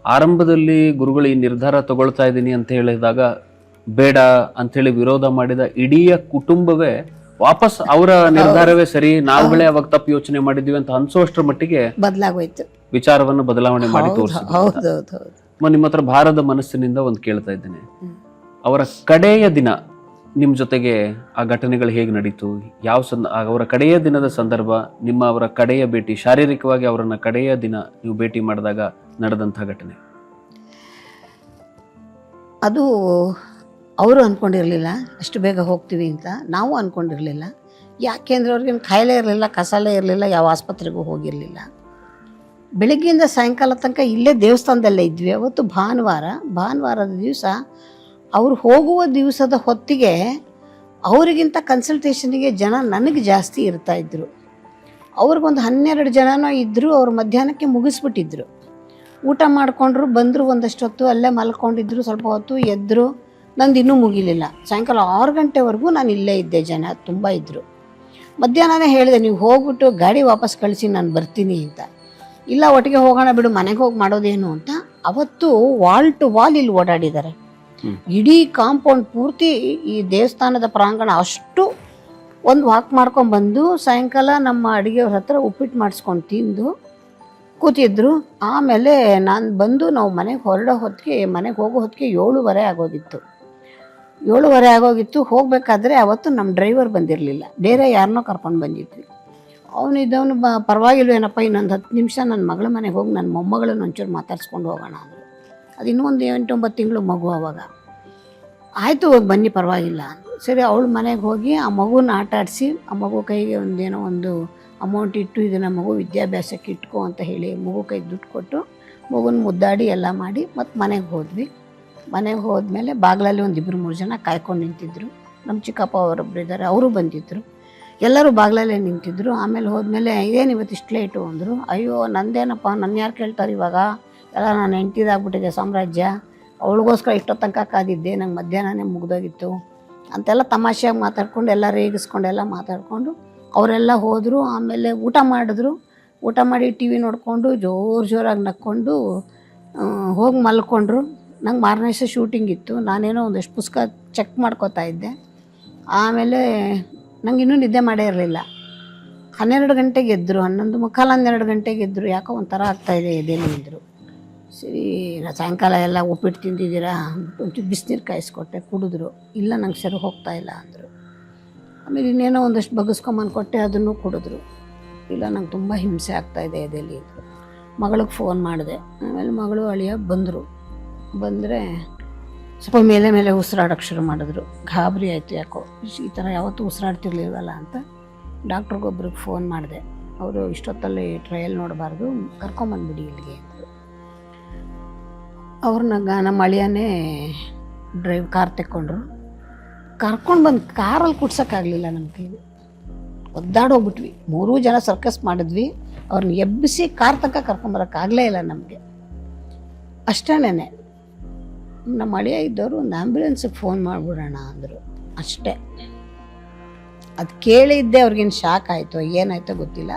ಆರಂಭದಲ್ಲಿ ಗುರುಗಳು ಈ ನಿರ್ಧಾರ ತಗೊಳ್ತಾ ಇದ್ದೀನಿ ಅಂತ ಹೇಳಿದಾಗ ಬೇಡ ಅಂಥೇಳಿ ವಿರೋಧ ಮಾಡಿದ ಇಡೀ ಕುಟುಂಬವೇ ವಾಪಸ್ ಅವರ ನಿರ್ಧಾರವೇ ಸರಿ, ನಾವುಗಳೇ ಅವಾಗ ತಪ್ಪು ಯೋಚನೆ ಮಾಡಿದ್ವಿ ಅಂತ ಅನ್ಸೋಷ್ಟ್ರ ಮಟ್ಟಿಗೆ ಬದಲಾಗೋಯ್ತು, ವಿಚಾರವನ್ನು ಬದಲಾವಣೆ ಮಾಡಿ ತೋರಿಸಿದ್ರು. ಹೌದೌದು. ನಿಮ್ಮ ಹತ್ರ ಭಾರದ ಮನಸ್ಸಿನಿಂದ ಒಂದು ಕೇಳ್ತಾ ಇದ್ದೇನೆ, ಅವರ ಕಡೆಯ ದಿನ ನಿಮ್ಮ ಜೊತೆಗೆ ಆ ಘಟನೆಗಳು ಹೇಗೆ ನಡೀತು? ಅವರ ಕಡೆಯ ದಿನದ ಸಂದರ್ಭ, ಅವರ ಕಡೆಯ ಭೇಟಿ, ಶಾರೀರಿಕವಾಗಿ ಅವರನ್ನ ಕಡೆಯ ದಿನ ನೀವು ಭೇಟಿ ಮಾಡಿದಾಗ ನಡೆದಂಥ ಘಟನೆ? ಅದು ಅವರು ಅಂದ್ಕೊಂಡಿರಲಿಲ್ಲ ಅಷ್ಟು ಬೇಗ ಹೋಗ್ತೀವಿ ಅಂತ, ನಾವು ಅಂದ್ಕೊಂಡಿರಲಿಲ್ಲ. ಯಾಕೆಂದರೆ ಅವ್ರಿಗೇನು ಕಾಯಿಲೆ ಇರಲಿಲ್ಲ, ಕಸಾಲೆ ಇರಲಿಲ್ಲ, ಯಾವ ಆಸ್ಪತ್ರೆಗೂ ಹೋಗಿರಲಿಲ್ಲ. ಬೆಳಗ್ಗೆಯಿಂದ ಸಾಯಂಕಾಲ ತನಕ ಇಲ್ಲೇ ದೇವಸ್ಥಾನದಲ್ಲೇ ಇದ್ವಿ. ಅವತ್ತು ಭಾನುವಾರದ ದಿವಸ ಅವ್ರು ಹೋಗುವ ದಿವಸದ ಹೊತ್ತಿಗೆ ಅವರಿಗಿಂತ ಕನ್ಸಲ್ಟೇಷನಿಗೆ ಜನ ನನಗೆ ಜಾಸ್ತಿ ಇರ್ತಾಯಿದ್ರು. ಅವ್ರಿಗೊಂದು 12 ಜನನೋ ಇದ್ದರು. ಅವ್ರು ಮಧ್ಯಾಹ್ನಕ್ಕೆ ಮುಗಿಸ್ಬಿಟ್ಟಿದ್ರು. ಊಟ ಮಾಡಿಕೊಂಡ್ರು, ಬಂದರು, ಒಂದಷ್ಟು ಹೊತ್ತು ಅಲ್ಲೇ ಮಲ್ಕೊಂಡಿದ್ರು. ಸ್ವಲ್ಪ ಹೊತ್ತು ಎದ್ದರು. ನಂದು ಇನ್ನೂ ಮುಗಿಲಿಲ್ಲ. ಸಾಯಂಕಾಲ 6 ಗಂಟೆವರೆಗೂ ನಾನು ಇಲ್ಲೇ ಇದ್ದೆ. ಜನ ತುಂಬ ಇದ್ದರು. ಮಧ್ಯಾಹ್ನನೇ ಹೇಳಿದೆ, ನೀವು ಹೋಗ್ಬಿಟ್ಟು ಗಾಡಿ ವಾಪಸ್ ಕಳಿಸಿ, ನಾನು ಬರ್ತೀನಿ ಅಂತ. ಇಲ್ಲ, ಒಟ್ಟಿಗೆ ಹೋಗೋಣ ಬಿಡು, ಮನೆಗೆ ಹೋಗಿ ಮಾಡೋದೇನು ಅಂತ. ಅವತ್ತು ವಾಲ್ ಟು ವಾಲ್ ಇಲ್ಲಿ ಓಡಾಡಿದ್ದಾರೆ. ಇಡೀ ಕಾಂಪೌಂಡ್ ಪೂರ್ತಿ ಈ ದೇವಸ್ಥಾನದ ಪ್ರಾಂಗಣ ಅಷ್ಟು ಒಂದು ವಾಕ್ ಮಾಡ್ಕೊಂಡ್ಬಂದು ಸಾಯಂಕಾಲ ನಮ್ಮ ಅಡುಗೆಯವ್ರ ಹತ್ರ ಉಪ್ಪಿಟ್ಟು ಮಾಡಿಸ್ಕೊಂಡು ತಿಂದು ಕೂತಿದ್ರು. ಆಮೇಲೆ ನಾನು ಬಂದು ನಾವು ಮನೆಗೆ ಹೋಗೋ ಹೊತ್ತಿಗೆ 7:30 ಆಗೋಗಿತ್ತು. 7:30 ಆಗೋಗಿತ್ತು. ಹೋಗಬೇಕಾದ್ರೆ ಅವತ್ತು ನಮ್ಮ ಡ್ರೈವರ್ ಬಂದಿರಲಿಲ್ಲ, ಬೇರೆ ಯಾರನ್ನೋ ಕರ್ಕೊಂಡು ಬಂದಿದ್ವಿ. ಅವನಿದ್ದವನು ಪರವಾಗಿಲ್ವೇನಪ್ಪ, ಇನ್ನೊಂದು 10 ನಿಮಿಷ ನನ್ನ ಮಗಳ ಮನೆಗೆ ಹೋಗಿ ನನ್ನ ಮೊಮ್ಮಗಳನ್ನ ಒಂಚೂರು ಮಾತಾಡ್ಸ್ಕೊಂಡು ಹೋಗೋಣ ಅಂದರು. ಅದು ಇನ್ನೂ ಒಂದು 8-9 ತಿಂಗಳು ಮಗು ಅವಾಗ. ಆಯಿತು, ಬನ್ನಿ, ಪರವಾಗಿಲ್ಲ. ಸರಿ, ಅವಳ ಮನೆಗೆ ಹೋಗಿ ಆ ಮಗುನ ಆಟ ಆಡಿಸಿ, ಆ ಮಗು ಕೈಗೆ ಒಂದು ಅಮೌಂಟ್ ಇಟ್ಟು, ಇದನ್ನು ಮಗು ವಿದ್ಯಾಭ್ಯಾಸಕ್ಕೆ ಇಟ್ಕೋ ಅಂತ ಹೇಳಿ ಮಗು ಕೈಗೆ ದುಡ್ಡು ಕೊಟ್ಟು ಮಗುನ ಮುದ್ದಾಡಿ ಎಲ್ಲ ಮಾಡಿ ಮತ್ತು ಮನೆಗೆ ಹೋದ್ವಿ. ಮನೆಗೆ ಹೋದ್ಮೇಲೆ ಬಾಗಿಲಲ್ಲಿ 1-2-3 ಜನ ಕಾಯ್ಕೊಂಡು ನಿಂತಿದ್ದರು. ನಮ್ಮ ಚಿಕ್ಕಪ್ಪ ಅವರೊಬ್ಬರು ಇದ್ದಾರೆ, ಅವರು ಬಂದಿದ್ದರು. ಎಲ್ಲರೂ ಬಾಗಿಲಲ್ಲೇ ನಿಂತಿದ್ದರು. ಆಮೇಲೆ ಹೋದ್ಮೇಲೆ ಇದೇನು ಇವತ್ತು ಇಷ್ಟು ಲೇಟು ಅಂದರು. ಅಯ್ಯೋ, ನಂದೇನಪ್ಪ, ನನ್ನ ಯಾರು ಕೇಳ್ತಾರೆ ಇವಾಗ, ಎಲ್ಲ ನಾನು ಹೆಂಡ್ತಿದಾಗ್ಬಿಟ್ಟಿದೆ ಸಾಮ್ರಾಜ್ಯ, ಅವಳಿಗೋಸ್ಕರ ಇಷ್ಟೊತ್ತು ತನಕ ಕಾದಿದ್ದೆ, ನಂಗೆ ಮಧ್ಯಾಹ್ನನೇ ಮುಗ್ದೋಗಿತ್ತು ಅಂತೆಲ್ಲ ತಮಾಷೆಯಾಗಿ ಮಾತಾಡ್ಕೊಂಡು ಎಲ್ಲ ರೇಗಿಸ್ಕೊಂಡೆಲ್ಲ ಮಾತಾಡಿಕೊಂಡು ಅವರೆಲ್ಲ ಹೋದರು. ಆಮೇಲೆ ಊಟ ಮಾಡಿದ್ರು. ಊಟ ಮಾಡಿ ಟಿ ವಿ ನೋಡಿಕೊಂಡು ಜೋರಾಗಿ ನಕ್ಕೊಂಡು ಹೋಗಿ ಮಲ್ಕೊಂಡ್ರು. ನಂಗೆ ಮಾರನೇ ದಿವಸ ಶೂಟಿಂಗ್ ಇತ್ತು. ನಾನೇನೋ ಒಂದಷ್ಟು ಪುಸ್ತಕ ಚೆಕ್ ಮಾಡ್ಕೋತಾ ಇದ್ದೆ. ಆಮೇಲೆ ನಂಗೆ ಇನ್ನೂ ನಿದ್ದೆ ಮಾಡೇ ಇರಲಿಲ್ಲ. 12 ಗಂಟೆಗೆ ಎದ್ದರು, 11:45 12 ಗಂಟೆಗೆ ಎದ್ದರು. ಯಾಕೋ ಒಂಥರ ಆಗ್ತಾಯಿದೆ ಎದೆಯಲ್ಲಿ ಅಂದರು. ಸರಿ, ಸಾಯಂಕಾಲ ಎಲ್ಲ ಉಪ್ಪಿಟ್ಟು ತಿಂದಿದ್ದೀರಾ, ಒಂಚೂರು ಬಿಸಿನೀರು ಕಾಯಿಸ್ಕೊಟ್ಟೆ, ಕುಡಿದ್ರು. ಇಲ್ಲ ನಂಗೆ ಸರಿ ಹೋಗ್ತಾ ಇಲ್ಲ ಅಂದರು. ಆಮೇಲೆ ಇನ್ನೇನೋ ಒಂದಷ್ಟು ಬಗ್ಗಿಸ್ಕೊಂಬಂದು ಕೊಟ್ಟೆ, ಅದನ್ನು ಕುಡಿದ್ರು. ಇಲ್ಲ ನಂಗೆ ತುಂಬ ಹಿಂಸೆ ಆಗ್ತಾಯಿದೆ ಎದೆಯಲ್ಲಿ ಅಂದರು. ಮಗಳಿಗೆ ಫೋನ್ ಮಾಡಿದೆ. ಆಮೇಲೆ ಮಗಳು ಅಳಿಯ ಬಂದರು. ಬಂದರೆ ಸ್ವಲ್ಪ ಮೇಲೆ ಮೇಲೆ ಉಸಿರಾಡೋಕ್ಕೆ ಶುರು ಮಾಡಿದ್ರು. ಗಾಬರಿ ಆಯಿತು, ಯಾಕೋ ಈ ಥರ ಯಾವತ್ತೂ ಉಸಿರಾಡ್ತಿರ್ಲಿಲ್ವಲ್ಲ ಅಂತ ಡಾಕ್ಟ್ರಿಗೊಬ್ರಿಗೆ ಫೋನ್ ಮಾಡಿದೆ. ಅವರು ಇಷ್ಟೊತ್ತಲ್ಲಿ ಟ್ರಯಲ್ ನೋಡಬಾರ್ದು, ಕರ್ಕೊಂಬಂದ್ಬಿಡಿ ಇಲ್ಲಿಗೆ ಅಂದರು. ಅವ್ರನ್ನ ನಮ್ಮ ಅಳಿಯನೇ ಕಾರ್ ತೆಕ್ಕೊಂಡ್ರು. ಕರ್ಕೊಂಡು ಬಂದು ಕಾರಲ್ಲಿ ಕೂಡ್ಸೋಕ್ಕಾಗಲಿಲ್ಲ ನಮ್ಮ ಕೈಲಿ. ಒದ್ದಾಡೋಗ್ಬಿಟ್ವಿ. 3 ಜನ ಸರ್ಕಸ್ ಮಾಡಿದ್ವಿ. ಅವ್ರನ್ನ ಎಬ್ಬಿಸಿ ಕಾರ್ ತನಕ ಕರ್ಕೊಂಬರೋಕ್ಕಾಗಲೇ ಇಲ್ಲ ನಮಗೆ. ಅಷ್ಟೇನೆ ನಮ್ಮ ಅಳಿಯ ಇದ್ದವರು ಒಂದು ಆ್ಯಂಬುಲೆನ್ಸಿಗೆ ಫೋನ್ ಮಾಡಿಬಿಡೋಣ ಅಂದರು. ಅಷ್ಟೇ. ಅದು ಕೇಳಿದ್ದೆ ಅವ್ರಿಗೇನು ಶಾಕ್ ಆಯಿತು, ಏನಾಯ್ತೋ ಗೊತ್ತಿಲ್ಲ.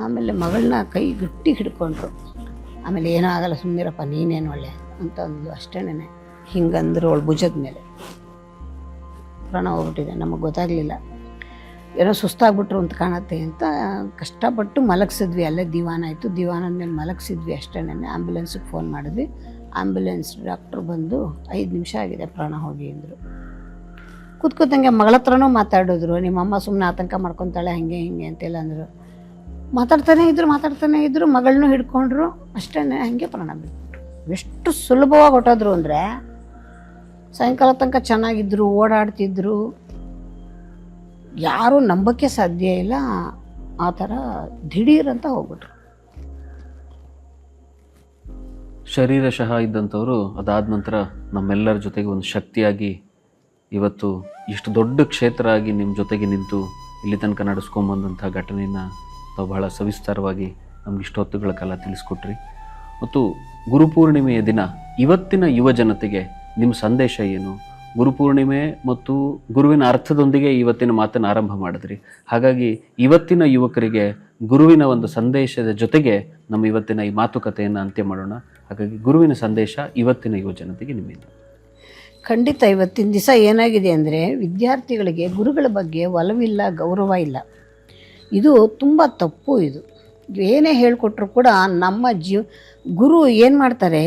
ಆಮೇಲೆ ಮಗಳನ್ನ ಕೈ ಗಟ್ಟಿ ಹಿಡ್ಕೊಂಡ್ರು. ಆಮೇಲೆ ಏನೂ ಆಗಲ್ಲ, ಸುಮ್ಮನಿರಪ್ಪ, ನೀನೇನು ಒಳ್ಳೆ ಅಂತ ಅಂದ್ಲು. ಅಷ್ಟೇನೆ ಹಿಂಗಂದ್ರು ಅವಳು ಭುಜದ ಮೇಲೆ. ಪ್ರಾಣ ಹೋಗ್ಬಿಟ್ಟಿದೆ, ನಮಗೆ ಗೊತ್ತಾಗಲಿಲ್ಲ. ಏನೋ ಸುಸ್ತಾಗ್ಬಿಟ್ರು ಅಂತ ಕಾಣುತ್ತೆ ಅಂತ ಕಷ್ಟಪಟ್ಟು ಮಲಗಿಸಿದ್ವಿ. ಅಲ್ಲೇ ದಿವಾನ ಆಯಿತು. ದಿವಾನದ ಮೇಲೆ ಮಲಗಿಸಿದ್ವಿ ಅಷ್ಟೇನೆ. ಆ್ಯಂಬುಲೆನ್ಸಿಗೆ ಫೋನ್ ಮಾಡಿದ್ವಿ. ಆ್ಯಂಬುಲೆನ್ಸ್ ಡಾಕ್ಟ್ರು ಬಂದು 5 ನಿಮಿಷ ಆಗಿದೆ, ಪ್ರಾಣ ಹೋಗಿ ಅಂದರು. ಕೂತ್ಕೋತಂಗೆ ಮಗಳ ಹತ್ರನೂ ಮಾತಾಡಿದ್ರು. ನಿಮ್ಮಮ್ಮ ಸುಮ್ಮನೆ ಆತಂಕ ಮಾಡ್ಕೊತಾಳೆ, ಹಾಗೆ ಹಿಂಗೆ ಅಂತೆಲ್ಲ ಅಂದರು. ಮಾತಾಡ್ತಾನೆ ಇದ್ದರು. ಮಗಳನ್ನೂ ಹಿಡ್ಕೊಂಡ್ರು. ಅಷ್ಟೇ, ಹಾಗೆ ಪ್ರಾಣ ಬಿಟ್ಬಿಟ್ರು. ಎಷ್ಟು ಸುಲಭವಾಗಿ ಹೊಟ್ಟೋದ್ರು ಅಂದರೆ, ಸಾಯಂಕಾಲ ತನಕ ಚೆನ್ನಾಗಿದ್ದರು, ಓಡಾಡ್ತಿದ್ರು. ಯಾರೂ ನಂಬಕ್ಕೆ ಸಾಧ್ಯ ಇಲ್ಲ. ಆ ಥರ ದಿಢೀರಂತ ಹೋಗ್ಬಿಟ್ರು. ಶರೀರಶಃ ಇದ್ದಂಥವರು ಅದಾದ ನಂತರ ನಮ್ಮೆಲ್ಲರ ಜೊತೆಗೆ ಒಂದು ಶಕ್ತಿಯಾಗಿ ಇವತ್ತು ಇಷ್ಟು ದೊಡ್ಡ ಕ್ಷೇತ್ರ ಆಗಿ ನಿಮ್ಮ ಜೊತೆಗೆ ನಿಂತು ಇಲ್ಲಿ ತನಕ ನಡೆಸ್ಕೊಂಬಂದಂಥ ಘಟನೆಯನ್ನು ತಾವು ಬಹಳ ಸವಿಸ್ತಾರವಾಗಿ ನಮ್ಗೆ ಇಷ್ಟೊತ್ತುಗಳ ಕಾಲ ತಿಳಿಸ್ಕೊಟ್ರಿ. ಮತ್ತು ಗುರುಪೂರ್ಣಿಮೆಯ ದಿನ ಇವತ್ತಿನ ಯುವ ಜನತೆಗೆ ನಿಮ್ಮ ಸಂದೇಶ ಏನು? ಗುರುಪೂರ್ಣಿಮೆ ಮತ್ತು ಗುರುವಿನ ಅರ್ಥದೊಂದಿಗೆ ಇವತ್ತಿನ ಮಾತನ್ನು ಆರಂಭ ಮಾಡಿದ್ರಿ. ಹಾಗಾಗಿ ಇವತ್ತಿನ ಯುವಕರಿಗೆ ಗುರುವಿನ ಒಂದು ಸಂದೇಶದ ಜೊತೆಗೆ ನಮ್ಮ ಇವತ್ತಿನ ಈ ಮಾತುಕತೆಯನ್ನು ಅಂತ್ಯ ಮಾಡೋಣ. ಹಾಗಾಗಿ ಗುರುವಿನ ಸಂದೇಶ ಇವತ್ತಿನ ಯುವ ಜನತೆಗೆ ನಿಮ್ಮಿಂದ. ಖಂಡಿತ ಏನಾಗಿದೆ ದಿವಸ ಏನಾಗಿದೆ ಅಂದರೆ, ವಿದ್ಯಾರ್ಥಿಗಳಿಗೆ ಗುರುಗಳ ಬಗ್ಗೆ ಒಲವಿಲ್ಲ, ಗೌರವ ಇಲ್ಲ. ಇದು ತುಂಬ ತಪ್ಪು. ಇದು ಏನೇ ಹೇಳಿಕೊಟ್ರು ಕೂಡ ನಮ್ಮ ಗುರು ಏನು ಮಾಡ್ತಾರೆ,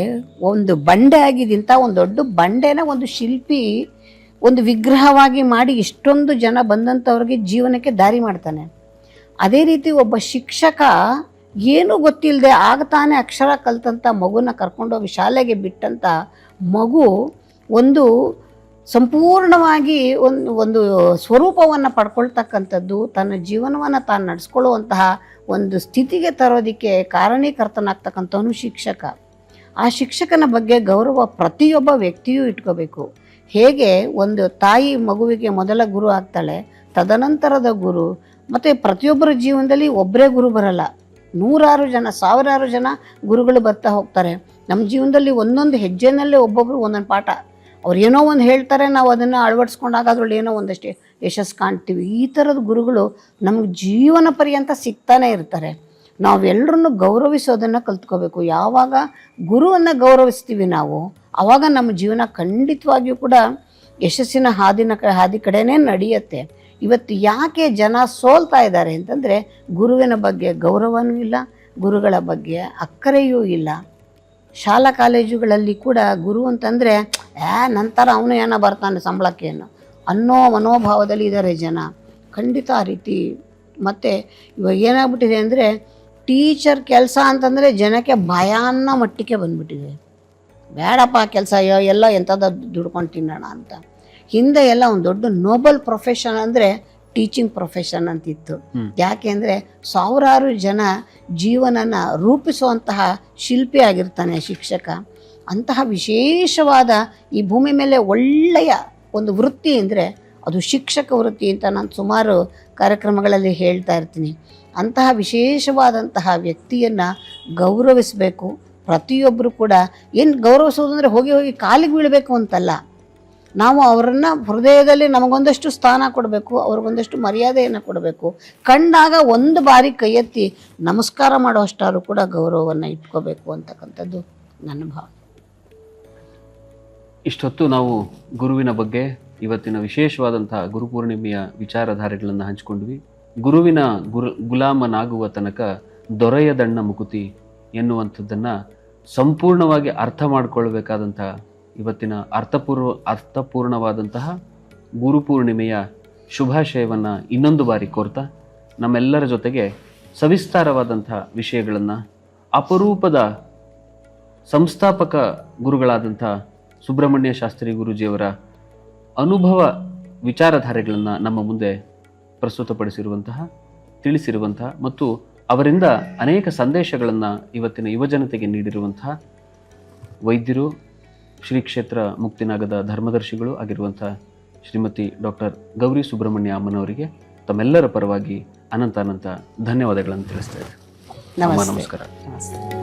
ಒಂದು ಬಂಡೆ ಆಗಿದ್ದಂಥ ಒಂದು ದೊಡ್ಡ ಬಂಡೆನ ಒಂದು ಶಿಲ್ಪಿ ಒಂದು ವಿಗ್ರಹವಾಗಿ ಮಾಡಿ ಇಷ್ಟೊಂದು ಜನ ಬಂದಂಥವ್ರಿಗೆ ಜೀವನಕ್ಕೆ ದಾರಿ ಮಾಡ್ತಾನೆ. ಅದೇ ರೀತಿ ಒಬ್ಬ ಶಿಕ್ಷಕ ಏನೂ ಗೊತ್ತಿಲ್ಲದೆ ಆಗ್ತಾನೆ ಅಕ್ಷರ ಕಲ್ತಂಥ ಮಗುನ ಕರ್ಕೊಂಡೋಗಿ ಶಾಲೆಗೆ ಬಿಟ್ಟಂಥ ಮಗು ಒಂದು ಸಂಪೂರ್ಣವಾಗಿ ಒಂದು ಸ್ವರೂಪವನ್ನು ಪಡ್ಕೊಳ್ತಕ್ಕಂಥದ್ದು, ತನ್ನ ಜೀವನವನ್ನು ತಾನು ನಡೆಸ್ಕೊಳ್ಳುವಂತಹ ಒಂದು ಸ್ಥಿತಿಗೆ ತರೋದಕ್ಕೆ ಕಾರಣೀಕರ್ತನಾಗ್ತಕ್ಕಂಥವನು ಶಿಕ್ಷಕ. ಆ ಶಿಕ್ಷಕನ ಬಗ್ಗೆ ಗೌರವ ಪ್ರತಿಯೊಬ್ಬ ವ್ಯಕ್ತಿಯೂ ಇಟ್ಕೋಬೇಕು. ಹೇಗೆ ಒಂದು ತಾಯಿ ಮಗುವಿಗೆ ಮೊದಲ ಗುರು ಆಗ್ತಾಳೆ, ತದನಂತರದ ಗುರು. ಮತ್ತು ಪ್ರತಿಯೊಬ್ಬರ ಜೀವನದಲ್ಲಿ ಒಬ್ಬರೇ ಗುರು ಬರಲ್ಲ, 100 ಜನ 1000 ಜನ ಗುರುಗಳು ಬರ್ತಾ ಹೋಗ್ತಾರೆ. ನಮ್ಮ ಜೀವನದಲ್ಲಿ ಒಂದೊಂದು ಹೆಜ್ಜೆನಲ್ಲೇ ಒಬ್ಬೊಬ್ಬರು ಒಂದೊಂದು ಪಾಠ. ಅವ್ರು ಏನೋ ಒಂದು ಹೇಳ್ತಾರೆ, ನಾವು ಅದನ್ನು ಅಳವಡಿಸ್ಕೊಂಡಾಗ ಅದರಲ್ಲಿ ಏನೋ ಒಂದಷ್ಟು ಯಶಸ್ಸು ಕಾಣ್ತೀವಿ. ಈ ಥರದ ಗುರುಗಳು ನಮಗೆ ಜೀವನ ಪರ್ಯಂತ ಸಿಗ್ತಾನೆ ಇರ್ತಾರೆ. ನಾವೆಲ್ಲರನ್ನು ಗೌರವಿಸೋದನ್ನು ಕಲ್ತ್ಕೋಬೇಕು. ಯಾವಾಗ ಗುರುವನ್ನು ಗೌರವಿಸ್ತೀವಿ ನಾವು, ಆವಾಗ ನಮ್ಮ ಜೀವನ ಖಂಡಿತವಾಗಿಯೂ ಕೂಡ ಯಶಸ್ಸಿನ ಹಾದಿ ಕಡೆನೇ ನಡೆಯುತ್ತೆ. ಇವತ್ತು ಯಾಕೆ ಜನ ಸೋಲ್ತಾ ಇದ್ದಾರೆ ಅಂತಂದರೆ, ಗುರುವಿನ ಬಗ್ಗೆ ಗೌರವನೂ ಇಲ್ಲ, ಗುರುಗಳ ಬಗ್ಗೆ ಅಕ್ಕರೆಯೂ ಇಲ್ಲ. ಶಾಲಾ ಕಾಲೇಜುಗಳಲ್ಲಿ ಕೂಡ ಗುರು ಅಂತಂದರೆ ನಂತರ ಅವನು ಏನೋ ಬರ್ತಾನೆ ಸಂಬಳಕ್ಕೇನು ಅನ್ನೋ ಮನೋಭಾವದಲ್ಲಿ ಇದ್ದಾರೆ ಜನ. ಖಂಡಿತ ಆ ರೀತಿ. ಮತ್ತು ಇವಾಗ ಏನಾಗ್ಬಿಟ್ಟಿದೆ ಅಂದರೆ, ಟೀಚರ್ ಕೆಲಸ ಅಂತಂದರೆ ಜನಕ್ಕೆ ಭಯ ಅನ್ನೋ ಮಟ್ಟಿಗೆ ಬಂದ್ಬಿಟ್ಟಿದೆ. ಬೇಡಪ್ಪ ಕೆಲಸ, ಎಲ್ಲ ಎಂಥದ್ದು ದುಡ್ಕೊಂಡು ತಿನ್ನೋಣ ಅಂತ. ಹಿಂದೆ ಎಲ್ಲ ಒಂದು ದೊಡ್ಡ ನೋಬಲ್ ಪ್ರೊಫೆಷನ್ ಅಂದರೆ ಟೀಚಿಂಗ್ ಪ್ರೊಫೆಷನ್ ಅಂತಿತ್ತು. ಯಾಕೆ ಅಂದರೆ 1000 ಜನ ಜೀವನನ ರೂಪಿಸುವಂತಹ ಶಿಲ್ಪಿ ಆಗಿರ್ತಾನೆ ಶಿಕ್ಷಕ. ಅಂತಹ ವಿಶೇಷವಾದ ಈ ಭೂಮಿ ಮೇಲೆ ಒಳ್ಳೆಯ ಒಂದು ವೃತ್ತಿ ಅಂದರೆ ಅದು ಶಿಕ್ಷಕ ವೃತ್ತಿ ಅಂತ ನಾನು ಸುಮಾರು ಕಾರ್ಯಕ್ರಮಗಳಲ್ಲಿ ಹೇಳ್ತಾ ಇರ್ತೀನಿ. ಅಂತಹ ವಿಶೇಷವಾದಂತಹ ವ್ಯಕ್ತಿಯನ್ನು ಗೌರವಿಸಬೇಕು ಪ್ರತಿಯೊಬ್ಬರು ಕೂಡ. ಏನು ಗೌರವಿಸೋದು ಅಂದರೆ ಹೋಗಿ ಕಾಲಿಗೆ ಬೀಳಬೇಕು ಅಂತಲ್ಲ, ನಾವು ಅವರನ್ನು ಹೃದಯದಲ್ಲಿ ನಮಗೊಂದಷ್ಟು ಸ್ಥಾನ ಕೊಡಬೇಕು, ಅವ್ರಿಗೊಂದಷ್ಟು ಮರ್ಯಾದೆಯನ್ನು ಕೊಡಬೇಕು. ಕಂಡಾಗ ಒಂದು ಬಾರಿ ಕೈ ಎತ್ತಿ ನಮಸ್ಕಾರ ಮಾಡುವಷ್ಟಾದ್ರೂ ಕೂಡ ಗೌರವವನ್ನು ಇಟ್ಕೋಬೇಕು ಅಂತಕ್ಕಂಥದ್ದು ನನ್ನ ಭಾವನೆ. ಇಷ್ಟೊತ್ತು ನಾವು ಗುರುವಿನ ಬಗ್ಗೆ ಇವತ್ತಿನ ವಿಶೇಷವಾದಂತಹ ಗುರುಪೂರ್ಣಿಮೆಯ ವಿಚಾರಧಾರೆಗಳನ್ನು ಹಂಚಿಕೊಂಡ್ವಿ. ಗುರುವಿನ ಗುಲಾಮನಾಗುವ ತನಕ ದೊರೆಯದಣ್ಣ ಮುಕುತಿ ಎನ್ನುವಂಥದ್ದನ್ನು ಸಂಪೂರ್ಣವಾಗಿ ಅರ್ಥ ಮಾಡಿಕೊಳ್ಬೇಕಾದಂಥ ಇವತ್ತಿನ ಅರ್ಥಪೂರ್ಣವಾದಂತಹ ಗುರುಪೂರ್ಣಿಮೆಯ ಶುಭಾಶಯವನ್ನು ಇನ್ನೊಂದು ಬಾರಿ ಕೋರ್ತಾ ನಮ್ಮೆಲ್ಲರ ಜೊತೆಗೆ ಸವಿಸ್ತಾರವಾದಂತಹ ವಿಷಯಗಳನ್ನು ಅಪರೂಪದ ಸಂಸ್ಥಾಪಕ ಗುರುಗಳಾದಂಥ ಸುಬ್ರಹ್ಮಣ್ಯ ಶಾಸ್ತ್ರಿ ಗುರೂಜಿಯವರ ಅನುಭವ ವಿಚಾರಧಾರೆಗಳನ್ನು ನಮ್ಮ ಮುಂದೆ ಪ್ರಸ್ತುತಪಡಿಸಿರುವಂತಹ, ತಿಳಿಸಿರುವಂತಹ ಮತ್ತು ಅವರಿಂದ ಅನೇಕ ಸಂದೇಶಗಳನ್ನು ಇವತ್ತಿನ ಯುವಜನತೆಗೆ ನೀಡಿರುವಂತಹ ವೈದ್ಯರು, ಶ್ರೀ ಕ್ಷೇತ್ರ ಮುಕ್ತಿನಾಗದ ಧರ್ಮದರ್ಶಿಗಳು ಆಗಿರುವಂತಹ ಶ್ರೀಮತಿ ಡಾಕ್ಟರ್ ಗೌರಿ ಸುಬ್ರಹ್ಮಣ್ಯ ಅಮ್ಮನವರಿಗೆ ತಮ್ಮೆಲ್ಲರ ಪರವಾಗಿ ಅನಂತ ಧನ್ಯವಾದಗಳನ್ನು ತಿಳಿಸ್ತಾ ಇದ್ದೇನೆ. ನಮಸ್ತೆ. ನಮಸ್ಕಾರ. ನಮಸ್ತೆ.